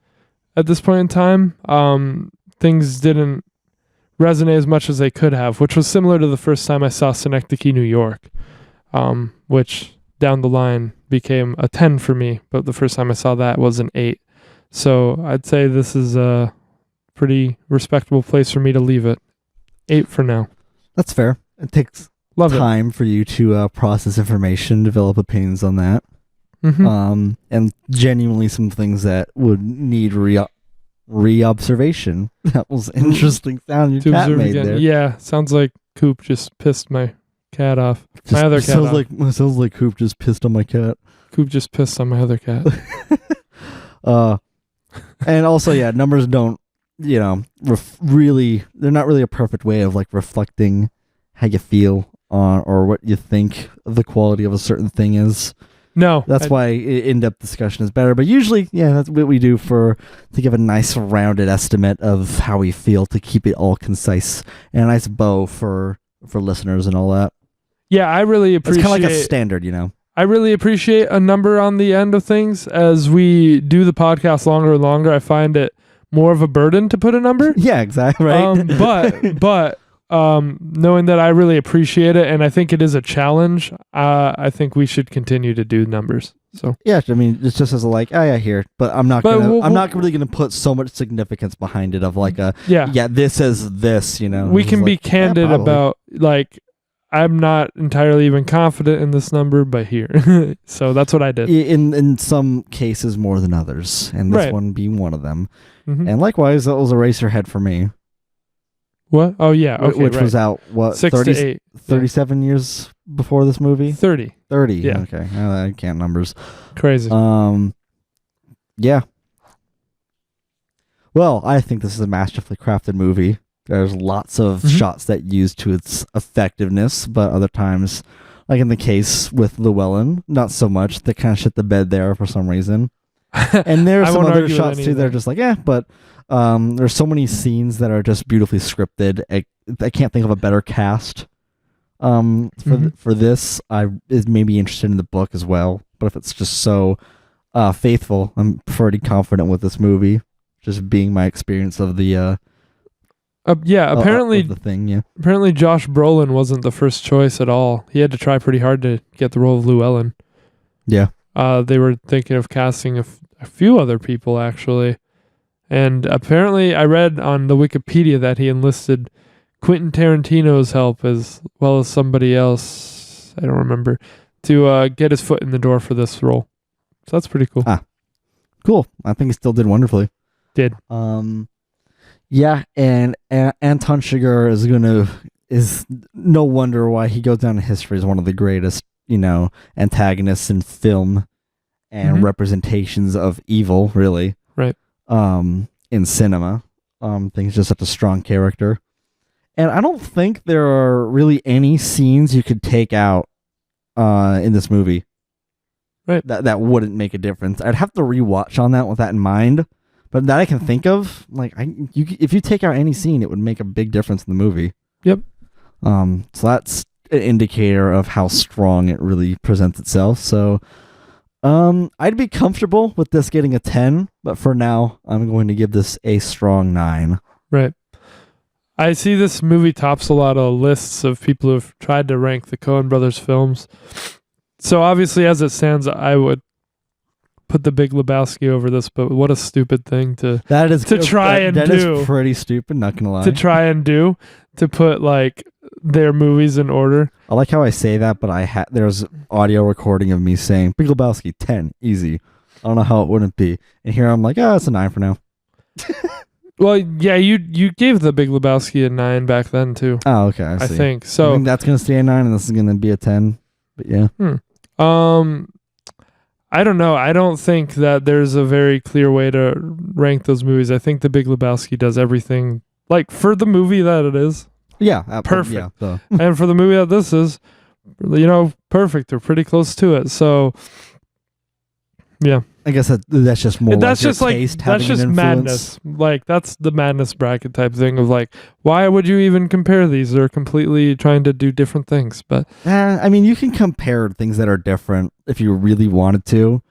at this point in time. Things didn't resonate as much as they could have, which was similar to the first time I saw Synecdoche, New York, which down the line became a 10 for me, but the first time I saw that was an 8. So I'd say this is a pretty respectable place for me to leave it. 8 for now. That's fair. It takes time for you to process information, develop opinions on that. Mm-hmm. And genuinely some things that would need re-observation. That was an interesting sound your cat made there. Yeah, sounds like Coop just pissed my cat off. My other cat off. Sounds like Coop just pissed on my cat. Coop just pissed on my other cat. And also, yeah, numbers don't, they're not really a perfect way of like reflecting how you feel on or what you think the quality of a certain thing is. No. That's why in-depth discussion is better. But usually, yeah, that's what we do to give a nice rounded estimate of how we feel, to keep it all concise and a nice bow for listeners and all that. Yeah, I really appreciate... It's kind of like a standard, I really appreciate a number on the end of things. As we do the podcast longer and longer, I find it more of a burden to put a number. Yeah, exactly, right? But knowing that I really appreciate it, and I think it is a challenge, I think we should continue to do numbers. So yeah, I mean, it's just as a like, oh yeah, here, but I'm not really gonna put so much significance behind it of like this is this, We can be candid about like, I'm not entirely even confident in this number, but here. So that's what I did. In some cases more than others, and this one being one of them. Mm-hmm. And likewise, that was Eraserhead for me. What? Oh, yeah. Okay, which was out, 6 to 8. 37 years before this movie? 30. 30. Yeah. Okay. I can't numbers. Crazy. Yeah. Well, I think this is a masterfully crafted movie. There's lots of shots that use to its effectiveness, but other times, like in the case with Llewellyn, not so much. They kind of shit the bed there for some reason. And there's some other shots too that are just like, but there's so many scenes that are just beautifully scripted. I can't think of a better cast for this. I is maybe interested in the book as well, but if it's just so faithful, I'm pretty confident with this movie. Just being my experience of the apparently of the thing. Yeah, apparently Josh Brolin wasn't the first choice at all. He had to try pretty hard to get the role of Llewellyn. Yeah. They were thinking of casting a few other people, actually. And apparently I read on the Wikipedia that he enlisted Quentin Tarantino's help as well as somebody else, I don't remember, to get his foot in the door for this role. So that's pretty cool. Cool. I think he still did wonderfully. Did. Yeah, and Anton Chigurh is no wonder why he goes down in history as one of the greatest, antagonists in film and representations of evil, really. Right. In cinema. I think he's just such a strong character. And I don't think there are really any scenes you could take out in this movie. Right. That wouldn't make a difference. I'd have to rewatch on that with that in mind. But that I can think of, like, if you take out any scene, it would make a big difference in the movie. Yep. So that's an indicator of how strong it really presents itself. So, I'd be comfortable with this getting a 10, but for now, I'm going to give this a strong 9. Right. I see this movie tops a lot of lists of people who've tried to rank the Coen brothers films. So obviously, as it stands, I would put The Big Lebowski over this, but what a stupid thing to try and do. That is pretty stupid, not gonna lie. To try and do, to put like their movies in order. I like how I say that, but there's audio recording of me saying Big Lebowski 10, easy. I don't know how it wouldn't be. And here I'm like, it's a 9 for now. Well, yeah, you gave The Big Lebowski a 9 back then too. Oh, okay. I think so. I think that's gonna stay a 9, and this is gonna be a 10. But yeah. I don't know. I don't think that there's a very clear way to rank those movies. I think The Big Lebowski does everything, like, for the movie that it is. Yeah. Perfect. Yeah, so. And for the movie that this is, perfect. They're pretty close to it. So, yeah. I guess that's just more that's like just like taste that's just madness. Like, that's the madness bracket type thing of like, why would you even compare these? They're completely trying to do different things. But I mean, you can compare things that are different if you really wanted to.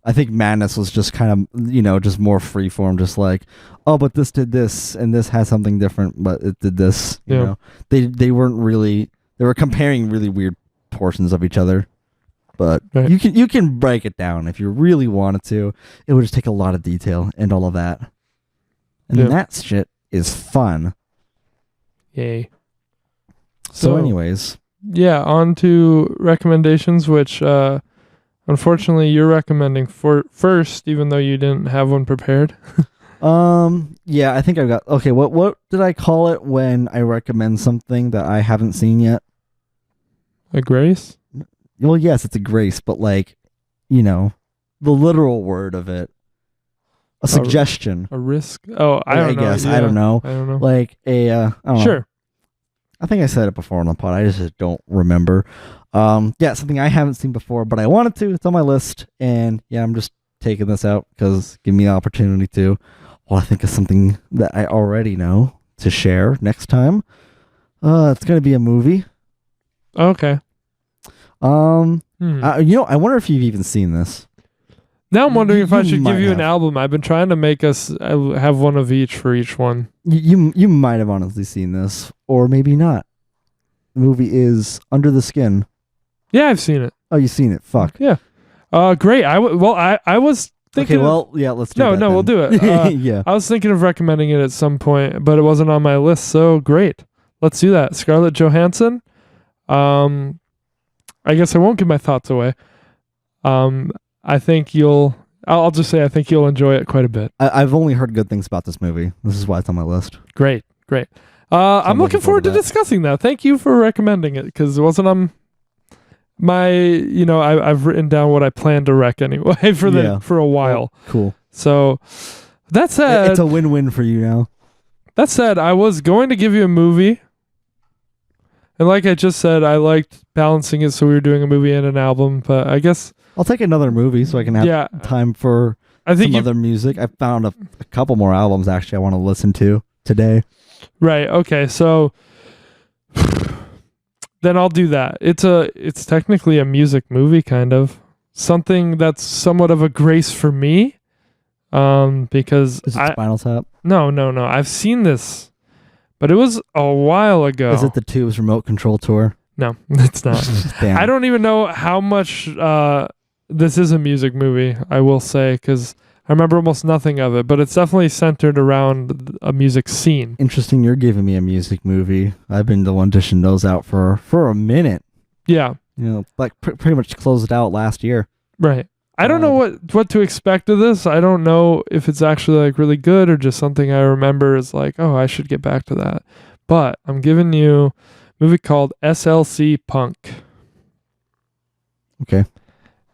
I think madness was just kind of just more freeform, just like, oh, but this did this and this has something different, but it did this. You know, they weren't really, they were comparing really weird portions of each other. But right. you can break it down if you really wanted to. It would just take a lot of detail and all of that. And then that shit is fun. Yay. So anyways. Yeah, on to recommendations, which unfortunately you're recommending for first, even though you didn't have one prepared. Yeah, I think I've got... Okay, what did I call it when I recommend something that I haven't seen yet? A grace? Well, yes, it's a grace, but like, the literal word of it. A suggestion. A risk? Oh, I don't know. I guess. Yeah, I don't know. Like a, I don't know. Sure. I think I said it before on the pod. I just don't remember. Yeah, something I haven't seen before, but I wanted to. It's on my list. And yeah, I'm just taking this out because give me the opportunity to. Well, I think of something that I already know to share next time. It's going to be a movie. Okay. I wonder if you've even seen this. Now I'm wondering if I should give you an album. I've been trying to make us have one of each for each one. You might have honestly seen this, or maybe not. The movie is Under the Skin. Yeah, I've seen it. Oh, you've seen it? Fuck. Yeah. Great. I was thinking. Okay, well, yeah, let's do it. No, we'll do it. Yeah. I was thinking of recommending it at some point, but it wasn't on my list. So great. Let's do that. Scarlett Johansson. I guess I won't give my thoughts away. I think I'll just say I think you'll enjoy it quite a bit. I've only heard good things about this movie. This is why it's on my list. Great. I'm looking forward to discussing that. Thank you for recommending it, because it wasn't on my, I've written down what I plan to rec anyway for a while. Oh, cool. So that said, it's a win-win for you now. That said, I was going to give you a movie. And like I just said, I liked balancing it, so we were doing a movie and an album. But I guess I'll take another movie so I can have time for some other music. I found a couple more albums actually I want to listen to today. Right. Okay. So then I'll do that. It's technically a music movie, kind of something that's somewhat of a grace for me. Because is it Spinal Tap? No. I've seen this. But it was a while ago. Is it the Tubes Remote Control Tour? No, it's not. I don't even know how much this is a music movie, I will say, because I remember almost nothing of it, but it's definitely centered around a music scene. Interesting, you're giving me a music movie. I've been the one dishing those out for a minute. Yeah. Like pretty much closed it out last year. Right. I don't know what to expect of this. I don't know if it's actually like really good or just something I remember is like, oh, I should get back to that. But I'm giving you a movie called SLC Punk. Okay.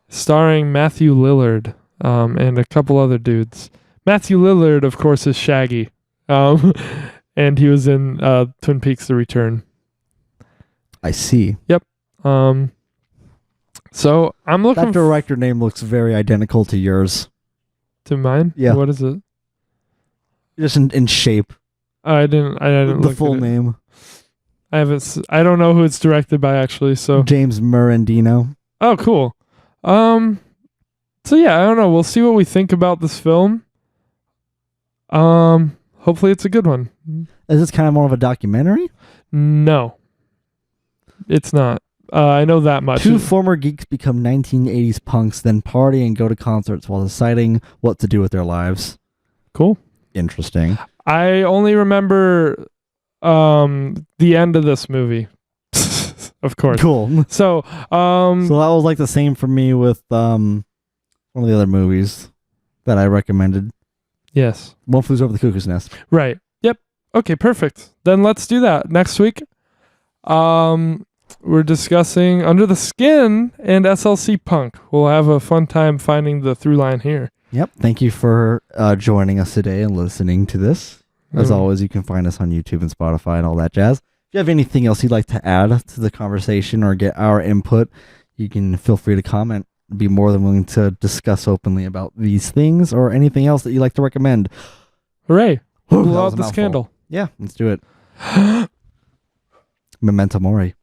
Starring Matthew Lillard and a couple other dudes. Matthew Lillard, of course, is Shaggy. And he was in Twin Peaks: The Return. I see. Yep. So I'm looking. That director name looks very identical to yours. To mine? Yeah. What is it? Just in shape. I didn't the look full at it. name. I haven't. I don't know who it's directed by actually. So James Morandino. Oh, cool. So yeah, I don't know. We'll see what we think about this film. hopefully it's a good one. Is this kind of more of a documentary? No, it's not. I know that much. 2 former geeks become 1980s punks, then party and go to concerts while deciding what to do with their lives. Cool. Interesting. I only remember the end of this movie. Of course. Cool. So that was like the same for me with one of the other movies that I recommended. Yes. One Flew Over the Cuckoo's Nest. Right. Yep. Okay, perfect. Then let's do that next week. We're discussing Under the Skin and SLC Punk. We'll have a fun time finding the through line here. Yep. Thank you for joining us today and listening to this. As always, you can find us on YouTube and Spotify and all that jazz. If you have anything else you'd like to add to the conversation or get our input, you can feel free to comment. I'd be more than willing to discuss openly about these things or anything else that you'd like to recommend. Hooray. Blow out this candle. Yeah, let's do it. Memento Mori.